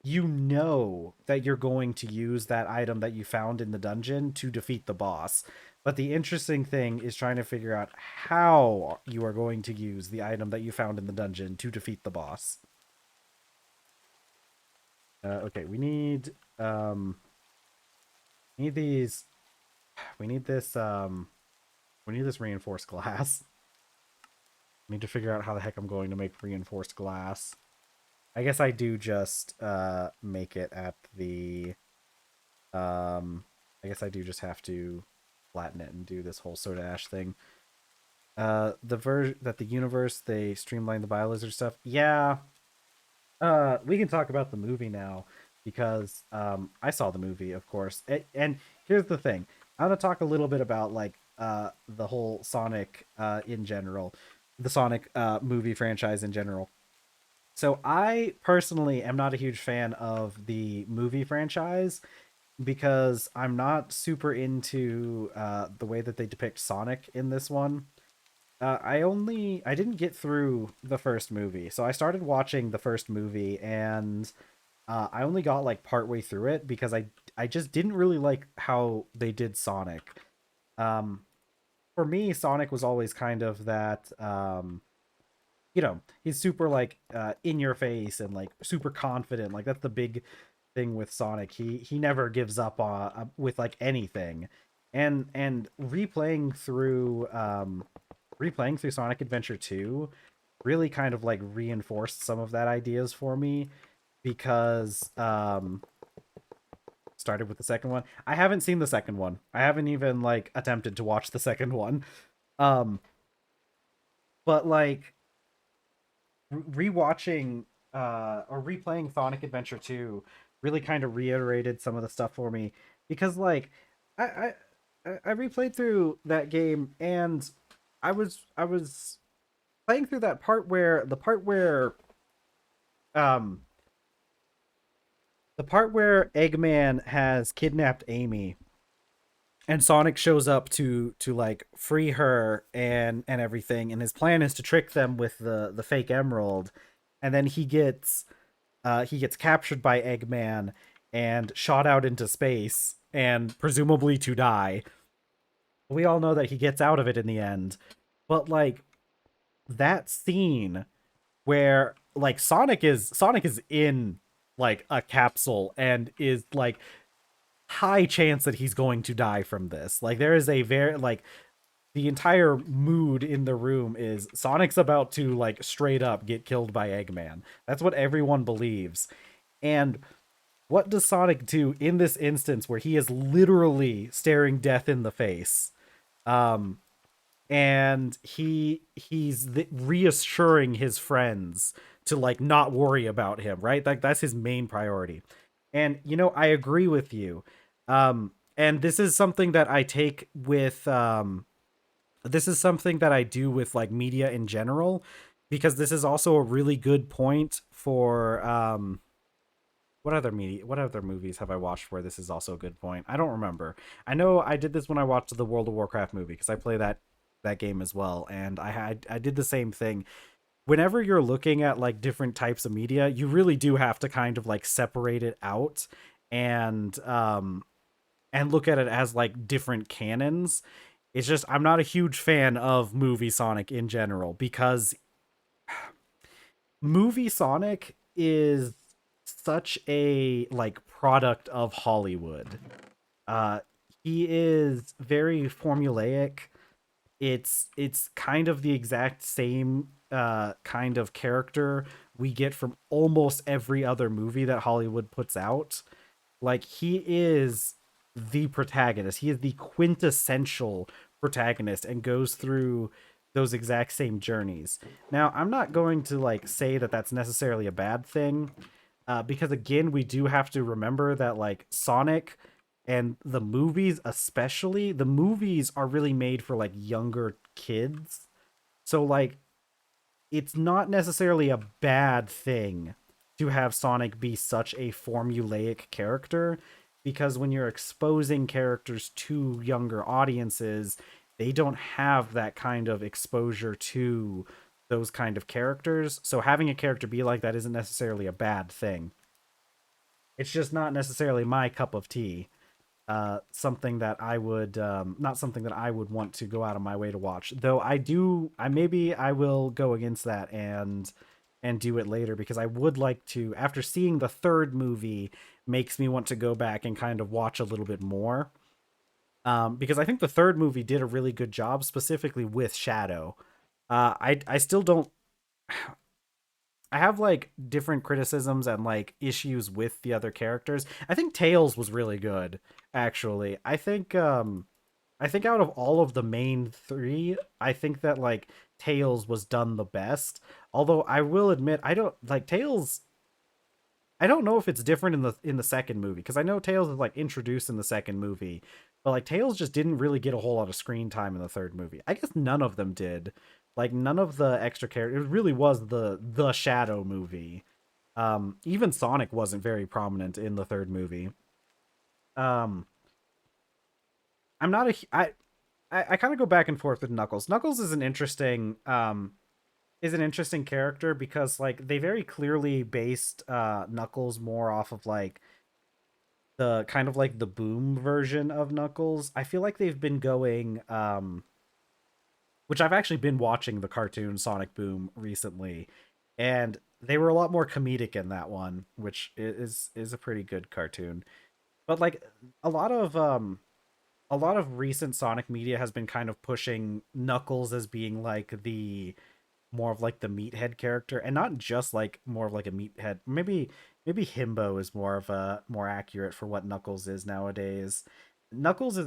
you know that you're going to use that item that you found in the dungeon to defeat the boss. But the interesting thing is trying to figure out how you are going to use the item that you found in the dungeon to defeat the boss. Okay, we need these. We need this reinforced glass. I need to figure out how the heck I'm going to make reinforced glass. I guess I do just make it at the I guess I do just have to flatten it and do this whole soda ash thing. The version that the universe they streamlined the BioLizard stuff. Yeah. We can talk about the movie now, because I saw the movie, of course. And here's the thing. I'm gonna talk a little bit about like the whole Sonic in general, the Sonic movie franchise in general. So I personally am not a huge fan of the movie franchise, because I'm not super into the way that they depict Sonic in this one. I didn't get through the first movie, so I started watching the first movie, and I only got like partway through it, because I just didn't really like how they did Sonic. Um, for me, Sonic was always kind of that. He's super like in your face and like super confident. Like that's the big thing with Sonic. He never gives up on with like anything. And replaying through Sonic Adventure 2 really kind of like reinforced some of that ideas for me because started with the second one. I haven't seen the second one. I haven't even like attempted to watch the second one. Um but like rewatching or replaying Sonic Adventure 2 really kind of reiterated some of the stuff for me because like I I replayed through that game and I was playing through that part where um the part where Eggman has kidnapped Amy and Sonic shows up to like free her and everything, and his plan is to trick them with the fake emerald, and then he gets captured by Eggman and shot out into space and presumably to die. We all know that he gets out of it in the end, but like that scene where like Sonic is in like a capsule and is like high chance that he's going to die from this. Like there is a very like the entire mood in the room is Sonic's about to like straight up get killed by Eggman. That's what everyone believes. And what does Sonic do in this instance where he is literally staring death in the face? Um and reassuring his friends to like not worry about him, right? Like that's his main priority. And you know, I agree with you. And this is something that I take with this is something that I do with like media in general because this is also a really good point for what other movies have I watched where this is also a good point? I don't remember. I know I did this when I watched the World of Warcraft movie because I play that game as well, and I did the same thing. Whenever you're looking at like different types of media, you really do have to kind of like separate it out and look at it as like different canons. It's just I'm not a huge fan of movie Sonic in general because movie Sonic is such a like product of Hollywood. Uh he is very formulaic. It's kind of the exact same kind of character we get from almost every other movie that Hollywood puts out. Like he is the protagonist. He is the quintessential protagonist and goes through those exact same journeys. Now, I'm not going to like say that that's necessarily a bad thing, because again, we do have to remember that like Sonic and the movies, especially the movies, are really made for like younger kids. So like it's not necessarily a bad thing to have Sonic be such a formulaic character because when you're exposing characters to younger audiences, they don't have that kind of exposure to those kind of characters. So having a character be like that isn't necessarily a bad thing. It's just not necessarily my cup of tea. Something that I would not something that I would want to go out of my way to watch. Though I maybe I will go against that and do it later because I would like to after seeing the third movie makes me want to go back and kind of watch a little bit more. Because I think the third movie did a really good job specifically with Shadow. I still don't I have like different criticisms and like issues with the other characters. I think Tails was really good, actually. I think out of all of the main three, I think that like Tails was done the best. Although I will admit I don't like Tails. I don't know if it's different in the second movie because I know Tails is like introduced in the second movie, but like Tails just didn't really get a whole lot of screen time in the third movie. I guess none of them did. Like none of the extra characters. It really was the Shadow movie. Even Sonic wasn't very prominent in the third movie. Um, I'm not a I kind of go back and forth with Knuckles. Knuckles is an interesting character because like they very clearly based Knuckles more off of like the kind of like the boom version of Knuckles. I feel like they've been going which I've actually been watching the cartoon Sonic Boom recently. And they were a lot more comedic in that one, which is a pretty good cartoon. But like a lot of um a lot of recent Sonic media has been kind of pushing Knuckles as being like the more of like the meathead character, and not just like more of like a meathead. Maybe Himbo is more of a more accurate for what Knuckles is nowadays. Knuckles has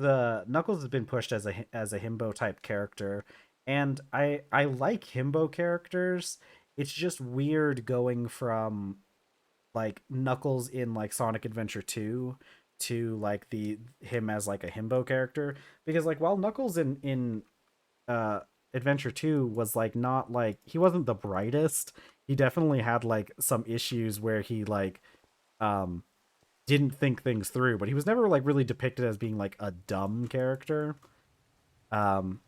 been pushed as a himbo type character, and I like himbo characters. It's just weird going from like Knuckles in like Sonic Adventure 2 to like the him as like a himbo character, because like while Knuckles in uh Adventure 2 was like not like he wasn't the brightest. He definitely had like some issues where he like um didn't think things through, but he was never like really depicted as being like a dumb character. Um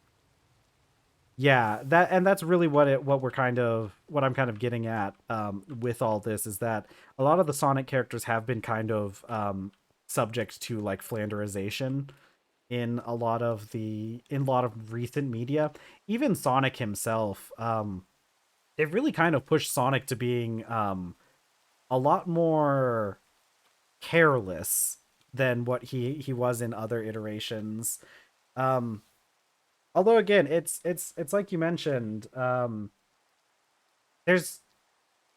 yeah, that's really what I'm kind of getting at with all this, is that a lot of the Sonic characters have been kind of subject to like flanderization in a lot of recent media. Even Sonic himself, they've really kind of pushed Sonic to being a lot more careless than what he was in other iterations. Um, Although again, it's like you mentioned. There's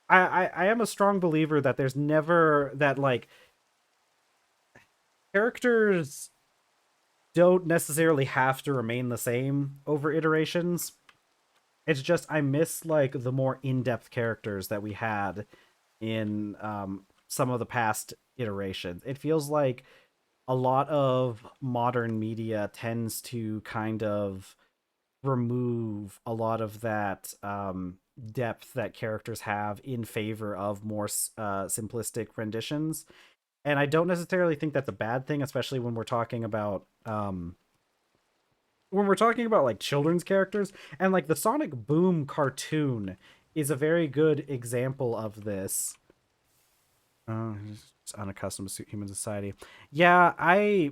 I am a strong believer that there's never that like characters don't necessarily have to remain the same over iterations. It's just I miss like the more in-depth characters that we had in some of the past iterations. It feels like a lot of modern media tends to kind of remove a lot of that depth that characters have in favor of more simplistic renditions. And I don't necessarily think that's a bad thing, especially when we're talking about like children's characters. And like the Sonic Boom cartoon is a very good example of this. It's unaccustomed to human society. Yeah, I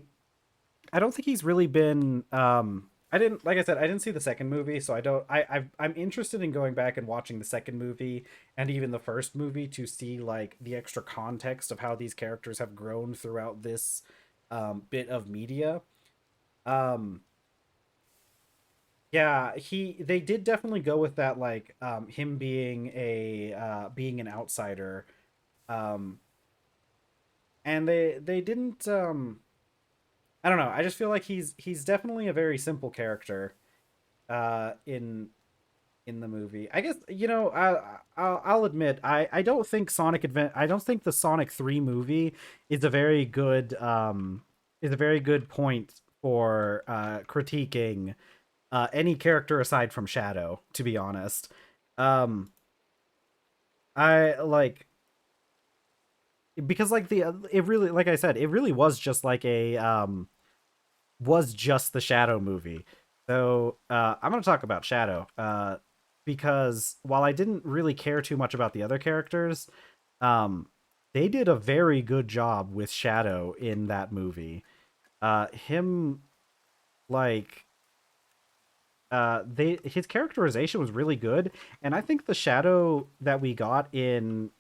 don't think he's really been I didn't, like I said, I didn't see the second movie, so I don't I'm interested in going back and watching the second movie and even the first movie to see like the extra context of how these characters have grown throughout this bit of media. Um yeah, they did definitely go with that, like him being a being an outsider. Um and they didn't I don't know. I just feel like he's definitely a very simple character in the movie. I guess I'll admit I don't think I don't think the Sonic 3 movie is a very good point for critiquing any character aside from Shadow, to be honest. Um I like because like the it really, like I said, it really was just like a was just the Shadow movie. So I'm going to talk about Shadow because while I didn't really care too much about the other characters, um, they did a very good job with Shadow in that movie. Him like they his characterization was really good, and I think the Shadow that we got in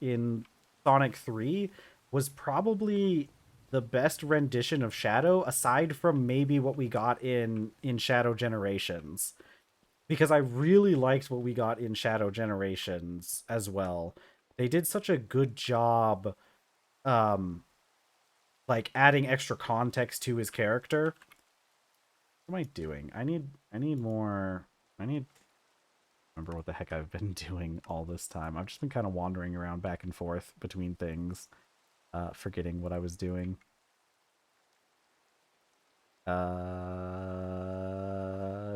Sonic 3 was probably the best rendition of Shadow, aside from maybe what we got in Shadow Generations, because I really liked what we got in Shadow Generations as well. They did such a good job um like adding extra context to his character. What am I doing? I need more. I need remember what the heck I've been doing all this time. I've just been kind of wandering around back and forth between things, forgetting what I was doing.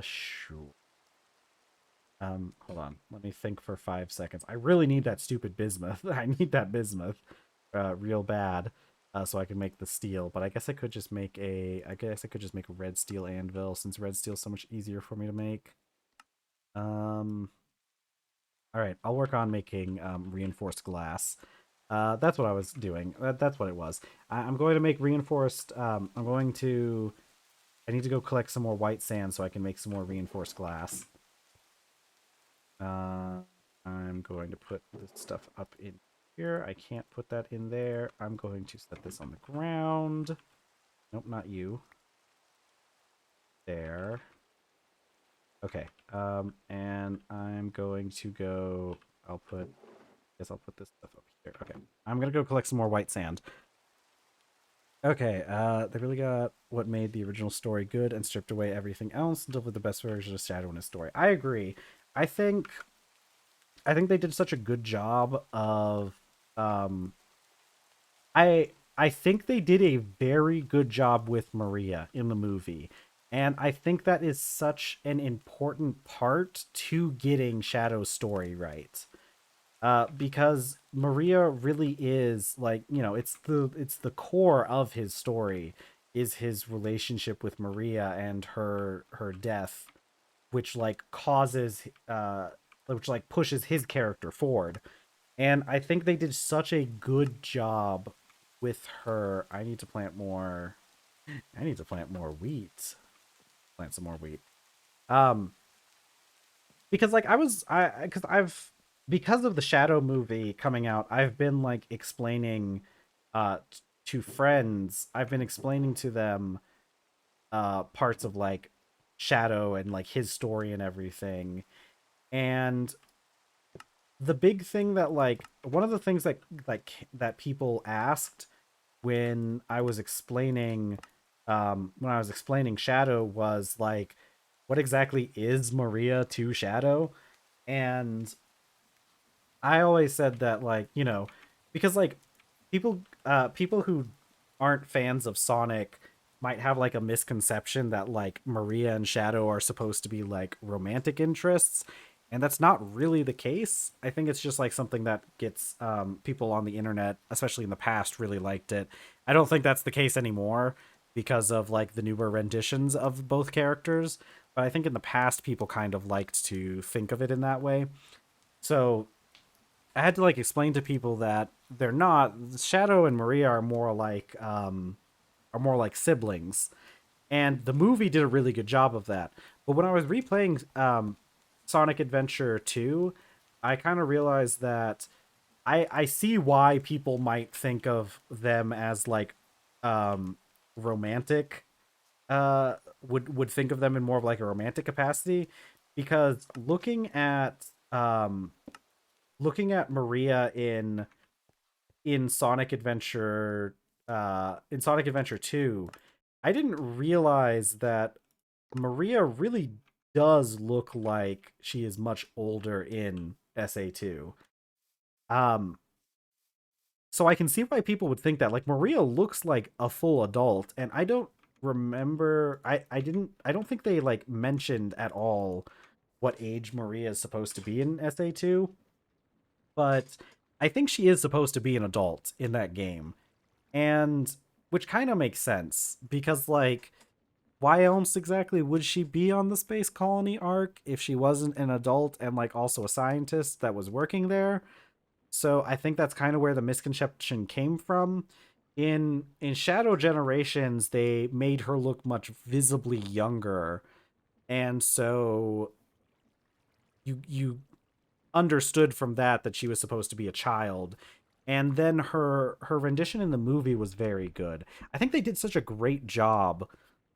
Sure. Hold on. Let me think for 5 seconds. I really need that stupid bismuth. I need that bismuth, real bad, so I can make the steel. But I guess I could just make a. I guess I could just make a red steel anvil, since red steel's so much easier for me to make. Um. All right, I'll work on making reinforced glass. That's what I was doing. That's what it was. I'm going to make reinforced. I'm going to. I need to go collect some more white sand so I can make some more reinforced glass. All I'm going to put this stuff up in here. I can't put that in there. I'm going to set this on the ground. Nope, not you. There. Okay. And I'm going to go. Guess I'll put this stuff up here. Okay. I'm gonna go collect some more white sand. Okay. They really got what made the original story good and stripped away everything else and delivered the best version of Shadow in his story. I agree. I think. I think they did such a good job of. I think they did a very good job with Maria in the movie. And I think that is such an important part to getting Shadow's story right. Because Maria really is like, it's the core of his story is his relationship with Maria and her death, which like causes which like pushes his character forward. And I think they did such a good job with her. I need to plant more wheat. Plant some more wheat. Um because like because of the Shadow movie coming out, I've been like explaining to friends. I've been explaining to them parts of like Shadow and like his story and everything. And the big thing that like one of the things that people asked when I was explaining Shadow was like, what exactly is Maria to Shadow? And I always said that like, because like people who aren't fans of Sonic might have like a misconception that like Maria and Shadow are supposed to be like romantic interests, and that's not really the case. I think it's just like something that gets people on the internet, especially in the past, really liked it. I don't think that's the case anymore because of like the newer renditions of both characters, but I think in the past people kind of liked to think of it in that way. So I had to like explain to people that they're not. Shadow and Maria are more like siblings, and the movie did a really good job of that. But when I was replaying Sonic Adventure 2, I kind of realized that I see why people might think of them as like romantic would think of them in more of like a romantic capacity, because looking at Maria in Sonic Adventure 2, I didn't realize that Maria really does look like she is much older in SA2. Um so I can see why people would think that. Like Maria looks like a full adult, and I don't remember I don't think they like mentioned at all what age Maria is supposed to be in SA2, but I think she is supposed to be an adult in that game. And which kind of makes sense because like why else exactly would she be on the space colony arc if she wasn't an adult and like also a scientist that was working there? So I think that's kind of where the misconception came from. In Shadow Generations, they made her look much visibly younger, and so you understood from that she was supposed to be a child. And then her rendition in the movie was very good. I think they did such a great job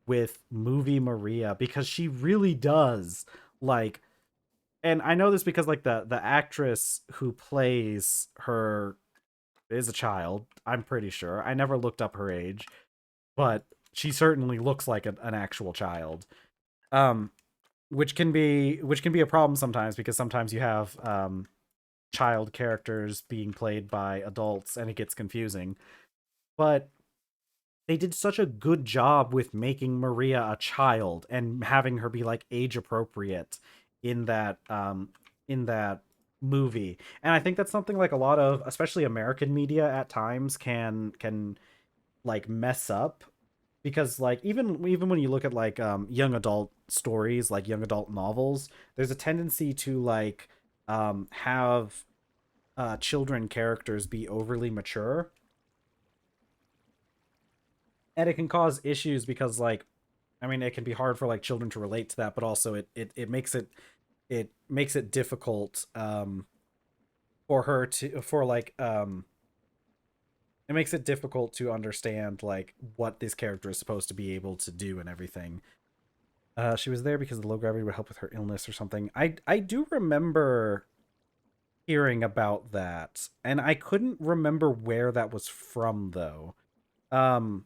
with movie Maria because she really does like, and I know this because like the actress who plays her is a child. I'm pretty sure. I never looked up her age, but she certainly looks like an actual child. Um, which can be a problem sometimes because sometimes you have child characters being played by adults and it gets confusing. But they did such a good job with making Maria a child and having her be like age appropriate in that movie. And I think that's something like a lot of especially American media at times can like mess up, because like even when you look at like young adult stories, like young adult novels, there's a tendency to like have children characters be overly mature, and it can cause issues because like I mean it can be hard for like children to relate to that, but also it makes it difficult. for her to for like it makes it difficult to understand like what this character is supposed to be able to do and everything. She was there because the low gravity would help with her illness or something. I do remember hearing about that, and I couldn't remember where that was from though. Um,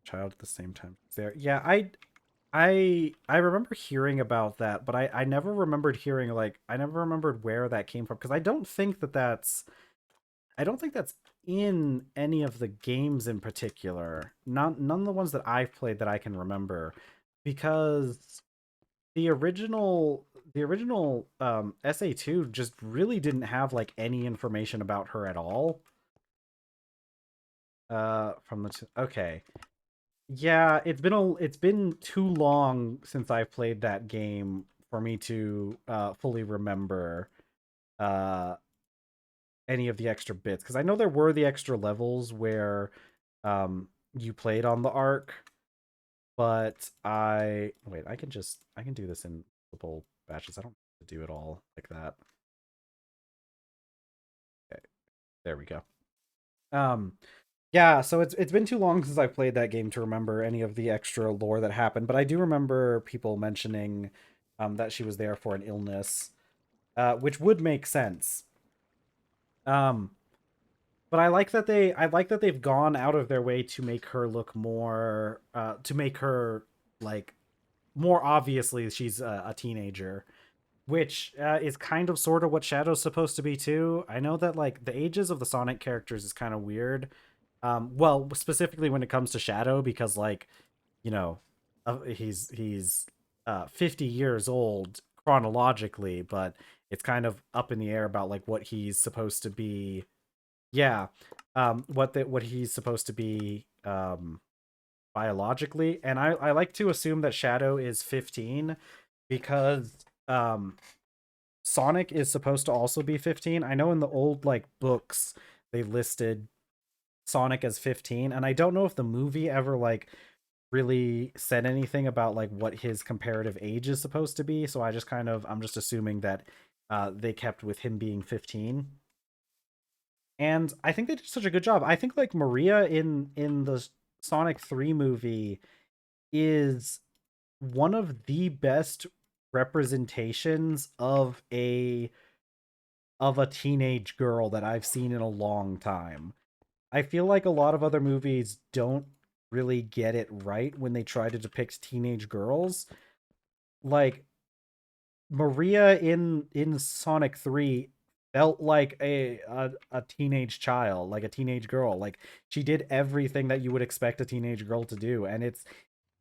child at the same time there. Yeah, I remember hearing about that, but I never remembered hearing like I never remembered where that came from because I don't think that's in any of the games in particular. None of the ones that I've played that I can remember, because the original the original SA2 just really didn't have like any information about her at all. From okay. Yeah, it's been too long since I've played that game for me to fully remember uh any of the extra bits, because I know there were the extra levels where you played on the arc, but I wait, I can do this in multiple batches. I don't have to do it all like that. Okay, there we go. Um yeah, so it's been too long since I played that game to remember any of the extra lore that happened, but I do remember people mentioning that she was there for an illness, which would make sense. Um but I like that they've gone out of their way to make her look more to make her like more obviously she's a teenager, which is kind of sort of what Shadow's supposed to be too. I know that like the ages of the Sonic characters is kind of weird. Well, specifically when it comes to Shadow, because like, you know, he's 50 years old chronologically, but it's kind of up in the air about like what he's supposed to be. Yeah, what he's supposed to be biologically, and I like to assume that Shadow is 15 because um Sonic is supposed to also be 15. I know in the old like books they listed Sonic as 15, and I don't know if the movie ever like really said anything about like what his comparative age is supposed to be, so I'm just assuming that they kept with him being 15. And I think they did such a good job. I think like Maria in the Sonic 3 movie is one of the best representations of a teenage girl that I've seen in a long time. I feel like a lot of other movies don't really get it right when they try to depict teenage girls. Like Maria in Sonic 3 felt like a teenage child, like a teenage girl. Like she did everything that you would expect a teenage girl to do, and it's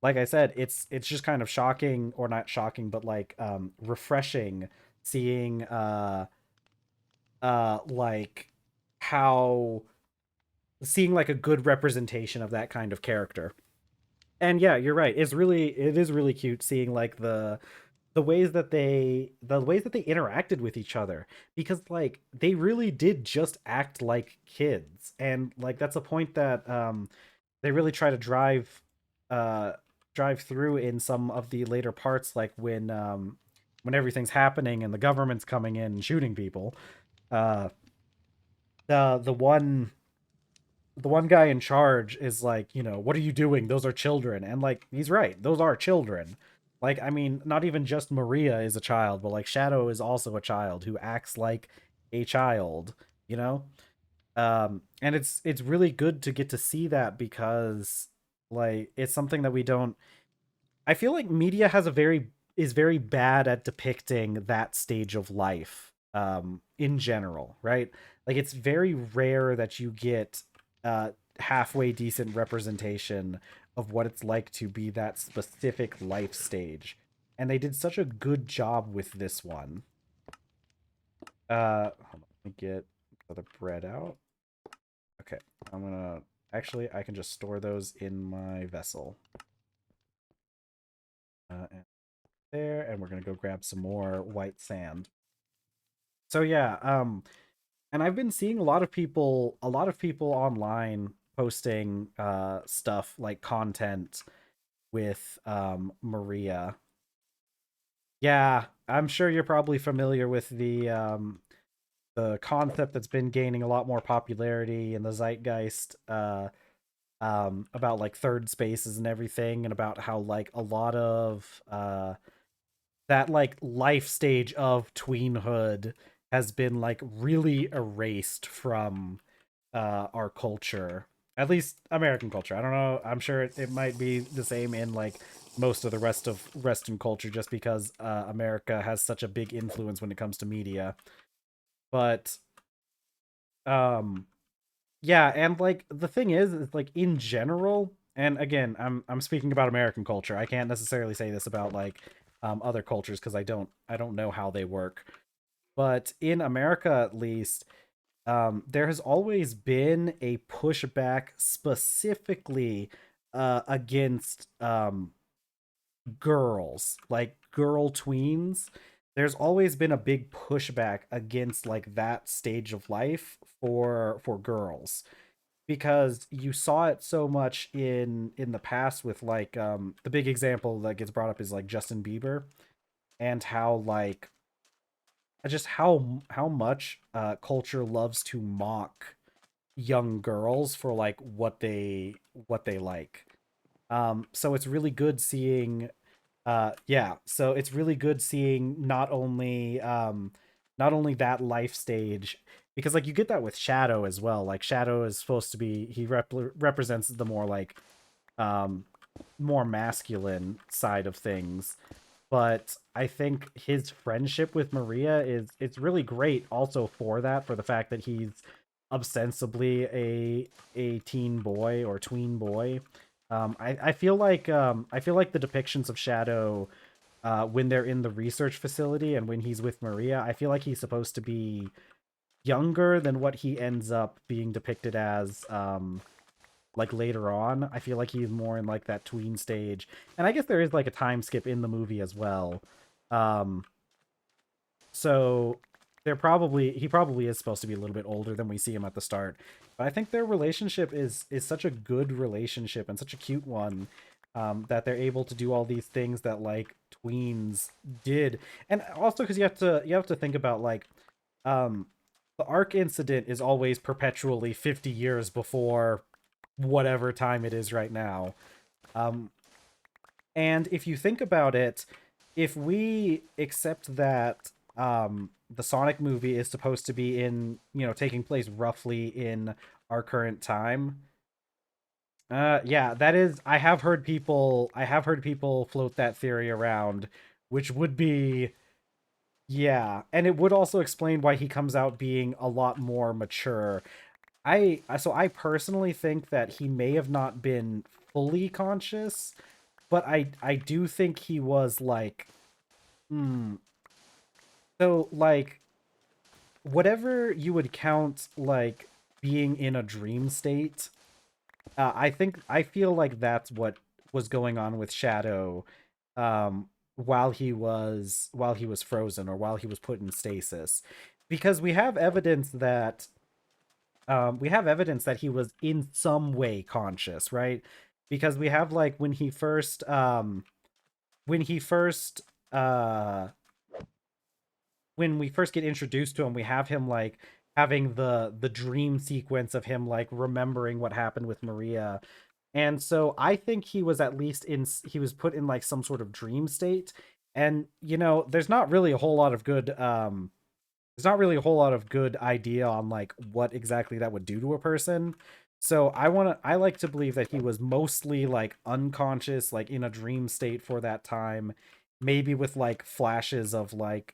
like I said, it's just kind of shocking, or not shocking, but like refreshing seeing like how seeing like a good representation of that kind of character. And yeah, you're right. It is really cute seeing like the ways that they interacted with each other, because like they really did just act like kids, and like that's a point that they really try to uh drive through in some of the later parts, like when everything's happening and the government's coming in and shooting people. uh the the one guy in charge is like, what are you doing? Those are children. And like, he's right. Those are children. Like, I mean, not even just Maria is a child, but like Shadow is also a child who acts like a child, you know? And it's really good to get to see that, because like it's something that we don't I feel like media is very bad at depicting that stage of life in general, right? Like it's very rare that you get halfway decent representation of what it's like to be that specific life stage. And they did such a good job with this one. Hold on, let me get the bread out. Okay, I'm gonna actually I can just store those in my vessel. And there, and we're gonna go grab some more white sand. So yeah, and I've been seeing a lot of people online posting stuff like content with Maria. Yeah, I'm sure you're probably familiar with the concept that's been gaining a lot more popularity in the zeitgeist, about like third spaces and everything, and about how like a lot of that like life stage of tweenhood has been like really erased from our culture, at least American culture. I don't know, I'm sure it might be the same in like most of the rest of Western culture, just because America has such a big influence when it comes to media. But um yeah, and like the thing is like in general, and again, I'm speaking about American culture. I can't necessarily say this about like other cultures because I don't know how they work. But in America at least, there has always been a pushback specifically against girls, like girl tweens. There's always been a big pushback against like that stage of life for girls, because you saw it so much in the past with like the big example that gets brought up is like Justin Bieber, and how like just how much culture loves to mock young girls for like what they like. So it's really good seeing yeah, so it's really good seeing not only that life stage, because like you get that with Shadow as well. Like Shadow is supposed to be, he represents the more like um more masculine side of things, but I think his friendship with Maria is, it's really great also for that, for the fact that he's ostensibly a teen boy or tween boy. I feel like the depictions of Shadow when they're in the research facility and when he's with Maria, I feel like he's supposed to be younger than what he ends up being depicted as like later on. I feel like he's more in like that tween stage. And I guess there is like a time skip in the movie as well. Um so he probably is supposed to be a little bit older than we see him at the start. But I think their relationship is such a good relationship and such a cute one, that they're able to do all these things that like tweens did. And also because you have to think about like the Ark incident is always perpetually 50 years before whatever time it is right now. Um, and if you think about it, if we accept that the Sonic movie is supposed to be in, taking place roughly in our current time, yeah, that is, I have heard people float that theory around, which would be, yeah, and it would also explain why he comes out being a lot more mature. I personally think that he may have not been fully conscious, but I do think he was like, hmm. So like whatever you would count like being in a dream state, I feel like that's what was going on with Shadow, while he was frozen, or while he was put in stasis, because we have evidence that he was in some way conscious, right? Because we have like when he first uh when we first get introduced to him, we have him like having the dream sequence of him like remembering what happened with Maria. And so I think he was put in like some sort of dream state. And there's not really a whole lot of good idea on like what exactly that would do to a person. So I like to believe that he was mostly like unconscious, like in a dream state for that time, maybe with like flashes of like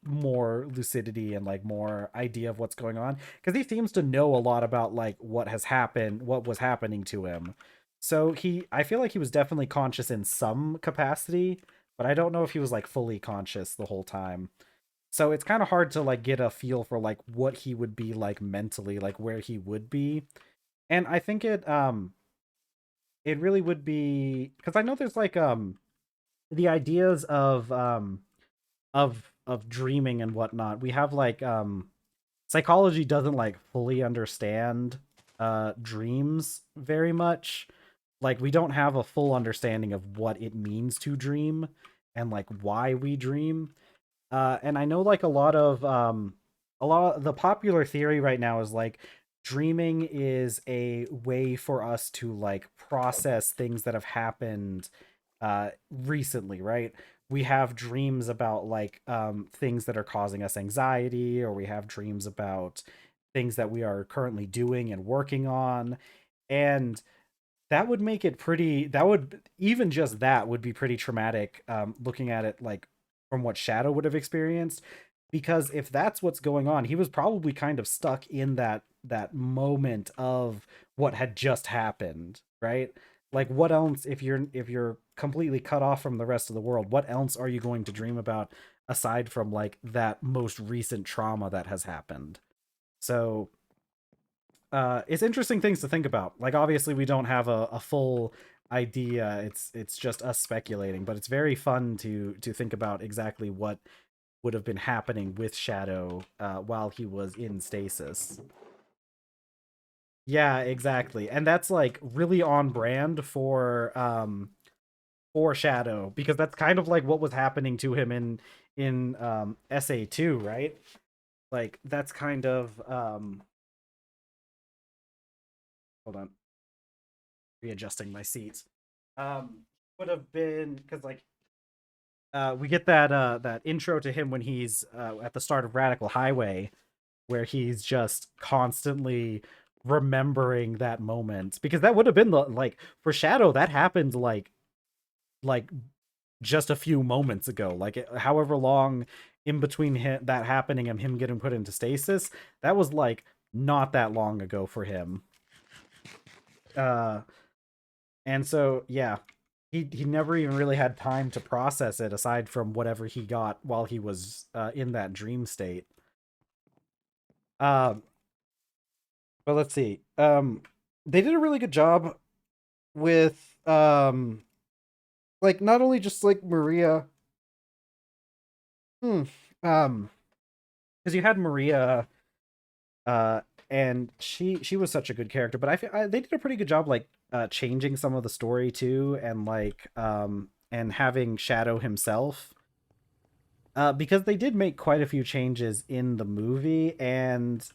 more lucidity and like more idea of what's going on, because he seems to know a lot about like what was happening to him. So I feel like he was definitely conscious in some capacity, but I don't know if he was like fully conscious the whole time. So it's kind of hard to like get a feel for like what he would be like mentally, like where he would be. And I think it really would be, because I know there's like the ideas of dreaming and whatnot. We have like psychology doesn't like fully understand dreams very much. Like we don't have a full understanding of what it means to dream and like why we dream. And I know like a lot of the popular theory right now is like dreaming is a way for us to like process things that have happened recently, right? We have dreams about like things that are causing us anxiety, or we have dreams about things that we are currently doing and working on. And that would make it pretty, that would, even just that would be pretty traumatic, looking at it like from what Shadow would have experienced. Because if that's what's going on, he was probably kind of stuck in that moment of what had just happened, right? Like what else, if you're completely cut off from the rest of the world, what else are you going to dream about aside from like that most recent trauma that has happened? So it's interesting things to think about. Like obviously we don't have a full idea. It's just us speculating, but it's very fun to think about exactly what would have been happening with Shadow while he was in stasis. Yeah, exactly. And that's like really on brand for Shadow, because that's kind of like what was happening to him in SA2, right? Like that's kind of hold on, readjusting my seat. Would have been because like we get that intro to him when he's at the start of Radical Highway, where he's just constantly remembering that moment, because that would have been the like for Shadow that happened like just a few moments ago, like however long in between that happening and him getting put into stasis, that was like not that long ago for him. uh and so yeah, he never even really had time to process it aside from whatever he got while he was in that dream state. um but let's see, they did a really good job with like not only just like Maria, hmm, um because you had Maria, uh and she was such a good character, but I feel they did a pretty good job like changing some of the story too, and like and having Shadow himself, because they did make quite a few changes in the movie. And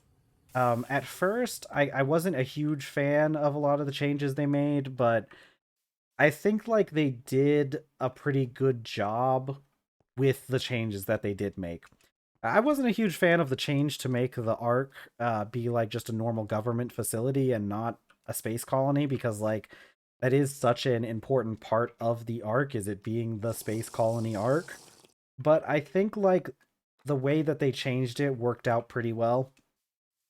at first I wasn't a huge fan of a lot of the changes they made, but I think like they did a pretty good job with the changes that they did make. I wasn't a huge fan of the change to make the Ark be like just a normal government facility and not a space colony, because like that is such an important part of the Ark, is it being the space colony Ark. But I think like the way that they changed it worked out pretty well.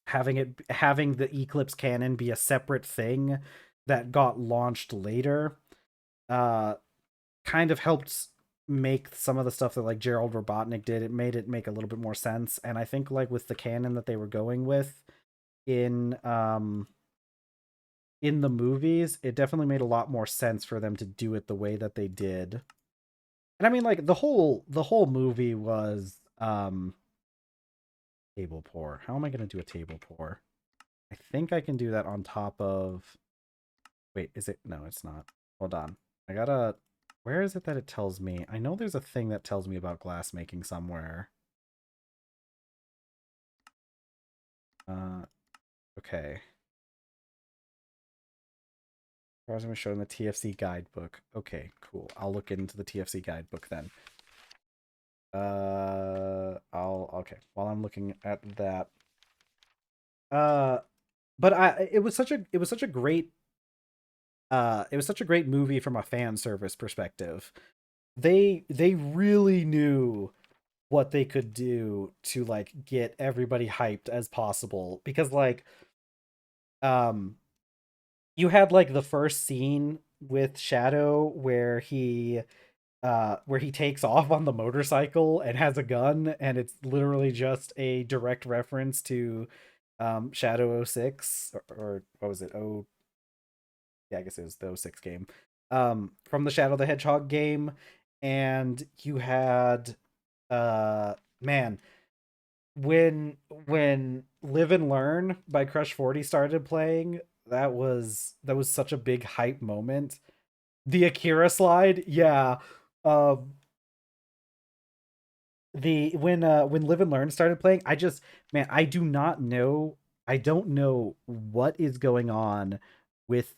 Having the Eclipse cannon be a separate thing that got launched later uh kind of helped make some of the stuff that like Gerald Robotnik did. It made it make a little bit more sense. And I think like with the canon that they were going with in in the movies, it definitely made a lot more sense for them to do it the way that they did. And I mean like the whole movie was table pour. How am I going to do a table pour? I think I can do that on top of, wait, is it, no, it's not. Hold on. I gotta, where is it that it tells me? I know there's a thing that tells me about glass making somewhere. Uh, okay. I was going to show in the TFC guidebook. Okay, cool. I'll look into the TFC guidebook then. Okay. While I'm looking at that, uh, but it was such a great it was such a great movie from a fan service perspective. They really knew what they could do to like get everybody hyped as possible, because like um you had like the first scene with Shadow where he takes off on the motorcycle and has a gun, and it's literally just a direct reference to Shadow 06, or what was it? Oh, yeah, I guess it was the 06 game. From the Shadow the Hedgehog game. And you had man, when Live and Learn by Crush 40 started playing, that was such a big hype moment. The Akira slide, yeah. Um the when Live and Learn started playing, I just, man, I do not know, I don't know what is going on with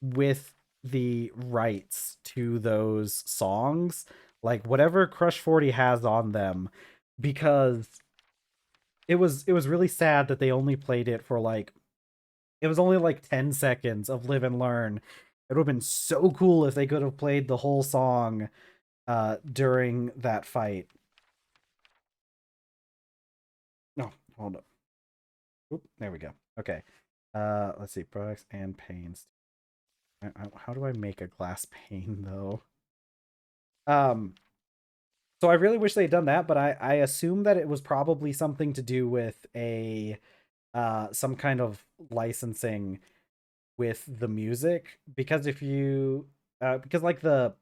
with the rights to those songs, like whatever Crush 40 has on them, because it was really sad that they only played it for like, it was only like 10 seconds of Live and Learn. It would have been so cool if they could have played the whole song during that fight. No, hold up. Oop, there we go. Okay. Let's see. Products and panes. How do I make a glass pane though? Um, so I really wish they'd done that, but I assume that it was probably something to do with a some kind of licensing with the music, because if you because like the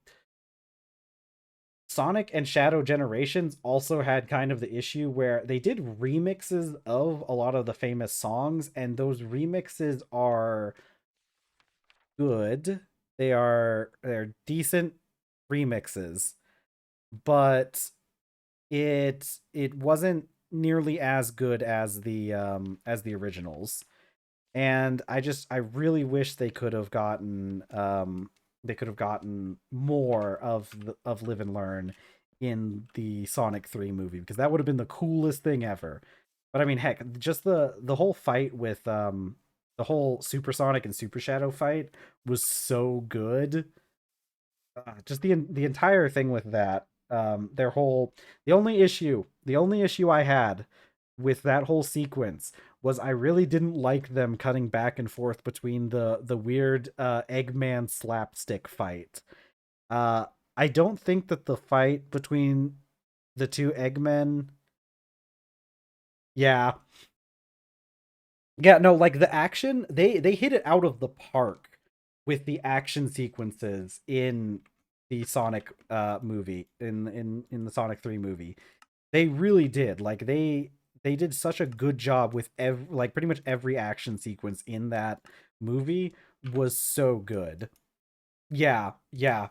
Sonic and Shadow Generations also had kind of the issue where they did remixes of a lot of the famous songs, and those remixes are good. They're decent remixes, but it wasn't nearly as good as the originals. And I really wish they could have gotten more of Live and Learn in the Sonic 3 movie, because that would have been the coolest thing ever. But I mean, heck, just the whole fight with the whole Super Sonic and Super Shadow fight was so good. Just the entire thing with that, their whole, the only issue I had with that whole sequence was I really didn't like them cutting back and forth between the weird Eggman slapstick fight. uh I don't think that the fight between the two Eggmen, yeah, yeah, no, like the action, they hit it out of the park with the action sequences in the Sonic movie, in the Sonic 3 movie. They really did. Like they did such a good job with like pretty much every action sequence in that movie was so good. Yeah, yeah.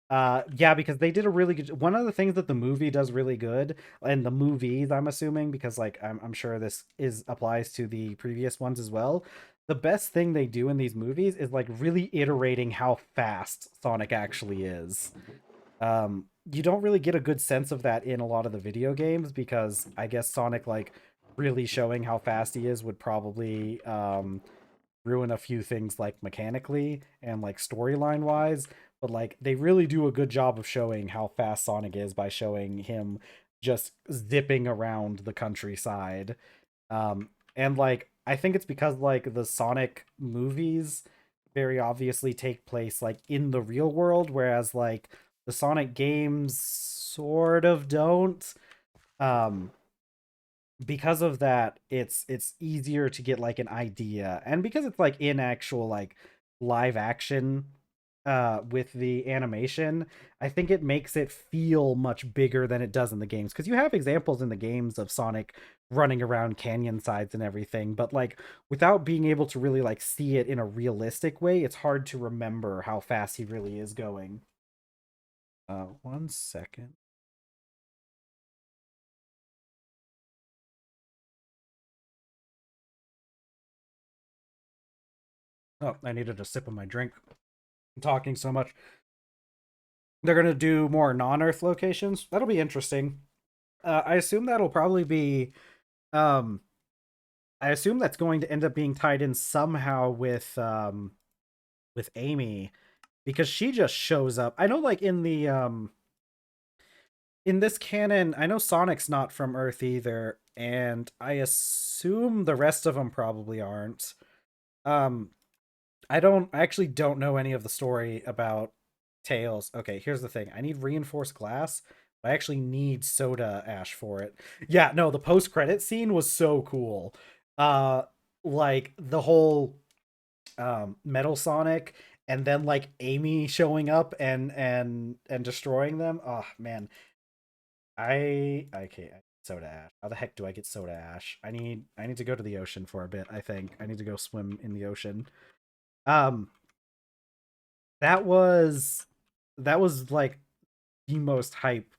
Yeah, because they did a really good, one of the things that the movie does really good, and the movies, I'm assuming, because like I'm sure this is applies to the previous ones as well. The best thing they do in these movies is like really iterating how fast Sonic actually is. You don't really get a good sense of that in a lot of the video games, because I guess Sonic, like, really showing how fast he is would probably ruin a few things, like mechanically and like storyline wise. But like they really do a good job of showing how fast Sonic is by showing him just zipping around the countryside. And like I think it's because like the Sonic movies very obviously take place like in the real world, whereas like the Sonic games sort of don't. Um, because of that, it's easier to get like an idea, and because it's like in actual like live action with the animation, I think it makes it feel much bigger than it does in the games, because you have examples in the games of Sonic running around canyon sides and everything, but like without being able to really like see it in a realistic way, it's hard to remember how fast he really is going. 1 second. Oh, I needed a sip of my drink. I'm talking so much. They're gonna do more non-Earth locations. That'll be interesting. I assume that'll probably be. Um, I assume that's going to end up being tied in somehow with Amy, because she just shows up. I know, like in this canon, I know Sonic's not from Earth either, and I assume the rest of them probably aren't. Um, I actually don't know any of the story about Tails. Okay, here's the thing. I need reinforced glass. I actually need soda ash for it. Yeah, no, the post-credit scene was so cool. Uh like the whole Metal Sonic, and then like Amy showing up and destroying them. Oh man. Okay, soda ash. How the heck do I get soda ash? I need to go to the ocean for a bit, I think. I need to go swim in the ocean. Um that was that was like the most hype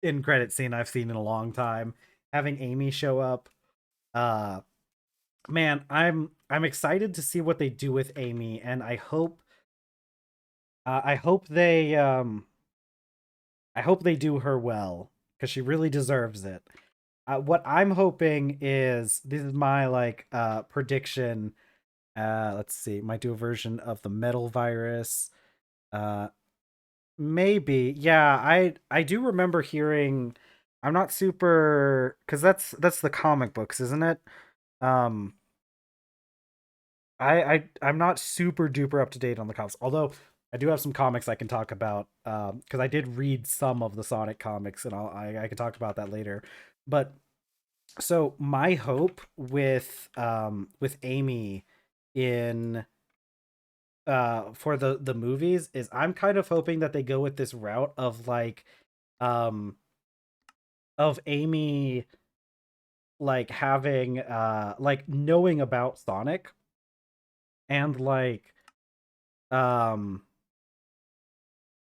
in credit scene I've seen in a long time. Having Amy show up, uh, man, I'm excited to see what they do with Amy, and I hope I hope they do her well because she really deserves it. What I'm hoping is this is my like prediction. Let's see, might do a version of the metal virus. Uh, Maybe. Yeah, I do remember hearing. I'm not super because that's the comic books, isn't it? Um, I'm not super duper up to date on the comics, although I do have some comics I can talk about. Because I did read some of the Sonic comics, and I can talk about that later. But so my hope with Amy in for the movies is I'm kind of hoping that they go with this route um of Amy like having like knowing about Sonic and um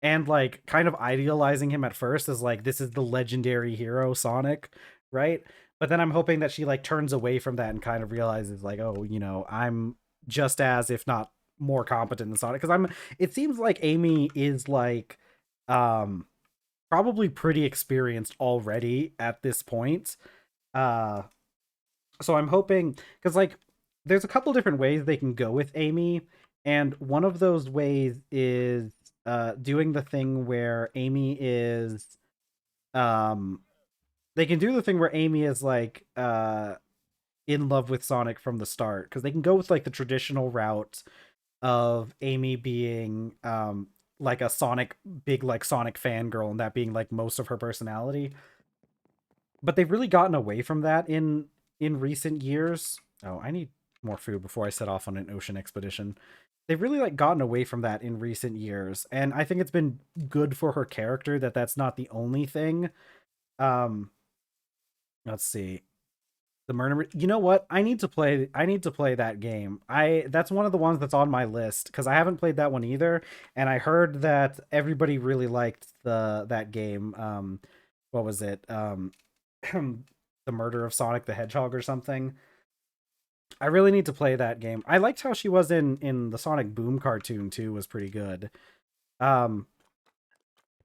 like kind of idealizing him at first as like this is the legendary hero Sonic, right? But then I'm hoping that she like turns away from that and kind of realizes like, oh, I'm just as if not more competent than Sonic because I'm it seems like Amy is like um probably pretty experienced already at this point. Uh so I'm hoping because like there's a couple different ways they can go with Amy, and one of those ways is doing the thing where Amy is um they can do the thing where Amy is like in love with Sonic from the start because they can go with like the traditional route of Amy being like a Sonic big like Sonic fangirl and that being like most of her personality. But they've really gotten away from that in recent years. Oh, I need more food before I set off on an ocean expedition. They've really like gotten away from that in recent years, and I think it's been good for her character that that's not the only thing. Um, let's see. The murder. You know what? I need to play that game. I That's one of the ones that's on my list because I haven't played that one either, and I heard that everybody really liked that game. What was it? The Murder of Sonic the Hedgehog or something. I really need to play that game. I liked how she was in the Sonic Boom cartoon too. Was pretty good. Um,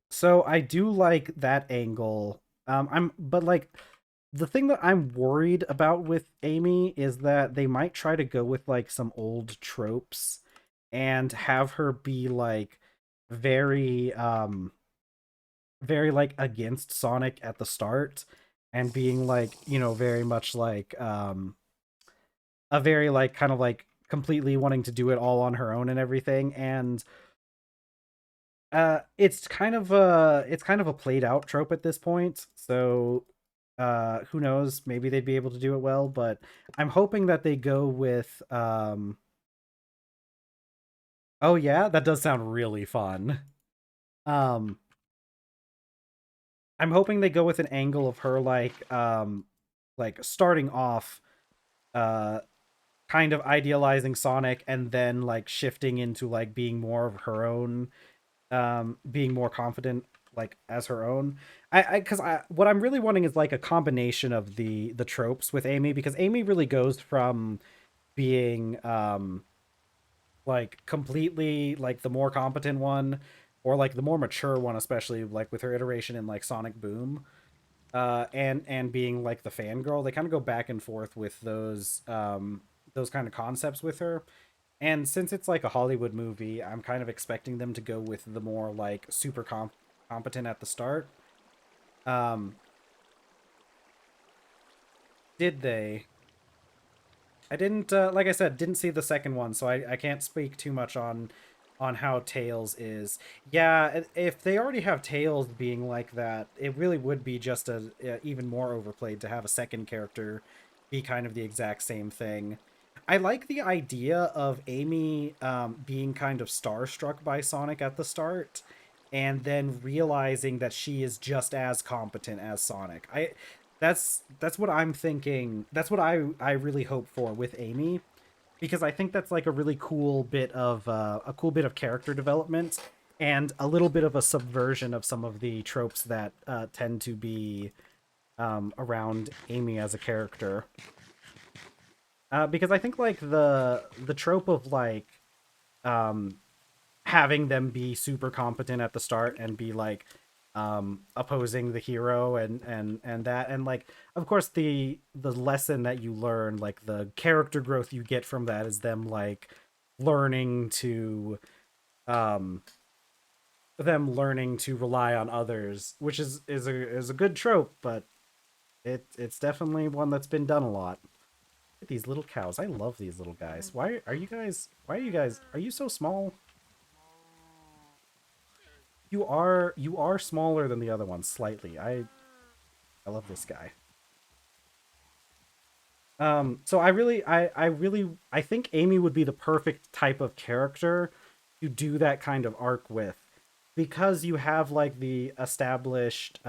so I do like that angle. I'm but like the thing that I'm worried about with Amy is that they might try to go with like some old tropes and have her be like very very like against Sonic at the start and being like, very much like a very like kind of like completely wanting to do it all on her own and everything. And it's kind of a played out trope at this point. So who knows, maybe they'd be able to do it well, but I'm hoping that they go with oh yeah, that does sound really fun. Um I'm hoping they go with an angle of her like starting off uh kind of idealizing Sonic and then like shifting into like being more of her own, being more confident like as her own. I Because I what I'm really wanting is like a combination of the tropes with Amy because Amy really goes from being like completely like the more competent one or like the more mature one, especially like with her iteration in like Sonic Boom, and being like the fangirl. They kind of go back and forth with those kind of concepts with her. And since it's like a Hollywood movie, I'm kind of expecting them to go with the more like competent at the start. Um, did they? I didn't like I said, didn't see the second one, so I can't speak too much on how Tails is. Yeah, if they already have Tails being like that, it really would be just even more overplayed to have a second character be kind of the exact same thing. I like the idea of Amy being kind of starstruck by Sonic at the start and then realizing that she is just as competent as Sonic. That's what I'm thinking. That's what I really hope for with Amy because I think that's like a really cool bit of character development and a little bit of a subversion of some of the tropes that tend to be around Amy as a character. Because I think like the trope of like um, having them be super competent at the start and be like opposing the hero and that, and like of course the lesson that you learn, like the character growth you get from that, is them like learning to um rely on others, which is a good trope, but it's definitely one that's been done a lot. These little cows, I love these little guys. Are you so small? You are smaller than the other ones slightly. I love this guy. So I think Amy would be the perfect type of character to do that kind of arc with, because you have like the established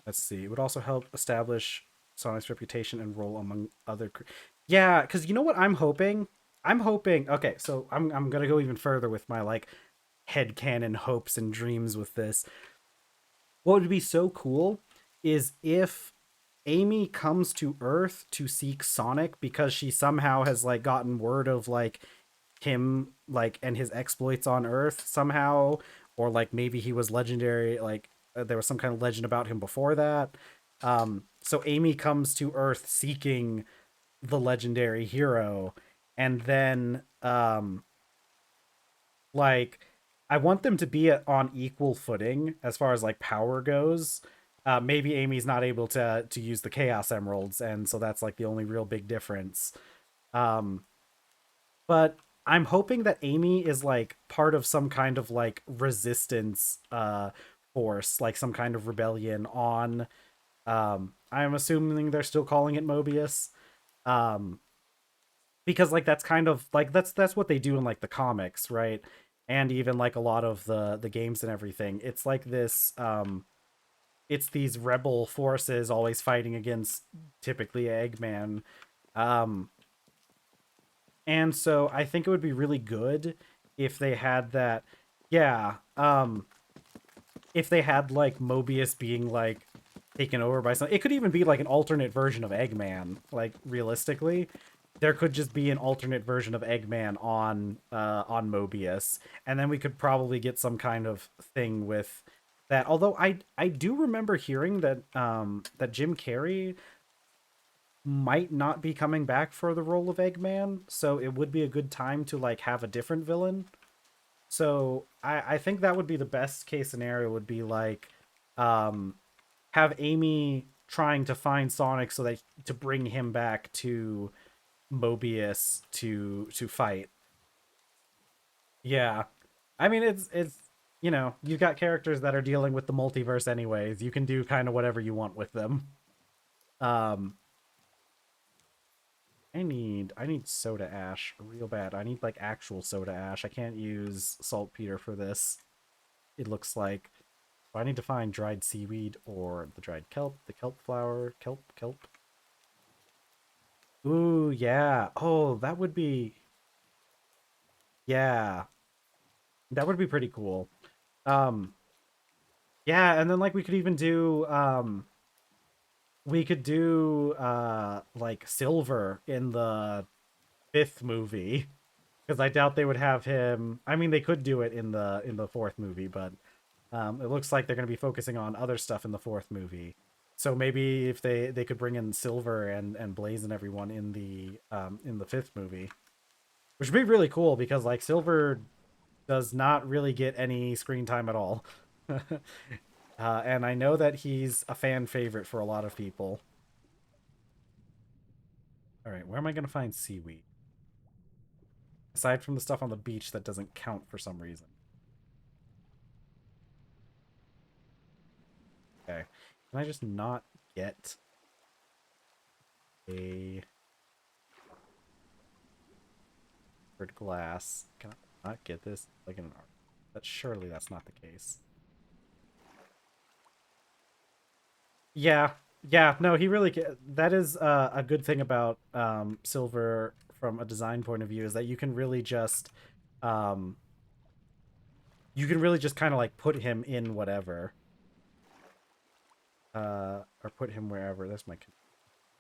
let's see, it would also help establish Sonic's reputation and role among other yeah, because you know what I'm hoping, okay, so I'm gonna go even further with my like headcanon hopes and dreams with this. What would be so cool is if Amy comes to Earth to seek Sonic because she somehow has like gotten word of like him like and his exploits on Earth somehow, or like maybe he was legendary, like there was some kind of legend about him before that. So Amy comes to Earth seeking the legendary hero, and then like I want them to be on equal footing as far as like power goes. Maybe Amy's not able to use the Chaos Emeralds, and so that's like the only real big difference. Um, but I'm hoping that Amy is like part of some kind of like resistance force, like some kind of rebellion on. I'm assuming they're still calling it Mobius. Um, because like that's kind of like that's what they do in like the comics, right? And even like a lot of the games and everything. It's like this it's these rebel forces always fighting against typically Eggman. Um and so I think it would be really good if they had that, yeah, if they had like Mobius being like taken over by some, it could even be like an alternate version of Eggman, like realistically there could just be an alternate version of Eggman on Mobius, and then we could probably get some kind of thing with that. Although I do remember hearing that that Jim Carrey might not be coming back for the role of Eggman, so it would be a good time to like have a different villain. So I think that would be the best case scenario, would be like um have Amy trying to find Sonic so that to bring him back to Mobius to fight. Yeah. I mean it's you've got characters that are dealing with the multiverse anyways. You can do kind of whatever you want with them. Um I need soda ash real bad. I need like actual soda ash. I can't use saltpeter for this. It looks like I need to find dried seaweed or the dried kelp, the kelp flower, kelp. Ooh, yeah. Oh, that would be, yeah. That would be pretty cool. Um yeah, and then like we could do like Silver in the fifth movie, because I doubt they would have him. I mean, they could do it in the fourth movie, but it looks like they're going to be focusing on other stuff in the fourth movie. So maybe if they could bring in Silver and Blaze and everyone in the fifth movie, which would be really cool, because like Silver does not really get any screen time at all. And I know that he's a fan favorite for a lot of people. All right, where am I going to find seaweed? Aside from the stuff on the beach that doesn't count for some reason. Okay. Can I just not get a bird glass? Can I not get this like in an art? But surely that's not the case. Yeah, yeah, no, he really that is a good thing about Silver from a design point of view, is that you can really just um you can really just kind of like put him in whatever, or put him wherever. That's my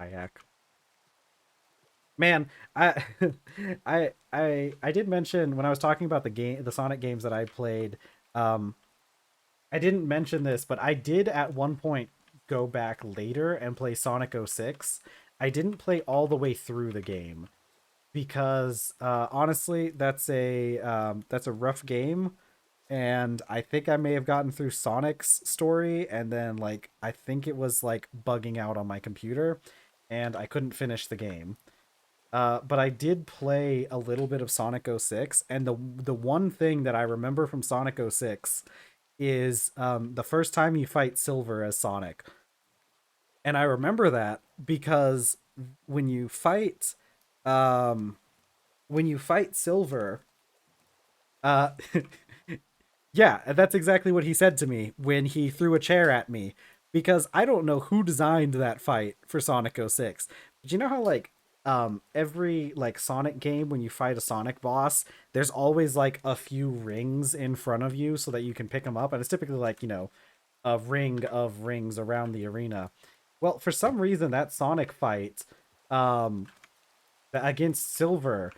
kayak. Man, I I did mention when I was talking about the Sonic games that I played. Um, I didn't mention this, but I did at one point go back later and play Sonic 06. I didn't play all the way through the game because honestly, that's a rough game, and I think I may have gotten through Sonic's story, and then like I think it was like bugging out on my computer, and I couldn't finish the game. But I did play a little bit of Sonic 06, and the one thing that I remember from Sonic 06 is the first time you fight Silver as Sonic. And I remember that because when you fight um when you fight Silver, uh yeah, that's exactly what he said to me when he threw a chair at me, because I don't know who designed that fight for Sonic 06. But you know how like every like Sonic game, when you fight a Sonic boss, there's always like a few rings in front of you so that you can pick them up, and it's typically like, a ring of rings around the arena. Well, for some reason that Sonic fight um against Silver,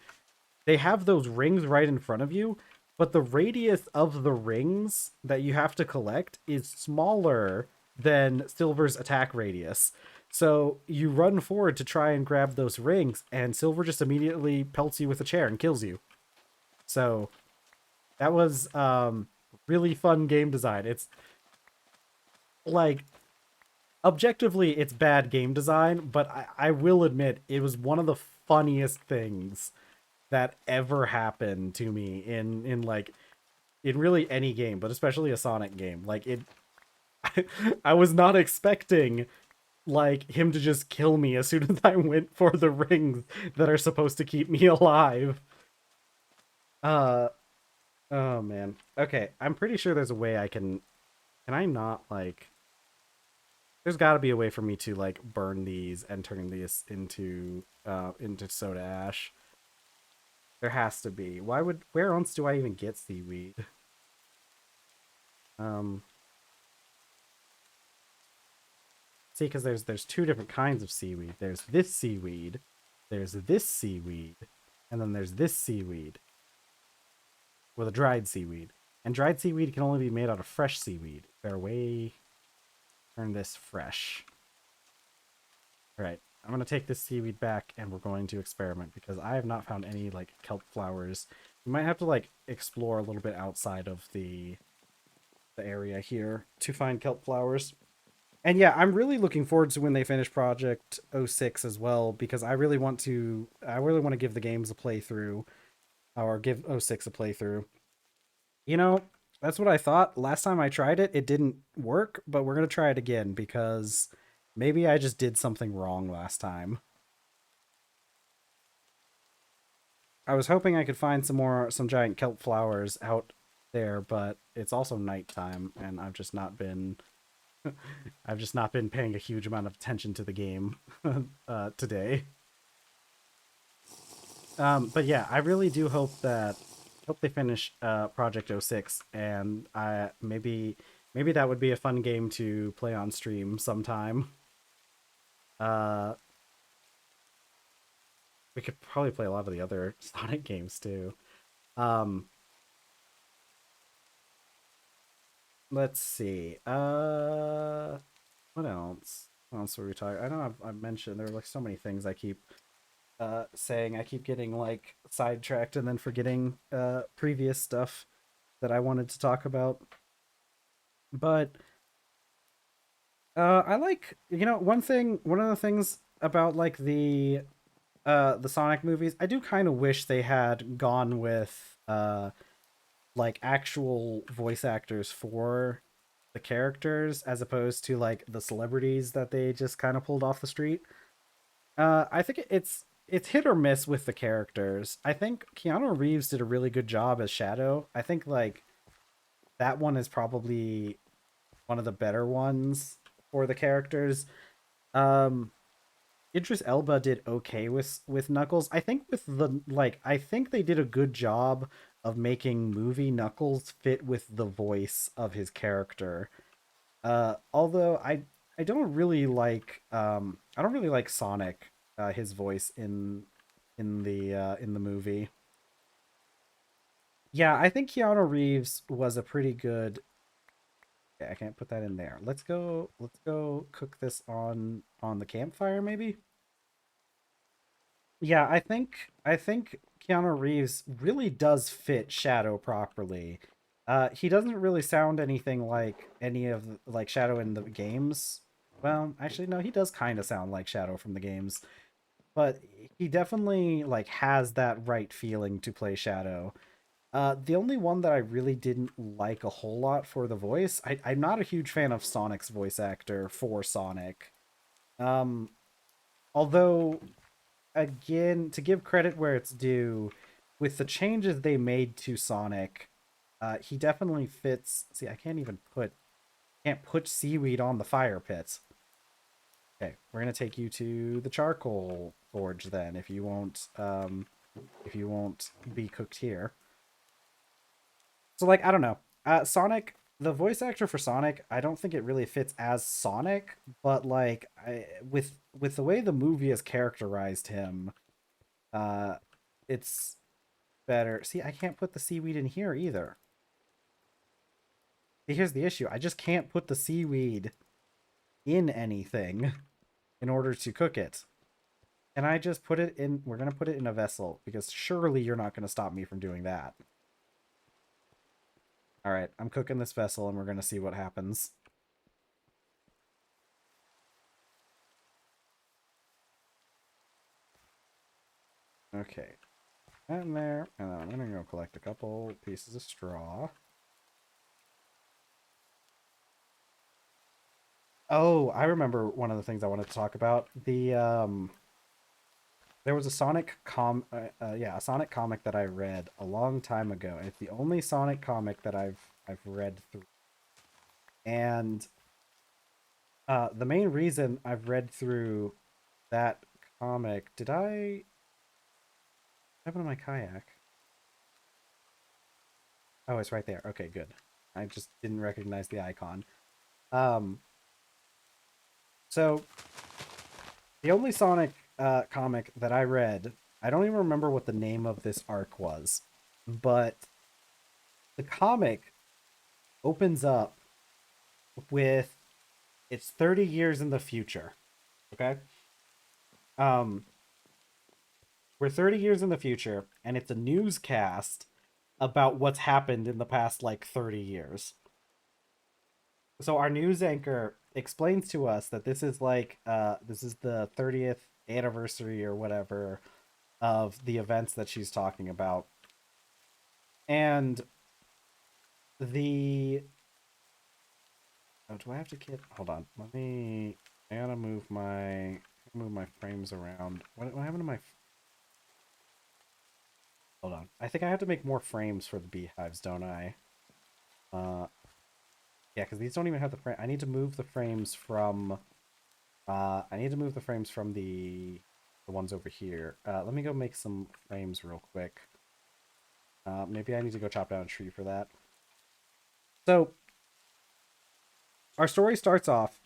they have those rings right in front of you, but the radius of the rings that you have to collect is smaller than Silver's attack radius. So you run forward to try and grab those rings, and Silver just immediately pelts you with a chair and kills you. So that was really fun game design. It's like objectively it's bad game design, but I will admit it was one of the funniest things that ever happened to me in like in really any game, but especially a Sonic game. Like it I was not expecting like him to just kill me as soon as I went for the rings that are supposed to keep me alive. Uh oh man. Okay, I'm pretty sure there's a way I can I not like there's got to be a way for me to like burn these and turn these into soda ash. There has to be. Where else do I even get seaweed? Um See, because there's two different kinds of seaweed. There's this seaweed, there's this seaweed, and then there's this seaweed with a dried seaweed. And dried seaweed can only be made out of fresh seaweed. Fair way. Turn this fresh. All right, I'm gonna take this seaweed back, and we're going to experiment because I have not found any like kelp flowers. We might have to like explore a little bit outside of the area here to find kelp flowers. And yeah, I'm really looking forward to when they finish Project 06 as well, because I really want to give the games a playthrough, or give 06 a playthrough. You know, that's what I thought. Last time I tried it, it didn't work, but we're going to try it again because maybe I just did something wrong last time. I was hoping I could find some giant kelp flowers out there, but it's also nighttime and I've just not been paying a huge amount of attention to the game today. But yeah, I really do hope they finish Project 06, and maybe that would be a fun game to play on stream sometime. Uh, we could probably play a lot of the other Sonic games too. Um, let's see. What else? What else were we talking? I know I've mentioned there are like so many things I keep saying. I keep getting like sidetracked and then forgetting previous stuff that I wanted to talk about. But I like, one of the things about like the Sonic movies, I do kind of wish they had gone with like actual voice actors for the characters as opposed to like the celebrities that they just kind of pulled off the street. I think it's hit or miss with the characters. I think Keanu Reeves did a really good job as Shadow. I think like that one is probably one of the better ones for the characters. Um, Idris Elba did okay with Knuckles. I think with the like I think they did a good job of making movie Knuckles fit with the voice of his character. Although I don't really like I don't really like Sonic, his voice in the movie. Yeah, I think Keanu Reeves was a pretty good. Okay, I can't put that in there. Let's go cook this on the campfire maybe. Yeah, I think Keanu Reeves really does fit Shadow properly. He doesn't really sound anything like any of like Shadow in the games. Well, actually no, he does kind of sound like Shadow from the games, but he definitely like has that right feeling to play Shadow. The only one that I really didn't like a whole lot for the voice, I'm not a huge fan of Sonic's voice actor for Sonic. Um, although again, to give credit where it's due, with the changes they made to Sonic, he definitely fits. See, I can't put seaweed on the fire pit. Okay, we're gonna take you to the charcoal forge then, if you won't be cooked here. So like, I don't know. Sonic, the voice actor for Sonic, I don't think it really fits as Sonic, but like, with the way the movie has characterized him, uh, it's better. See, I can't put the seaweed in here either. Here's the issue. I just can't put the seaweed in anything in order to cook it. And I just put it in, we're going to put it in a vessel because surely you're not going to stop me from doing that. All right, I'm cooking this vessel and we're going to see what happens. Okay, that in there. And then I'm going to go collect a couple pieces of straw. Oh, I remember one of the things I wanted to talk about. There was a a Sonic comic that I read a long time ago. And it's the only Sonic comic that I've read through. And the main reason I've read through that comic, did I have it in my kayak? Oh, it's right there. Okay, good. I just didn't recognize the icon. Um, so the only Sonic comic that I read, I don't even remember what the name of this arc was, but the comic opens up with it's 30 years in the future. Okay. Um, we're 30 years in the future, and it's a newscast about what's happened in the past like 30 years. So our news anchor explains to us that this is the 30th anniversary or whatever of the events that she's talking about. And the oh, do I have to get hold on. I gotta move my frames around. What happened to my hold on. I think I have to make more frames for the beehives, don't I? Uh yeah, because these don't even have the frame. I need to move the frames from I need to move the frames from the ones over here. Let me go make some frames real quick. Maybe I need to go chop down a tree for that. So our story starts off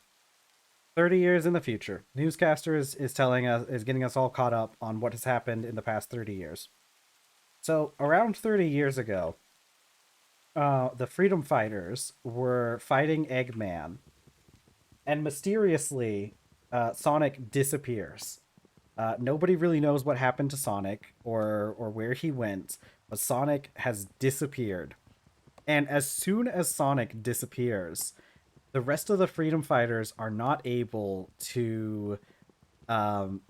30 years in the future. Newscaster is telling us is getting us all caught up on what has happened in the past 30 years. So around 30 years ago, the freedom fighters were fighting Eggman, and mysteriously, Sonic disappears. Nobody really knows what happened to Sonic or where he went, but Sonic has disappeared. And as soon as Sonic disappears, the rest of the freedom fighters are not able to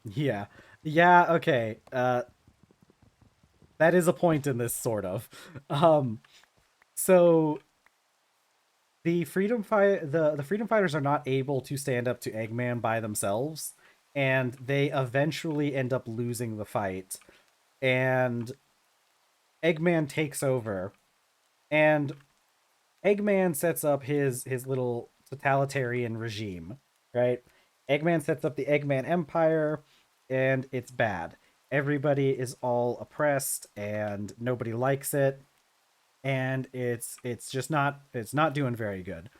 yeah. Yeah, okay. That is a point in this sort of. Um so the freedom fighters are not able to stand up to Eggman by themselves, and they eventually end up losing the fight, and Eggman takes over, and Eggman sets up his little totalitarian regime, right? Eggman sets up the Eggman Empire, and it's bad. Everybody is all oppressed and nobody likes it. and it's not doing very good.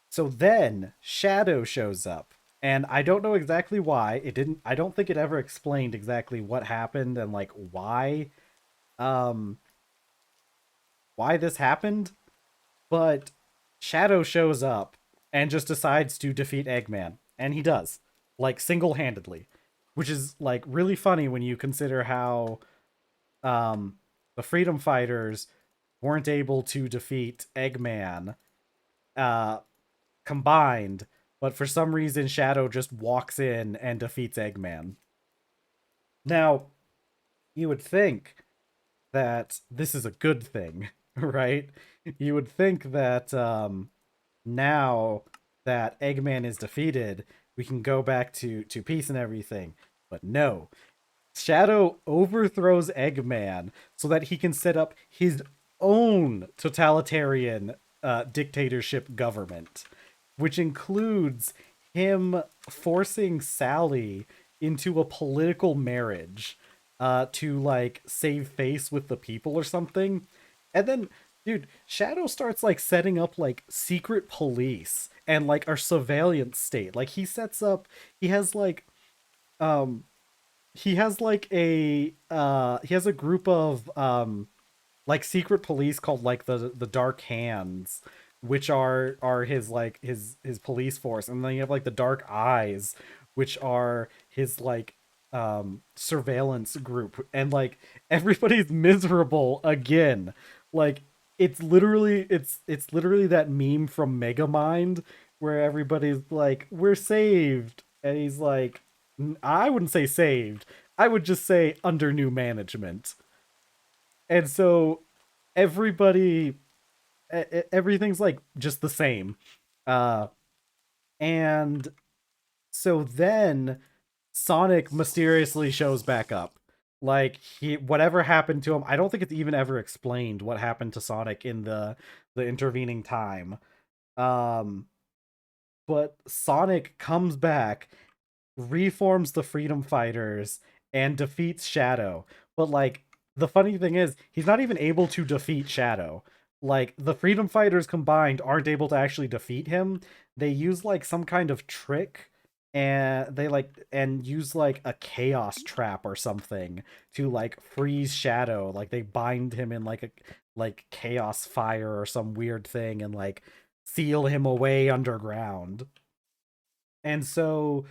So then Shadow shows up, and I don't know exactly why. It didn't I don't think it ever explained exactly what happened and like um why this happened, but Shadow shows up and just decides to defeat Eggman, and he does, like single-handedly, which is like really funny when you consider how um the Freedom Fighters weren't able to defeat Eggman uh combined, but for some reason Shadow just walks in and defeats Eggman. Now, you would think that this is a good thing, right? You would think that now that Eggman is defeated, we can go back to peace and everything. But no, Shadow overthrows Eggman so that he can set up his own totalitarian dictatorship government, which includes him forcing Sally into a political marriage to like save face with the people or something. And then, dude, Shadow starts like setting up like secret police and like a surveillance state. Like he has like um he has a group of like secret police called like the Dark Hands, which are his like his police force, and then you have like the Dark Eyes, which are his like surveillance group, and like everybody's miserable again. Like it's literally that meme from Megamind where everybody's like, we're saved, and he's like, I wouldn't say saved, I would just say under new management. And so everybody everything's like just the same. uh and so then Sonic mysteriously shows back up. Like he whatever happened to him, I don't think it's even ever explained what happened to Sonic in the intervening time. um but Sonic comes back, reforms the Freedom Fighters, and defeats Shadow. But like the funny thing is, he's not even able to defeat Shadow. Like the Freedom Fighters combined aren't able to actually defeat him. They use like some kind of trick, and they like and use like a chaos trap or something to like freeze Shadow. Like they bind him in like a like chaos fire or some weird thing and like seal him away underground. And so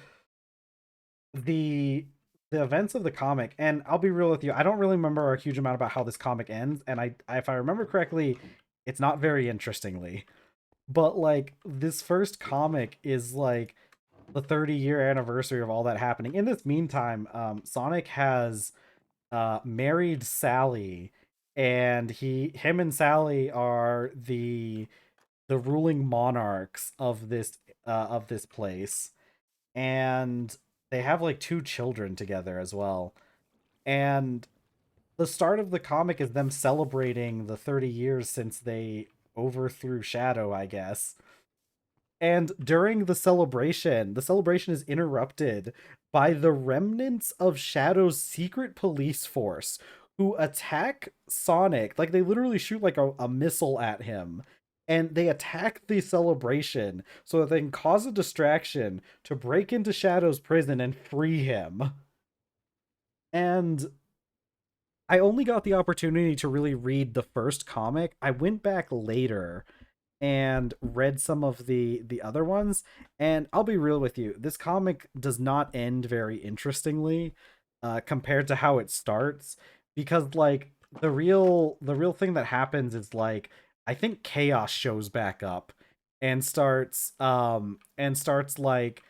the the events of the comic, and I'll be real with you, I don't really remember a huge amount about how this comic ends, and if I remember correctly, it's not very interestingly. But like this first comic is like the 30-year anniversary of all that happening. In this meantime, Sonic has married Sally, and him and Sally are the ruling monarchs of this place, and they have like two children together as well. And the start of the comic is them celebrating the 30 years since they overthrew Shadow, I guess. And during the celebration is interrupted by the remnants of Shadow's secret police force who attack Sonic. Like they literally shoot like a missile at him. And they attack the celebration so that they can cause a distraction to break into Shadow's prison and free him. And I only got the opportunity to really read the first comic. I went back later and read some of the other ones, and I'll be real with you, this comic does not end very interestingly compared to how it starts, because like the real thing that happens is like I think Chaos shows back up and starts like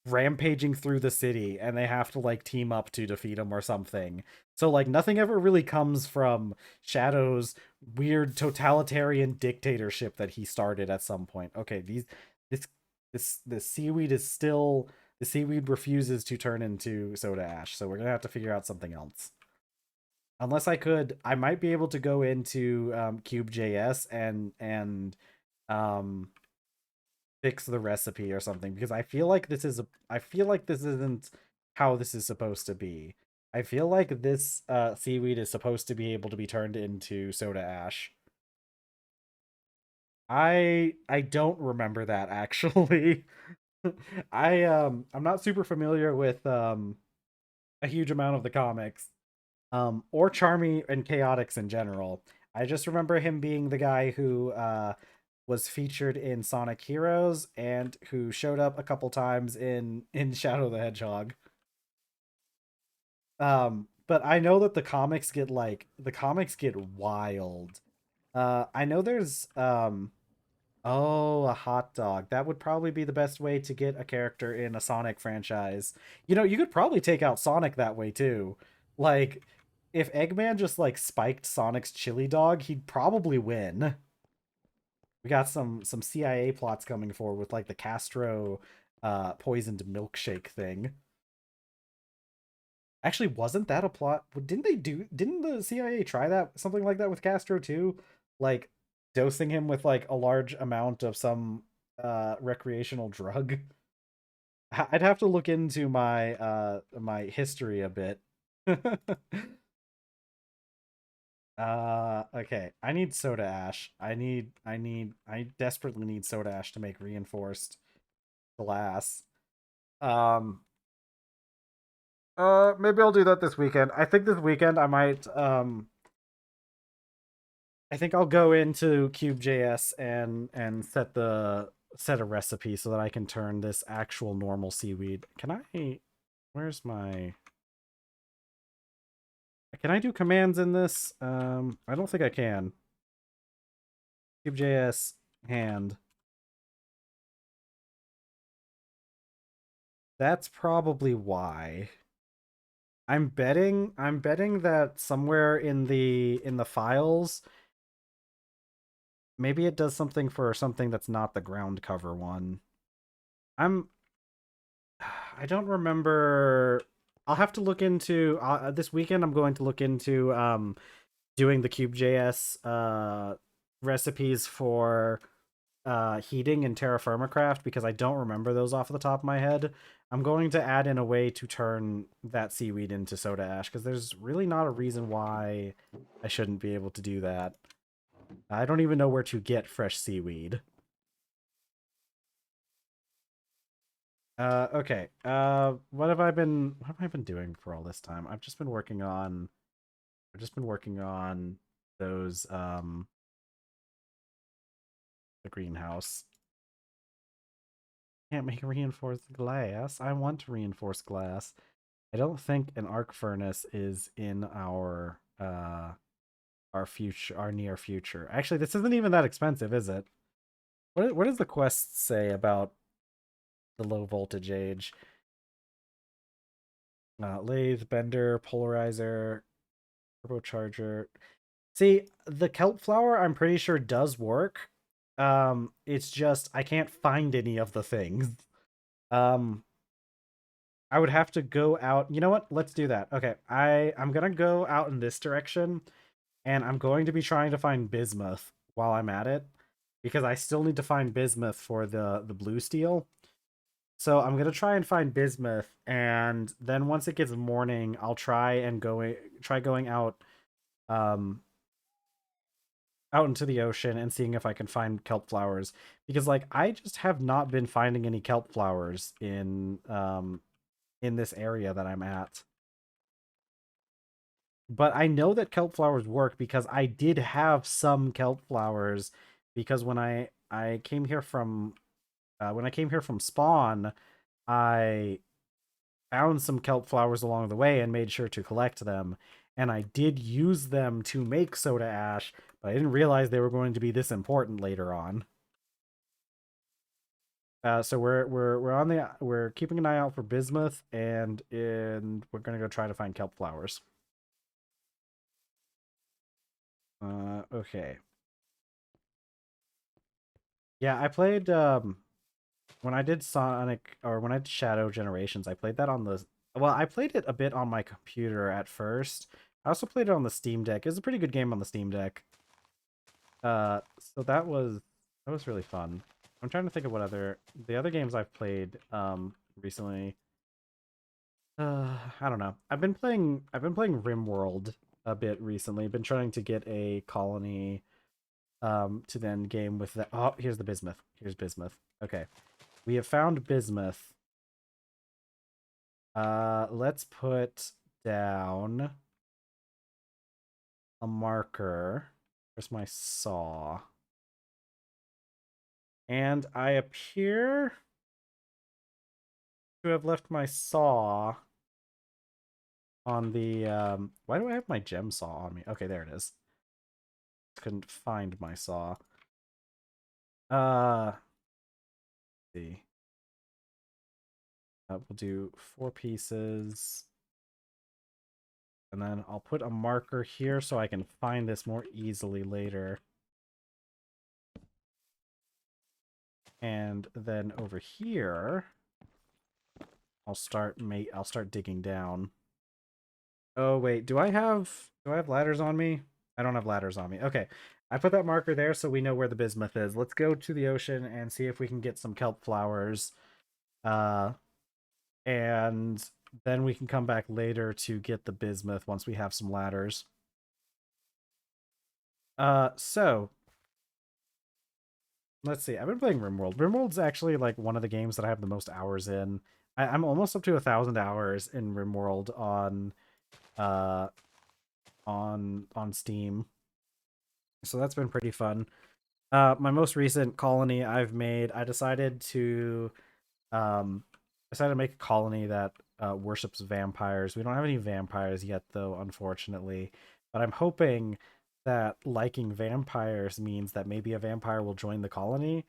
rampaging through the city, and they have to like team up to defeat him or something. So like nothing ever really comes from Shadow's weird totalitarian dictatorship that he started at some point. Okay, this this seaweed is still, the seaweed refuses to turn into soda ash, so we're gonna have to figure out something else. Unless I might be able to go into Cube.js and um fix the recipe or something, because I feel like this isn't how this is supposed to be. I feel like this seaweed is supposed to be able to be turned into soda ash. I don't remember that actually. I'm not super familiar with a huge amount of the comics. Or Charmy and Chaotix in general. I just remember him being the guy who was featured in Sonic Heroes and who showed up a couple times in Shadow the Hedgehog. But I know that the comics get wild. I know there's oh, a hot dog. That would probably be the best way to get a character in a Sonic franchise. You know, you could probably take out Sonic that way too. Like, if Eggman just like spiked Sonic's chili dog, he'd probably win. We got some CIA plots coming forward with like the Castro poisoned milkshake thing. Actually, wasn't that a plot? Didn't the CIA try that something like that with Castro too? Like dosing him with like a large amount of some recreational drug. I'd have to look into my history a bit. Okay. I need soda ash. I desperately need soda ash to make reinforced glass. Um maybe I'll do that this weekend. I think this weekend I think I'll go into Cube.js and set a recipe so that I can turn this actual normal seaweed. Where's my Can I do commands in this? I don't think I can. Cube.js hand. That's probably why. I'm betting that somewhere in the files, maybe it does something for something that's not the ground cover one. I'm I don't remember. I'll have to look into this weekend. I'm going to look into doing the Cube.js recipes for heating in TerrafirmaCraft because I don't remember those off the top of my head. I'm going to add in a way to turn that seaweed into soda ash because there's really not a reason why I shouldn't be able to do that. I don't even know where to get fresh seaweed. Okay. What have I been doing for all this time? I've just been working on those the greenhouse. Can't make reinforced glass. I want reinforced glass. I don't think an arc furnace is in our near future. Actually, this isn't even that expensive, is it? What does the quest say about the low voltage age? Lathe, bender, polarizer, turbocharger. See, the kelp flower I'm pretty sure does work. It's just I can't find any of the things. Um, I would have to go out. You know what? Let's do that. Okay, I'm gonna go out in this direction, and I'm going to be trying to find bismuth while I'm at it, because I still need to find bismuth for the blue steel. So I'm gonna try and find bismuth, and then once it gets morning, I'll try going um out into the ocean and seeing if I can find kelp flowers, because like I just have not been finding any kelp flowers in this area that I'm at. But I know that kelp flowers work because I did have some kelp flowers, because I came here from when I came here from Spawn, I found some kelp flowers along the way and made sure to collect them. And I did use them to make soda ash, but I didn't realize they were going to be this important later on. So we're keeping an eye out for bismuth, and we're gonna go try to find kelp flowers. Okay. Yeah, I played when I did Sonic, or when I did Shadow Generations, I played that on the well, I played it a bit on my computer at first. I also played it on the Steam Deck. It was a pretty good game on the Steam Deck. So that was really fun. I'm trying to think of the other games I've played recently. I don't know. I've been playing RimWorld a bit recently. Been trying to get a colony to the end game with that. Oh, here's the bismuth. Here's bismuth. Okay, we have found bismuth. Let's put down a marker. Where's my saw? And I appear to have left my saw on the why do I have my gem saw on me? Okay, there it is. Couldn't find my saw. Let's see. We'll do 4 pieces. And then I'll put a marker here so I can find this more easily later. And then over here, I'll start digging down. Oh wait, do I have ladders on me? I don't have ladders on me. Okay. I put that marker there so we know where the bismuth is. Let's go to the ocean and see if we can get some kelp flowers. And then we can come back later to get the bismuth once we have some ladders. So let's see. I've been playing RimWorld. RimWorld's actually like one of the games that I have the most hours in. I'm almost up to 1,000 hours in RimWorld on Steam. So that's been pretty fun. My most recent colony I've made, I decided to make a colony that worships vampires. We don't have any vampires yet, though, unfortunately. But I'm hoping that liking vampires means that maybe a vampire will join the colony,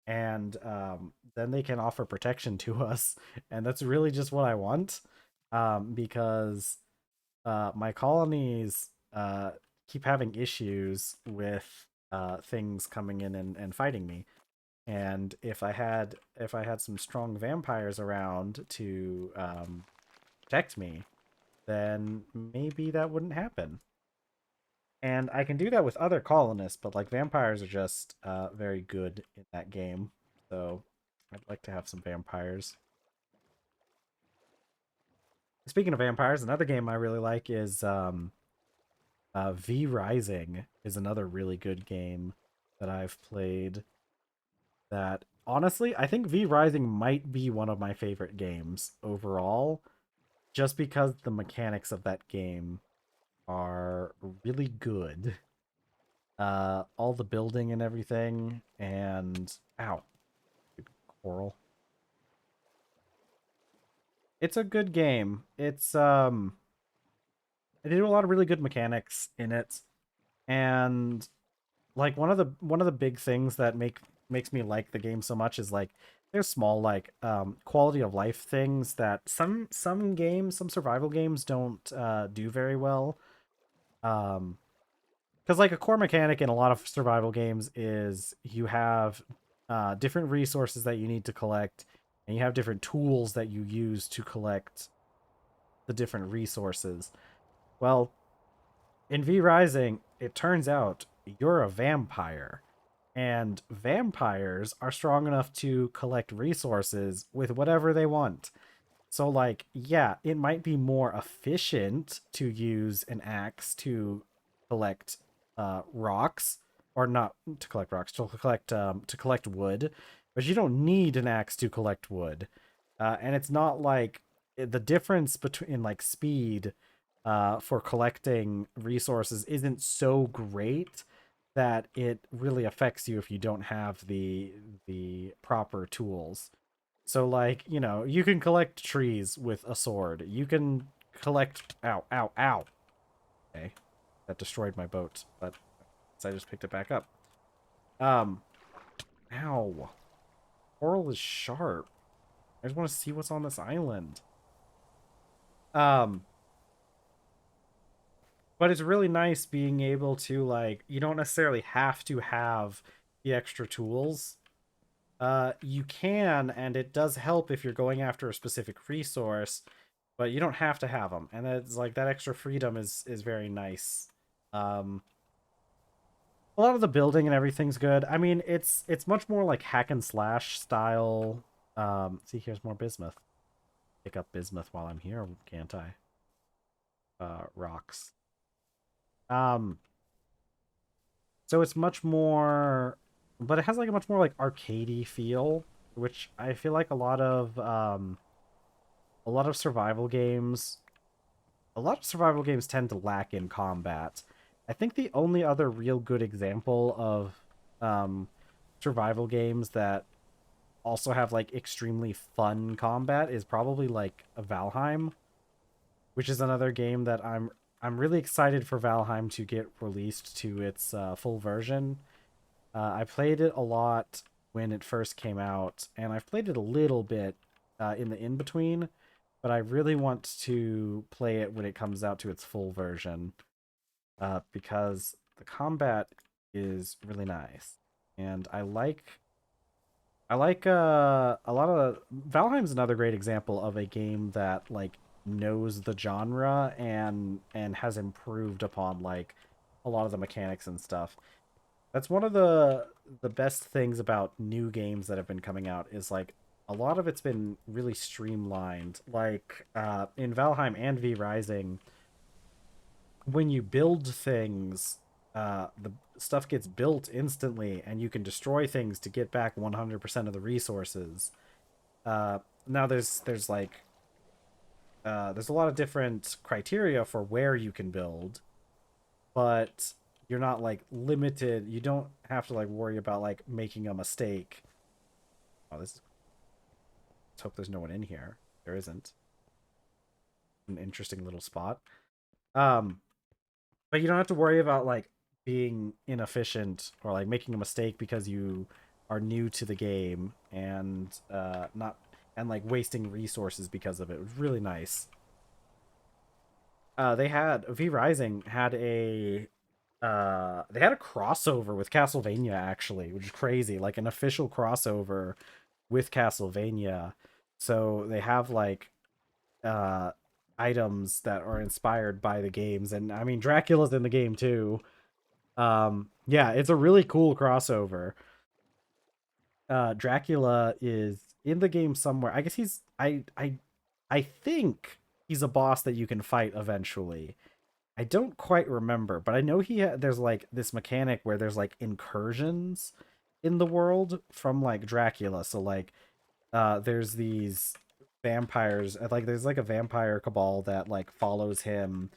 and then they can offer protection to us. And that's really just what I want, because my colonies keep having issues with things coming in and fighting me. And if I had some strong vampires around to protect me, then maybe that wouldn't happen. And I can do that with other colonists, but like vampires are just very good in that game. So I'd like to have some vampires. Speaking of vampires, another game I really like is V Rising is another really good game that I've played. That honestly, I think V Rising might be one of my favorite games overall, just because the mechanics of that game are really good. All the building and everything, and ow, coral. It's a good game. It's they do a lot of really good mechanics in it, and like one of the big things that makes me like the game so much is like there's small like quality of life things that some survival games don't do very well. Because like a core mechanic in a lot of survival games is you have different resources that you need to collect, and you have different tools that you use to collect the different resources. Well, in V Rising, it turns out you're a vampire, and vampires are strong enough to collect resources with whatever they want. So, like, yeah, it might be more efficient to use an axe to collect rocks, or not to collect rocks, to collect wood, but you don't need an axe to collect wood. And it's not like the difference between like speed for collecting resources isn't so great that it really affects you if you don't have the proper tools. So like, you know, you can collect trees with a sword. You can collect ow, ow, ow. Okay. That destroyed my boat, but I just picked it back up. Um ow. Coral is sharp. I just want to see what's on this island. Um but it's really nice being able to like you don't necessarily have to have the extra tools. You can, and it does help if you're going after a specific resource, but you don't have to have them. And it's like that extra freedom is very nice. Um, a lot of the building and everything's good. I mean, it's much more like hack and slash style. See, here's more bismuth. Pick up bismuth while I'm here, can't I? Rocks. Um, So it's much more, but it has like a much more like arcadey feel, which I feel like a lot of survival games, a lot of survival games tend to lack in combat. I think the only other real good example of um, survival games that also have like extremely fun combat is probably like a Valheim, which is another game that I'm really excited for Valheim to get released to its full version. I played it a lot when it first came out, and I've played it a little bit in the in between, but I really want to play it when it comes out to its full version because the combat is really nice, and I like a lot of Valheim's another great example of a game that like knows the genre and has improved upon like a lot of the mechanics and stuff. That's one of the best things about new games that have been coming out is like a lot of it's been really streamlined. Like in Valheim and V Rising, when you build things, the stuff gets built instantly, and you can destroy things to get back 100% of the resources. Now there's a lot of different criteria for where you can build, but you're not like limited. You don't have to like worry about like making a mistake. Oh, let's hope there's no one in here. There isn't. An interesting little spot. Um, but you don't have to worry about like being inefficient or like making a mistake because you are new to the game and not and like wasting resources because of it. It was really nice. They had V Rising had a they had a crossover with Castlevania actually, which is crazy, like an official crossover with Castlevania. So they have like uh items that are inspired by the games, and I mean Dracula's in the game too. Yeah, it's a really cool crossover. Dracula is in the game somewhere. I guess I think he's a boss that you can fight eventually. I don't quite remember, but I know there's like this mechanic where there's like incursions in the world from like Dracula. So like there's these vampires, like there's like a vampire cabal that like follows him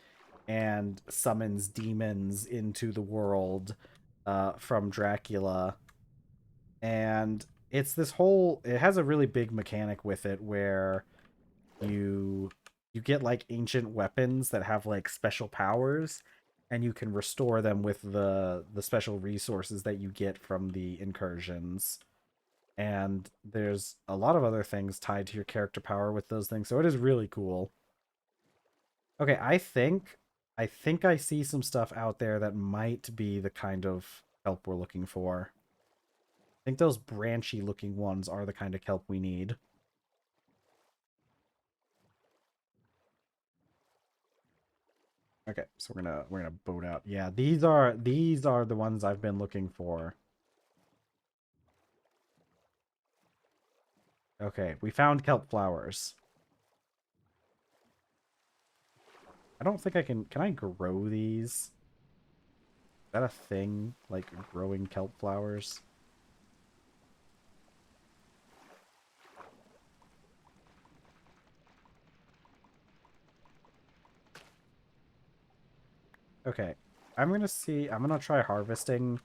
and summons demons into the world from Dracula. And it has a really big mechanic with it where you you get like ancient weapons that have like special powers, and you can restore them with the special resources that you get from the incursions. And there's a lot of other things tied to your character power with those things, so it is really cool. Okay, I think I see some stuff out there that might be the kind of help we're looking for. I think those branchy looking ones are the kind of kelp we need. Okay, so we're gonna boat out. Yeah, these are the ones I've been looking for. Okay, we found kelp flowers. I don't think I can I grow these? Is that a thing? Like growing kelp flowers? Okay. I'm gonna try harvesting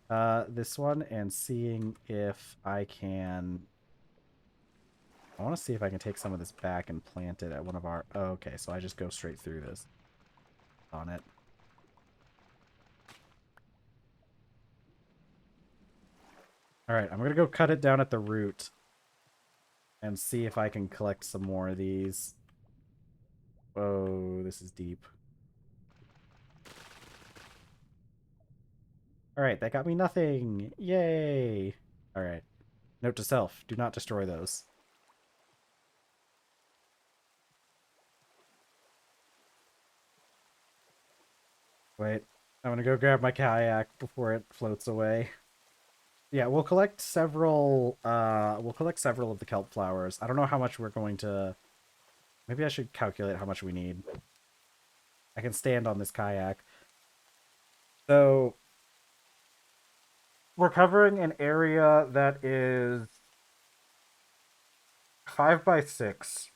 this one and seeing if I can I want to see if I can take some of this back and plant it at one of our oh, okay, so I just go straight through this on it. Alright, I'm gonna go cut it down at the root and see if I can collect some more of these. Oh, this is deep. Alright, that got me nothing. Yay! Alright. Note to self, do not destroy those. Wait, I'm gonna go grab my kayak before it floats away. Yeah, we'll collect several of the kelp flowers. I don't know how much we're going to maybe I should calculate how much we need. I can stand on this kayak. So we're covering an area that is 5 by 6,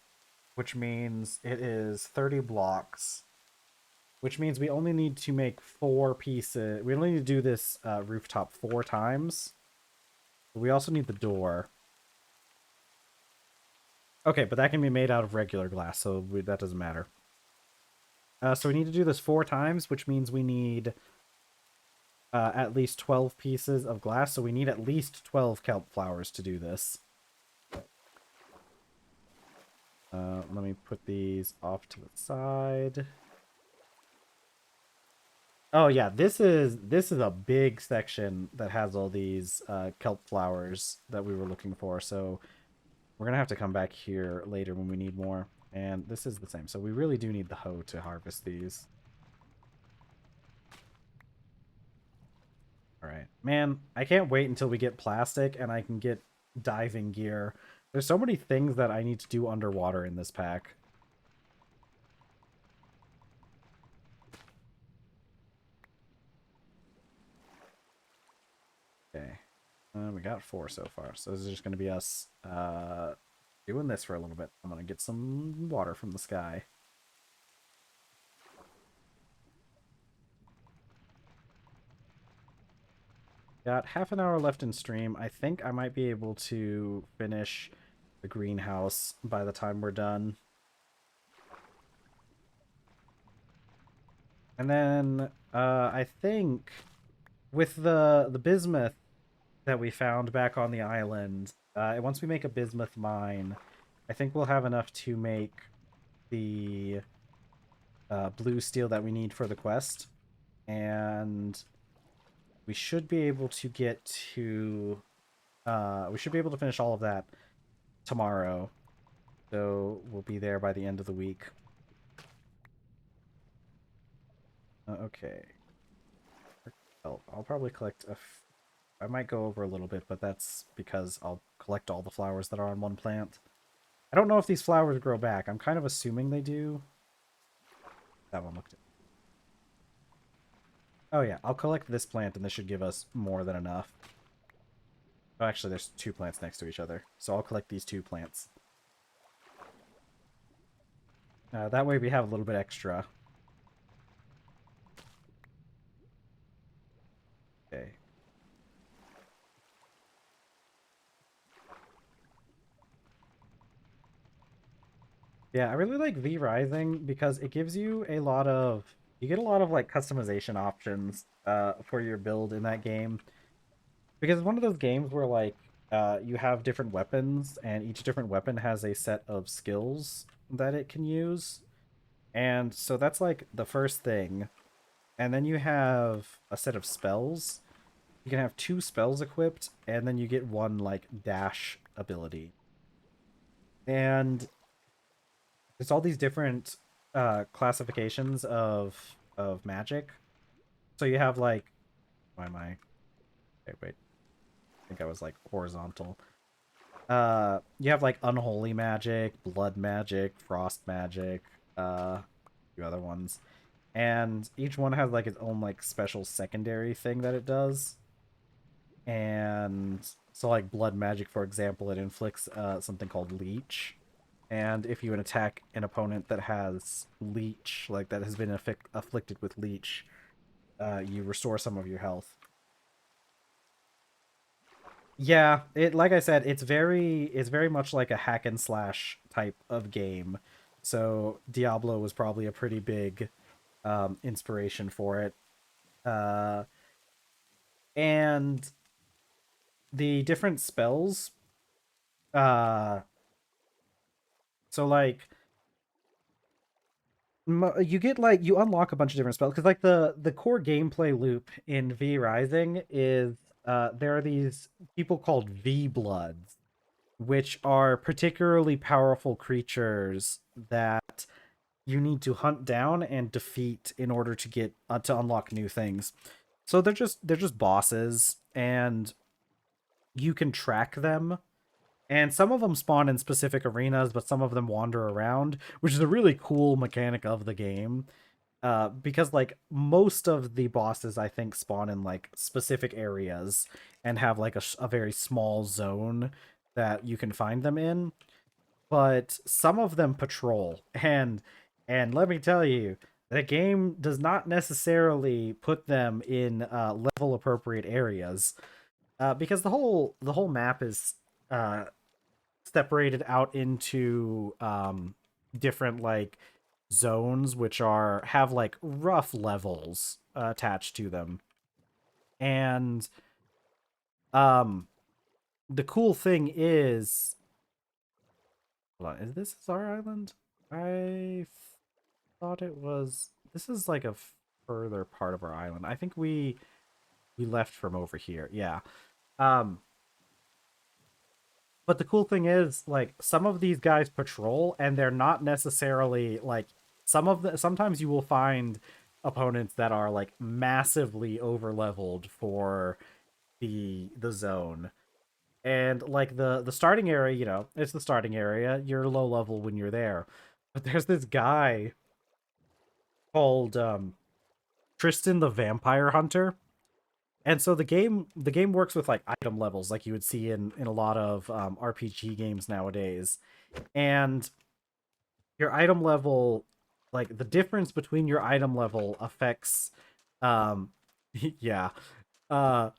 which means it is 30 blocks, which means we only need to make 4 pieces. We only need to do this rooftop 4 times. But we also need the door. Okay, but that can be made out of regular glass, so that doesn't matter. So we need to do this 4 times, which means we need at least 12 pieces of glass. So we need at least 12 kelp flowers to do this. Let me put these off to the side. Oh yeah, this is a big section that has all these kelp flowers that we were looking for. So we're gonna have to come back here later when we need more. And this is the same. So we really do need the hoe to harvest these. All right, man, I can't wait until we get plastic and I can get diving gear. There's so many things that I need to do underwater in this pack. Okay. We got 4 so far. So this is just going to be us doing this for a little bit. I'm going to get some water from the sky. Got half an hour left in stream. I think I might be able to finish the greenhouse by the time we're done. And then I think with the bismuth that we found back on the island, once we make a bismuth mine, I think we'll have enough to make the blue steel that we need for the quest. And we should be able to get to... we should be able to finish all of that tomorrow. So we'll be there by the end of the week. Okay. I'll probably collect I might go over a little bit, but that's because I'll collect all the flowers that are on one plant. I don't know if these flowers grow back. I'm kind of assuming they do. That one looked... Oh yeah, I'll collect this plant and this should give us more than enough. Oh, actually, there's 2 plants next to each other, so I'll collect these 2 plants. That way we have a little bit extra. Okay. Yeah, I really like V Rising because it gives you a lot of... You get a lot of, like, customization options for your build in that game. Because it's one of those games where, like, you have different weapons, and each different weapon has a set of skills that it can use. And so that's, like, the first thing. And then you have a set of spells. You can have 2 spells equipped, and then you get 1, like, dash ability. And there's all these different classifications of magic. So you have, like... Why am I... Okay, wait. I think I was, like, horizontal. You have, like, unholy magic, blood magic, frost magic, a few other ones. And each one has, like, its own, like, special secondary thing that it does. And so, like, blood magic, for example, it inflicts something called leech. And if you attack an opponent that has leech, like, that has been afflicted with leech, you restore some of your health. Yeah, like I said, it's very much like a hack and slash type of game. So Diablo was probably a pretty big inspiration for it. And the different spells, so like you get like you unlock a bunch of different spells because like the core gameplay loop in V Rising is there are these people called V Bloods, which are particularly powerful creatures that you need to hunt down and defeat in order to get to unlock new things. So they're just bosses, and you can track them. And some of them spawn in specific arenas, but some of them wander around, which is a really cool mechanic of the game. Because like most of the bosses I think spawn in like specific areas and have like a very small zone that you can find them in, but some of them patrol. And let me tell you, the game does not necessarily put them in level appropriate areas, because the whole map is uh separated out into different like zones which are have like rough levels attached to them. And um the cool thing is, hold on, is this our island? I thought it was, this is like a further part of our island. I think we left from over here. Yeah. um But the cool thing is, like, some of these guys patrol, and they're not necessarily like, sometimes you will find opponents that are like massively over leveled for the zone. And like the starting area, it's the starting area. You're low level when you're there. But there's this guy called Tristan the Vampire Hunter. And so the game works with like item levels like you would see in a lot of RPG games nowadays. And your item level, like the difference between your item level affects um yeah. Uh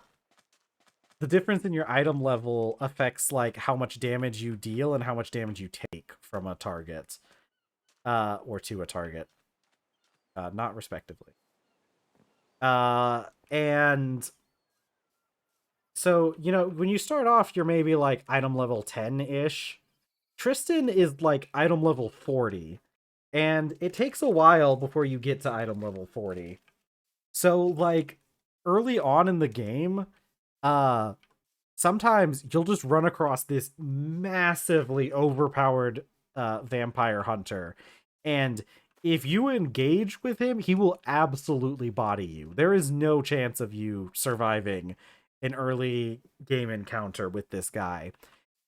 the difference in your item level affects like how much damage you deal and how much damage you take from a target, or to a target, not respectively. And so, when you start off, you're maybe like item level 10-ish. Tristan is like item level 40, and it takes a while before you get to item level 40. So, like, early on in the game, uh, sometimes you'll just run across this massively overpowered vampire hunter. And if you engage with him, he will absolutely body you. There is no chance of you surviving an early game encounter with this guy.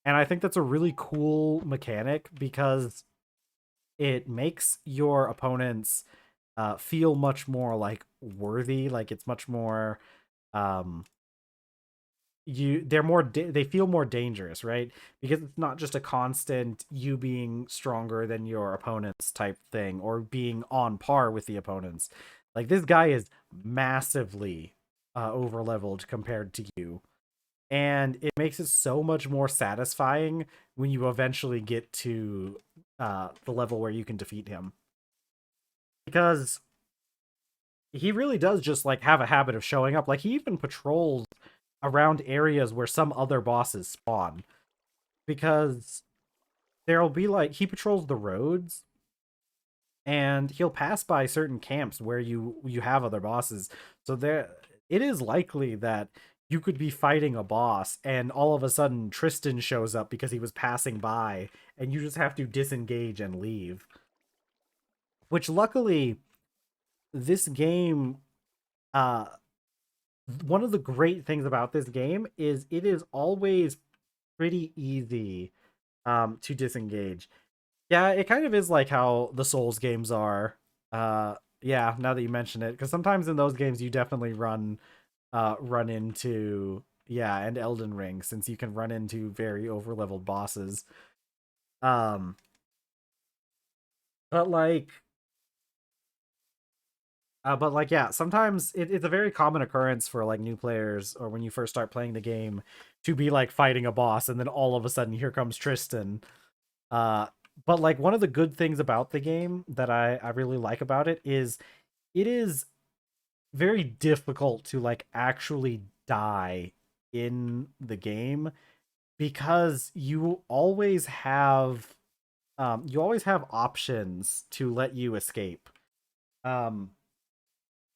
And I think that's a really cool mechanic because it makes your opponents feel much more like worthy. Like it's much more, um, they feel more dangerous, right? Because it's not just a constant you being stronger than your opponents type thing or being on par with the opponents. Like this guy is massively over leveled compared to you, and it makes it so much more satisfying when you eventually get to the level where you can defeat him, because he really does just like have a habit of showing up. Like he even patrols around areas where some other bosses spawn, because there'll be like, he patrols the roads and he'll pass by certain camps where you have other bosses. So there, it is likely that you could be fighting a boss and all of a sudden Tristan shows up because he was passing by, and you just have to disengage and leave. Which luckily, this game, uh one of the great things about this game is it is always pretty easy to disengage. Yeah, it kind of is like how the Souls games are. Yeah, now that you mention it, because sometimes in those games you definitely run into, yeah, and Elden Ring, since you can run into very overleveled bosses. Um, but like yeah, sometimes it's a very common occurrence for like new players or when you first start playing the game to be like fighting a boss and then all of a sudden here comes Tristan. Uh, but like one of the good things about the game that I really like about it is very difficult to like actually die in the game, because you always have options to let you escape. Um,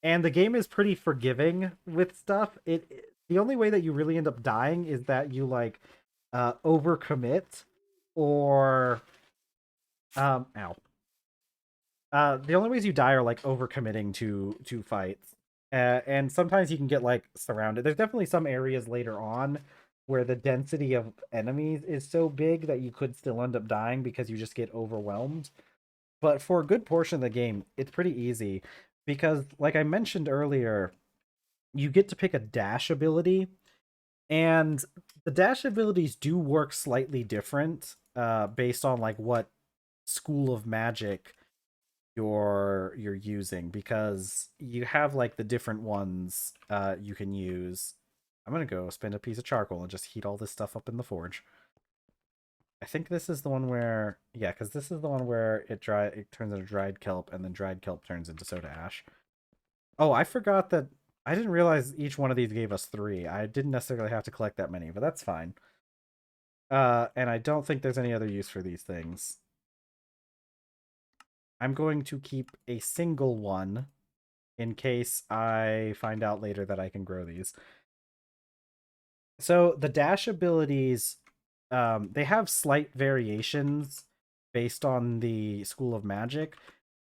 and the game is pretty forgiving with stuff. The only way that you really end up dying is that you like overcommit, or ow. The only ways you die are like overcommitting to fights. And sometimes you can get like surrounded. There's definitely some areas later on where the density of enemies is so big that you could still end up dying because you just get overwhelmed. But for a good portion of the game, it's pretty easy. because like I mentioned earlier, you get to pick a dash ability, and the dash abilities do work slightly different based on like what school of magic you're using, because you have like the different ones you can use. I'm gonna go spend a piece of charcoal and just heat all this stuff up in the forge. I think this is the one where, yeah, because this is the one where it turns into dried kelp, and then dried kelp turns into soda ash. Oh, I forgot that I didn't realize each one of these gave us 3. I didn't necessarily have to collect that many, but that's fine. And I don't think there's any other use for these things. I'm going to keep a single one in case I find out later that I can grow these. So the dash abilities, they have slight variations based on the school of magic,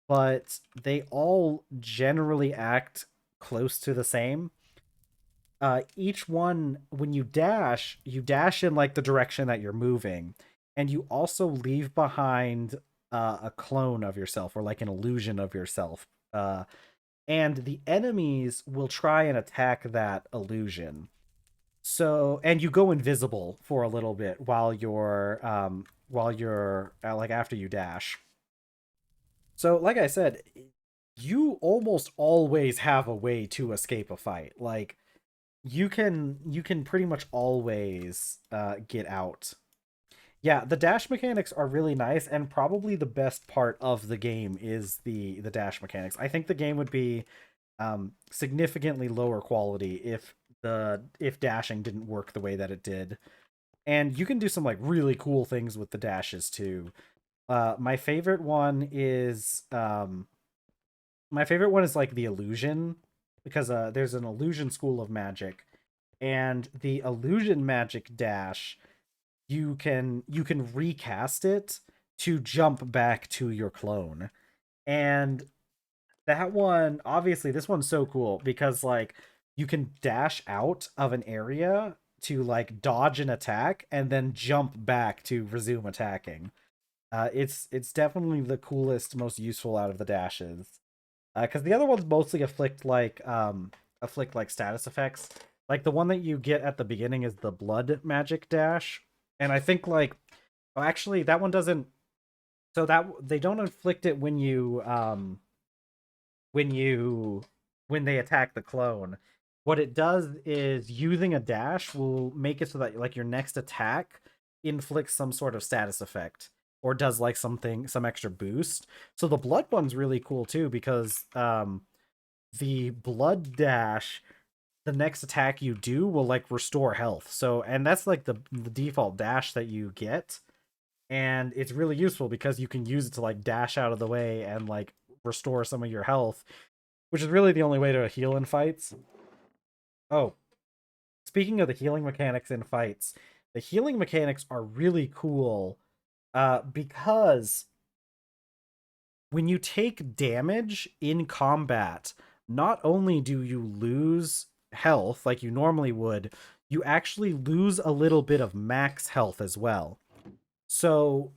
but they all generally act close to the same. Each one, when you dash in like the direction that you're moving, and you also leave behind a clone of yourself, or like an illusion of yourself. And the enemies will try and attack that illusion. So, and you go invisible for a little bit while you're like after you dash. So, like I said, you almost always have a way to escape a fight. Like you can pretty much always get out. Yeah, the dash mechanics are really nice, and probably the best part of the game is the dash mechanics. I think the game would be significantly lower quality if dashing didn't work the way that it did. And you can do some like really cool things with the dashes too. My favorite one is like the illusion, because there's an illusion school of magic, and the illusion magic dash, you can recast it to jump back to your clone. And that one, obviously this one's so cool because like you can dash out of an area to like dodge an attack and then jump back to resume attacking. It's definitely the coolest, most useful out of the dashes. Because the other ones mostly afflict like status effects. Like the one that you get at the beginning is the blood magic dash, and I think like, oh, actually that one doesn't. So that they don't inflict it when you when they attack the clone. What it does is using a dash will make it so that like your next attack inflicts some sort of status effect, or does like some extra boost. So the blood one's really cool too, because the blood dash, the next attack you do will like restore health. So, and that's like the default dash that you get, and it's really useful because you can use it to like dash out of the way and like restore some of your health, which is really the only way to heal in fights. Oh, speaking of the healing mechanics in fights, the healing mechanics are really cool because when you take damage in combat, not only do you lose health like you normally would, you actually lose a little bit of max health as well. So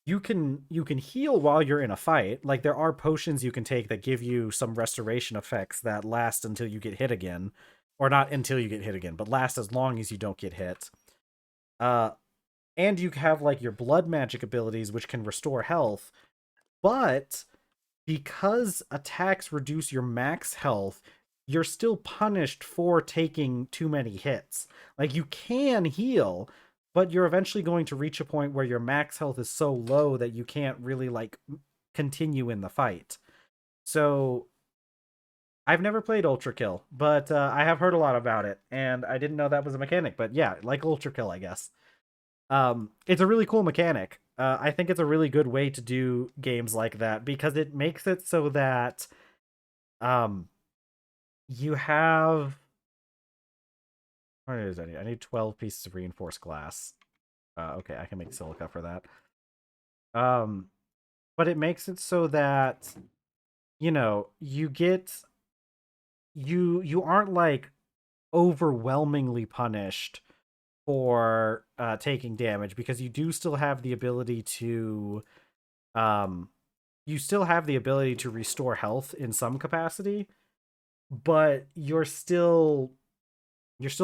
you can heal while you're in a fight. Like there are potions you can take that give you some restoration effects that last until you get hit again, or not until you get hit again, but last as long as you don't get hit. Uh and you have like your blood magic abilities which can restore health, but because attacks reduce your max health, you're still punished for taking too many hits. Like you can heal, but you're eventually going to reach a point where your max health is so low that you can't really like continue in the fight. So I've never played Ultra Kill, but I have heard a lot about it, and I didn't know that was a mechanic. But yeah, like Ultra Kill, I guess. It's a really cool mechanic. I think it's a really good way to do games like that because it makes it so that um you have, what is that? I need 12 pieces of reinforced glass. Okay, I can make silica for that. Um, but it makes it so that you aren't like overwhelmingly punished for taking damage, because you do still have the ability to um you still have the ability to restore health in some capacity, but you're still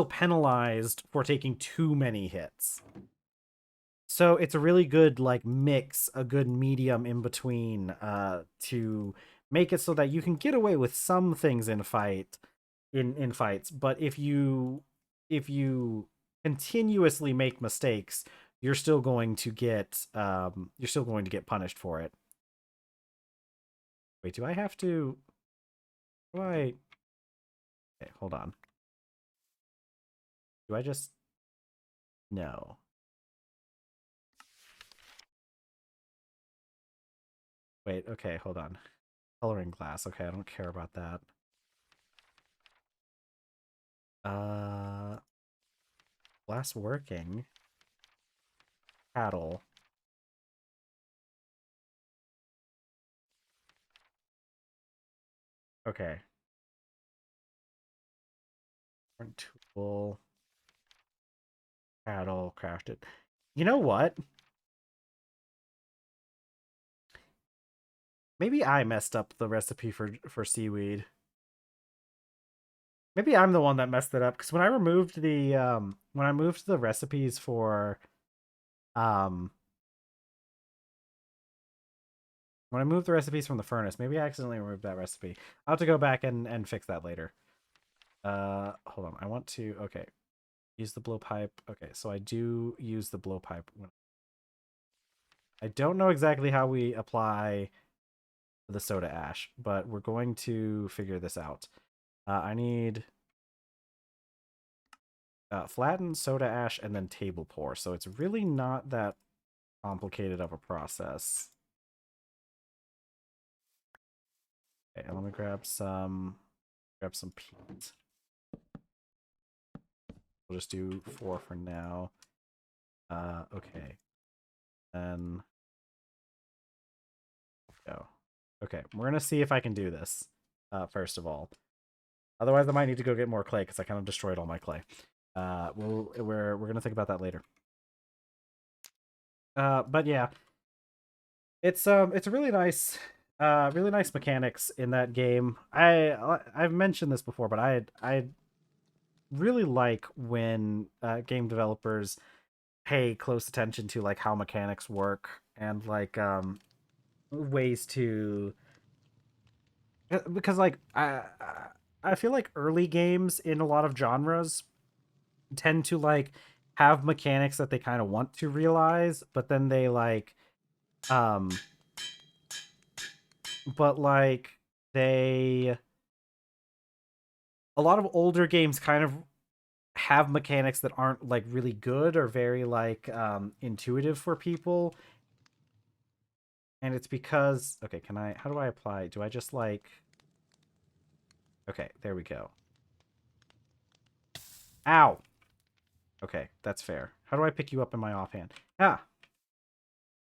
penalized for taking too many hits. So it's a really good like mix, a good medium in between to make it so that you can get away with some things in fights, but if you continuously make mistakes, you're still going to get punished for it. Wait, do I have to do I okay, hold on. Do I just no. Wait, okay, hold on. Coloring glass. Okay, I don't care about that. Uh glass working. Paddle. Okay. Tool. Paddle crafted. You know what? Maybe I messed up the recipe for seaweed. Maybe I'm the one that messed it up because when I moved the recipes for um when I moved the recipes from the furnace, maybe I accidentally removed that recipe. I'll have to go back and fix that later. Hold on. I want to okay. Use the blowpipe. Okay, so I do use the blowpipe. I don't know exactly how we apply the soda ash, but we're going to figure this out. I need flatten soda ash and then table pour. So it's really not that complicated of a process. Okay, and let me grab some peat. We'll just do 4 for now. Okay. Then go. Okay, we're gonna see if I can do this. First of all. Otherwise, I might need to go get more clay because I kind of destroyed all my clay. We're gonna think about that later. But yeah, it's a really nice mechanics in that game. I've mentioned this before, but I really like when game developers pay close attention to like how mechanics work and like ways to because like I feel like early games in a lot of genres tend to like have mechanics that they kind of want to realize, but then they like um but like they a lot of older games kind of have mechanics that aren't like really good or very like intuitive for people, and it's because okay, can I how do I apply, do I just like okay, there we go. Ow. Okay, that's fair. How do I pick you up in my offhand? Ah.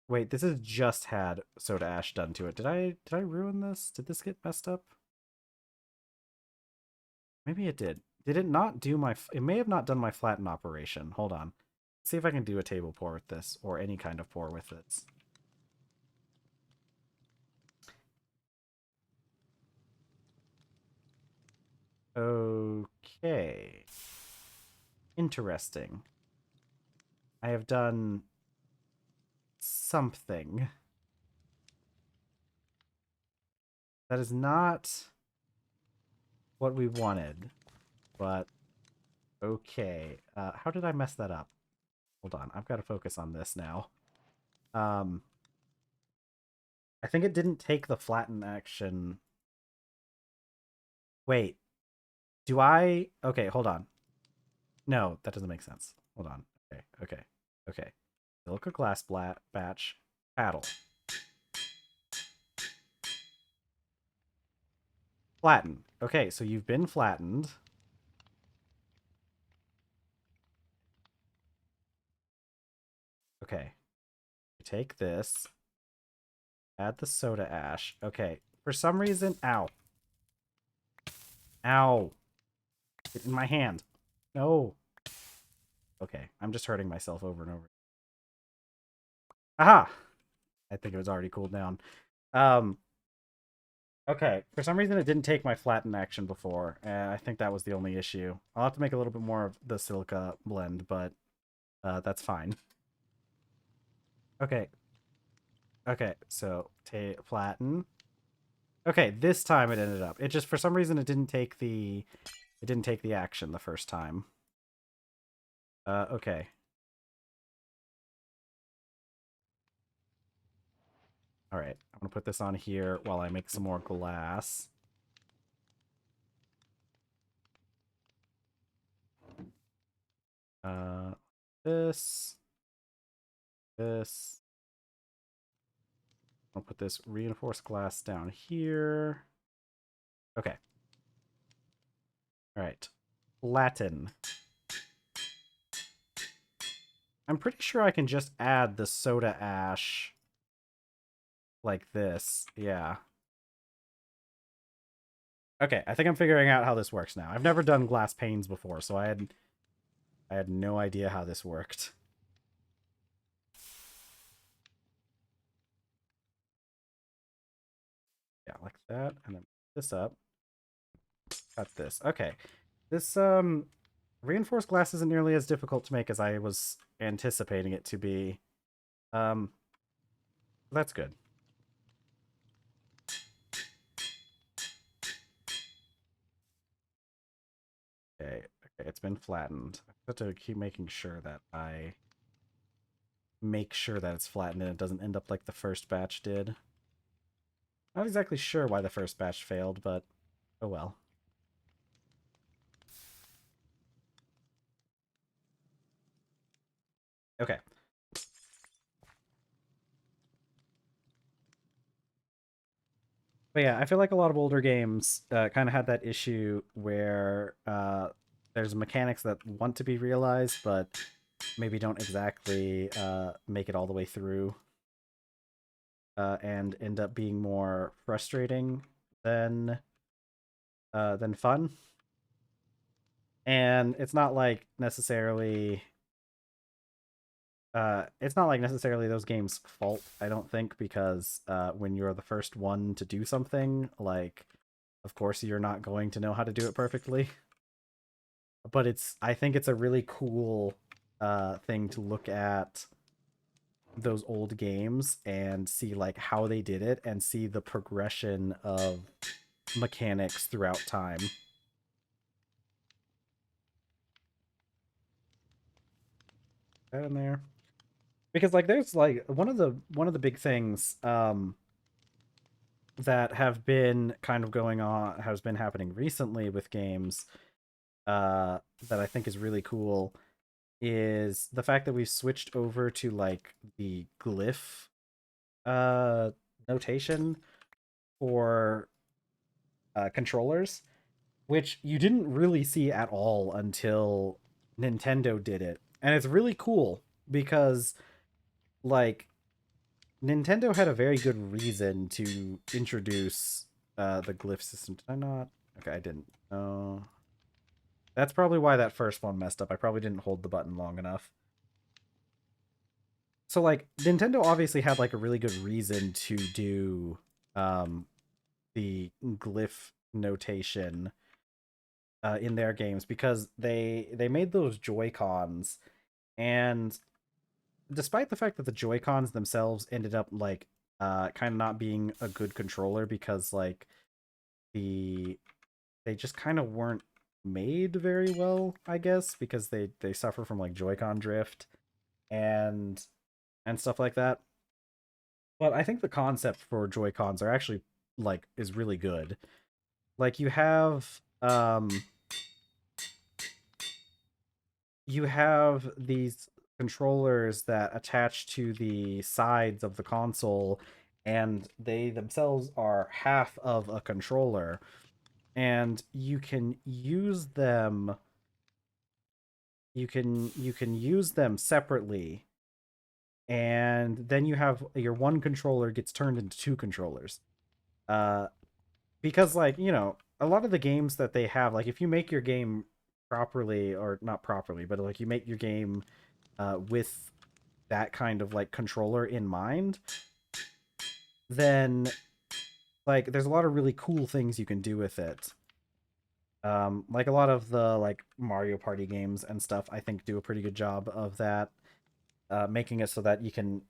Wait, this has just had soda ash done to it. Did I ruin this? Did this get messed up? Maybe it did. Did it not do my it may have not done my flatten operation. Hold on. Let's see if I can do a table pour with this or any kind of pour with this. Okay. Interesting. I have done something. That is not what we wanted, but okay. How did I mess that up? Hold on. I've got to focus on this now. Um, I think it didn't take the flatten action. Wait. Do I? Okay, hold on. No, that doesn't make sense. Hold on. Okay. Silica glass batch. Paddle. Flatten. Okay, so you've been flattened. Okay. Take this. Add the soda ash. Okay. For some reason, ow. Ow. Get in my hand. No. Okay. I'm just hurting myself over and over. Aha! I think it was already cooled down. Um, okay, for some reason it didn't take my flatten action before, and I think that was the only issue. I'll have to make a little bit more of the silica blend, but that's fine. Okay, okay, so flatten. Okay, this time it ended up. It just for some reason it didn't take the action the first time. Okay. All right, I'm gonna put this on here while I make some more glass. Uh, this, this. I'll put this reinforced glass down here. Okay. All right. Latin. I'm pretty sure I can just add the soda ash like this. Yeah. Okay, I think I'm figuring out how this works now. I've never done glass panes before, so I had no idea how this worked. Yeah, like that, and then this up. Cut this. Okay. This reinforced glass isn't nearly as difficult to make as I was anticipating it to be. Um that's good. Okay, okay, it's been flattened. I have to keep making sure that I make sure that it's flattened and it doesn't end up like the first batch did. Not exactly sure why the first batch failed, but oh well. Okay. But yeah, I feel like a lot of older games kind of had that issue where there's mechanics that want to be realized, but maybe don't exactly make it all the way through, and end up being more frustrating than fun. And it's not like necessarily those games' fault, I don't think, because when you're the first one to do something, like, of course you're not going to know how to do it perfectly. But I think it's a really cool thing to look at those old games and see like how they did it and see the progression of mechanics throughout time. That in there. Because like there's like one of the big things that have been kind of going on has been happening recently with games that I think is really cool is the fact that we've switched over to like the glyph uh notation for controllers, which you didn't really see at all until Nintendo did it. And it's really cool because like Nintendo had a very good reason to introduce the glyph system. Did I not? Okay, I didn't. Oh. That's probably why that first one messed up. I probably didn't hold the button long enough. So like Nintendo obviously had like a really good reason to do um the glyph notation in their games because they made those Joy-Cons, and despite the fact that the Joy-Cons themselves ended up like kind of not being a good controller because like they just kind of weren't made very well, I guess, because they suffer from like Joy-Con drift and stuff like that. But I think the concept for Joy-Cons are actually like is really good. Like you have these controllers that attach to the sides of the console, and they themselves are half of a controller, and you can use them separately, and then you have your one controller gets turned into two controllers. uh because like a lot of the games that they have, like if you make your game properly, or not properly, but like you make your game with that kind of like controller in mind, then like there's a lot of really cool things you can do with it. Like a lot of the like Mario Party games and stuff, I think do a pretty good job of that, making it so that you can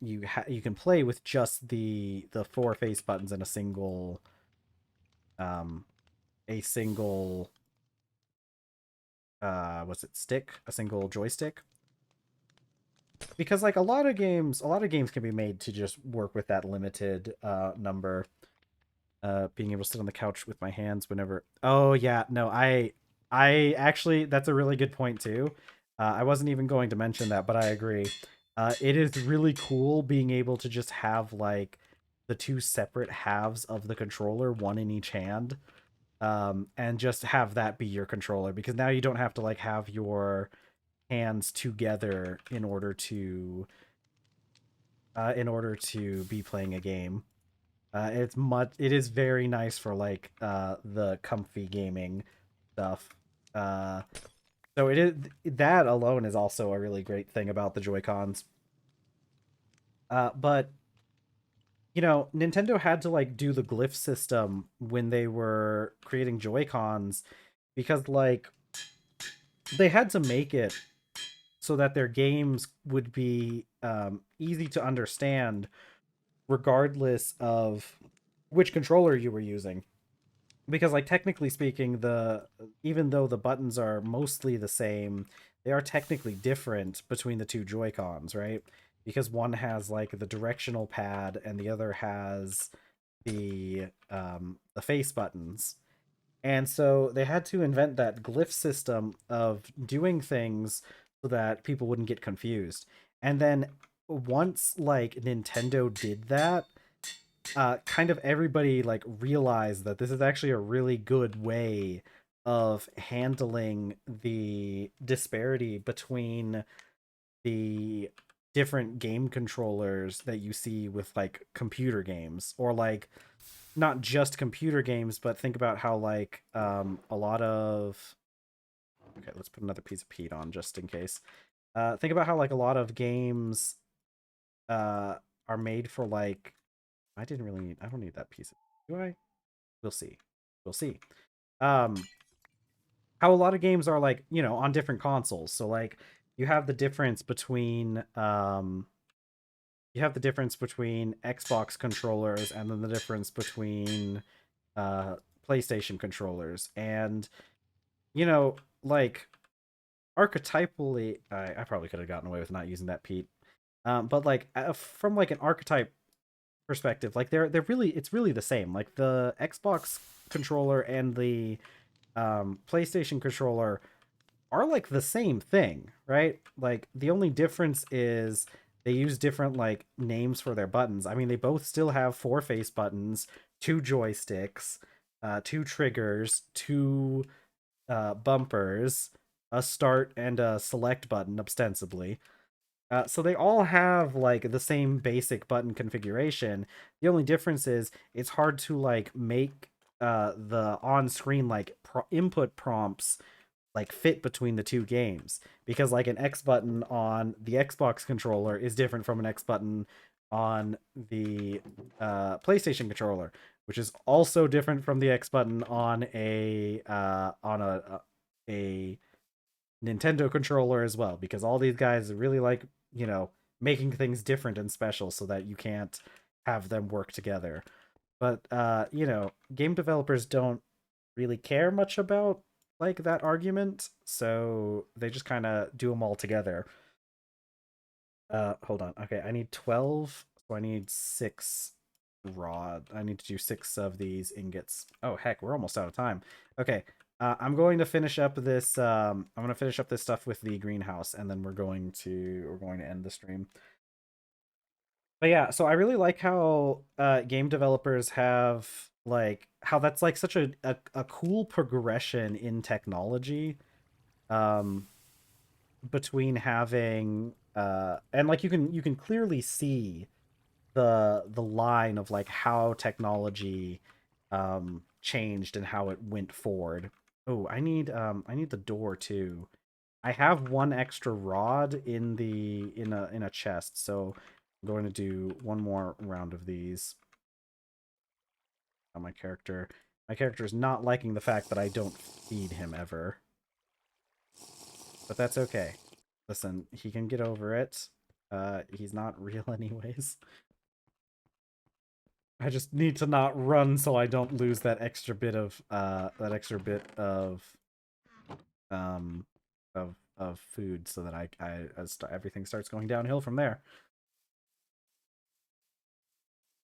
play with just the four face buttons and um a single what's it stick a single joystick, because like a lot of games can be made to just work with that limited number. Being able to sit on the couch with my hands whenever. Oh yeah, no, I actually, that's a really good point too. I wasn't even going to mention that, but I agree. It is really cool being able to just have like the two separate halves of the controller, one in each hand, and just have that be your controller, because now you don't have to like have your hands together in order to be playing a game. It is very nice for like the comfy gaming stuff. Uh so it is, that alone is also a really great thing about the Joy-Cons. But you know, Nintendo had to like do the glyph system when they were creating Joy-Cons, because like they had to make it so that their games would be easy to understand regardless of which controller you were using. Because like technically speaking, the even though the buttons are mostly the same, they are technically different between the two Joy Cons, right? Because one has like the directional pad and the other has the face buttons. And so they had to invent that glyph system of doing things so that people wouldn't get confused. And then once like Nintendo did that, kind of everybody like realized that this is actually a really good way of handling the disparity between the different game controllers that you see with like computer games, or like not just computer games, but think about how like a lot of, okay, let's put another piece of peat on just in case. Think about how like a lot of games uh are made for like, I don't need that piece of, do I? We'll see. We'll see. Um, how a lot of games are like, you know, on different consoles. So like you have the difference between Xbox controllers, and then the difference between uh PlayStation controllers. And you know, like archetypally, I probably could have gotten away with not using that, Pete. But like from like an archetype perspective, like they're really, it's really the same. Like the Xbox controller and the PlayStation controller are like the same thing, right? Like the only difference is they use different like names for their buttons. I mean, they both still have four face buttons, two joysticks, two triggers, two bumpers, a start and a select button, ostensibly. So they all have like the same basic button configuration. The only difference is it's hard to like make the on-screen like input prompts like fit between the two games, because like an X button on the Xbox controller is different from an X button on the PlayStation controller, which is also different from the X button on a Nintendo controller as well, because all these guys really like, you know, making things different and special so that you can't have them work together. But you know, game developers don't really care much about like that argument, so they just kind of do them all together. Hold on. Okay, I need 12, so I need 6 rod. I need to do 6 of these ingots. Oh heck, we're almost out of time. Okay. I'm going to finish up this I'm going to finish up this stuff with the greenhouse, and then we're going to end the stream. But yeah, so I really like how game developers have like how that's like such a cool progression in technology, um between having and like you can clearly see the line of like how technology changed and how it went forward. Oh, I need the door too. I have one extra rod in the in a chest, so I'm going to do one more round of these. My character is not liking the fact that I don't feed him ever. But that's okay. Listen, he can get over it. He's not real anyways. I just need to not run so I don't lose that extra bit of um of food, so that everything starts going downhill from there.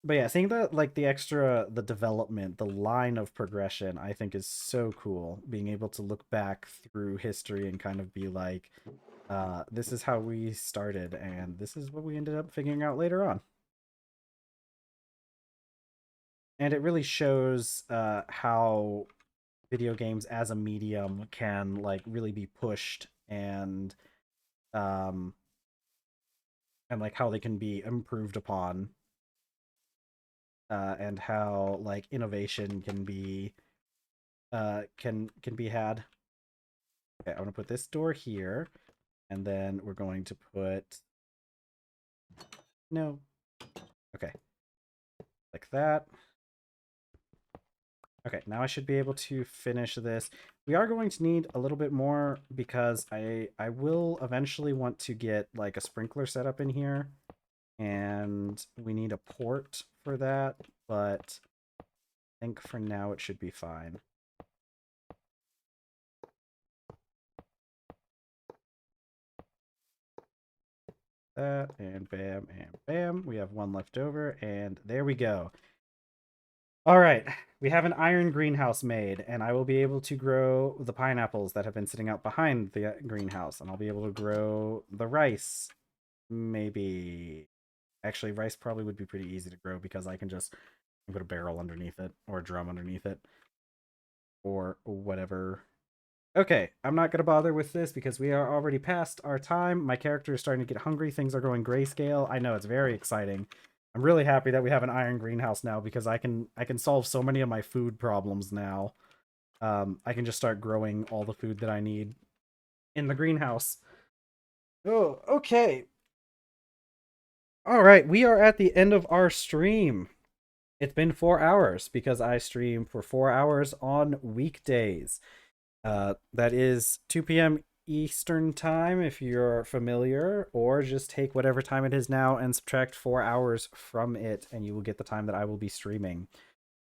But yeah, seeing the development, the line of progression, I think is so cool. Being able to look back through history and kind of be like, this is how we started, and this is what we ended up figuring out later on. And it really shows how video games as a medium can like really be pushed, um and like how they can be improved upon, and how like innovation can be can be had. Okay, I'm gonna put this door here, and then we're going to put no. Okay, like that. Okay, now I should be able to finish this. We are going to need a little bit more because I will eventually want to get like a sprinkler set up in here, and we need a port for that, but I think for now it should be fine. That, and bam, and bam. We have one left over, and there we go. All right, we have an iron greenhouse made, and I will be able to grow the pineapples that have been sitting out behind the greenhouse, and I'll be able to grow the rice. Maybe. Actually, rice probably would be pretty easy to grow because I can just put a barrel underneath it, or a drum underneath it, or whatever. Okay, I'm not going to bother with this because we are already past our time. My character is starting to get hungry. Things are going grayscale. I know, it's very exciting. I'm really happy that we have an iron greenhouse now because I can solve so many of my food problems now. I can just start growing all the food that I need in the greenhouse. Oh, okay. All right, we are at the end of our stream. It's been 4 hours because I stream for 4 hours on weekdays. That is 2 p.m. Eastern time if you're familiar, or just take whatever time it is now and subtract 4 hours from it, and you will get the time that I will be streaming.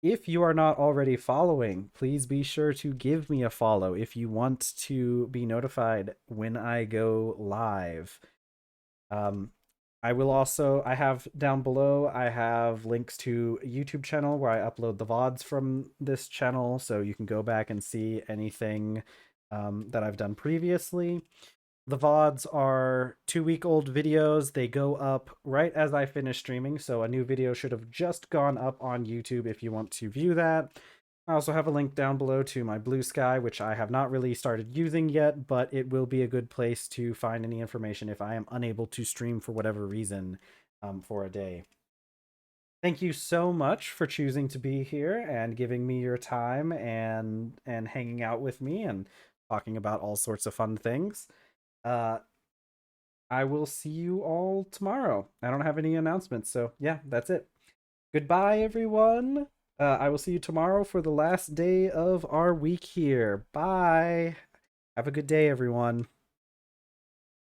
If you are not already following, please be sure to give me a follow if you want to be notified when I go live. I have down below, I have links to a YouTube channel where I upload the VODs from this channel, so you can go back and see anything that I've done previously. The VODs are 2-week-old videos. They go up right as I finish streaming, so a new video should have just gone up on YouTube if you want to view that. I also have a link down below to my Blue Sky, which I have not really started using yet, but it will be a good place to find any information if I am unable to stream for whatever reason for a day. Thank you so much for choosing to be here and giving me your time and hanging out with me and talking about all sorts of fun things. I will see you all tomorrow. I don't have any announcements, so yeah, that's it. Goodbye, everyone. I will see you tomorrow for the last day of our week here. Bye. Have a good day, everyone.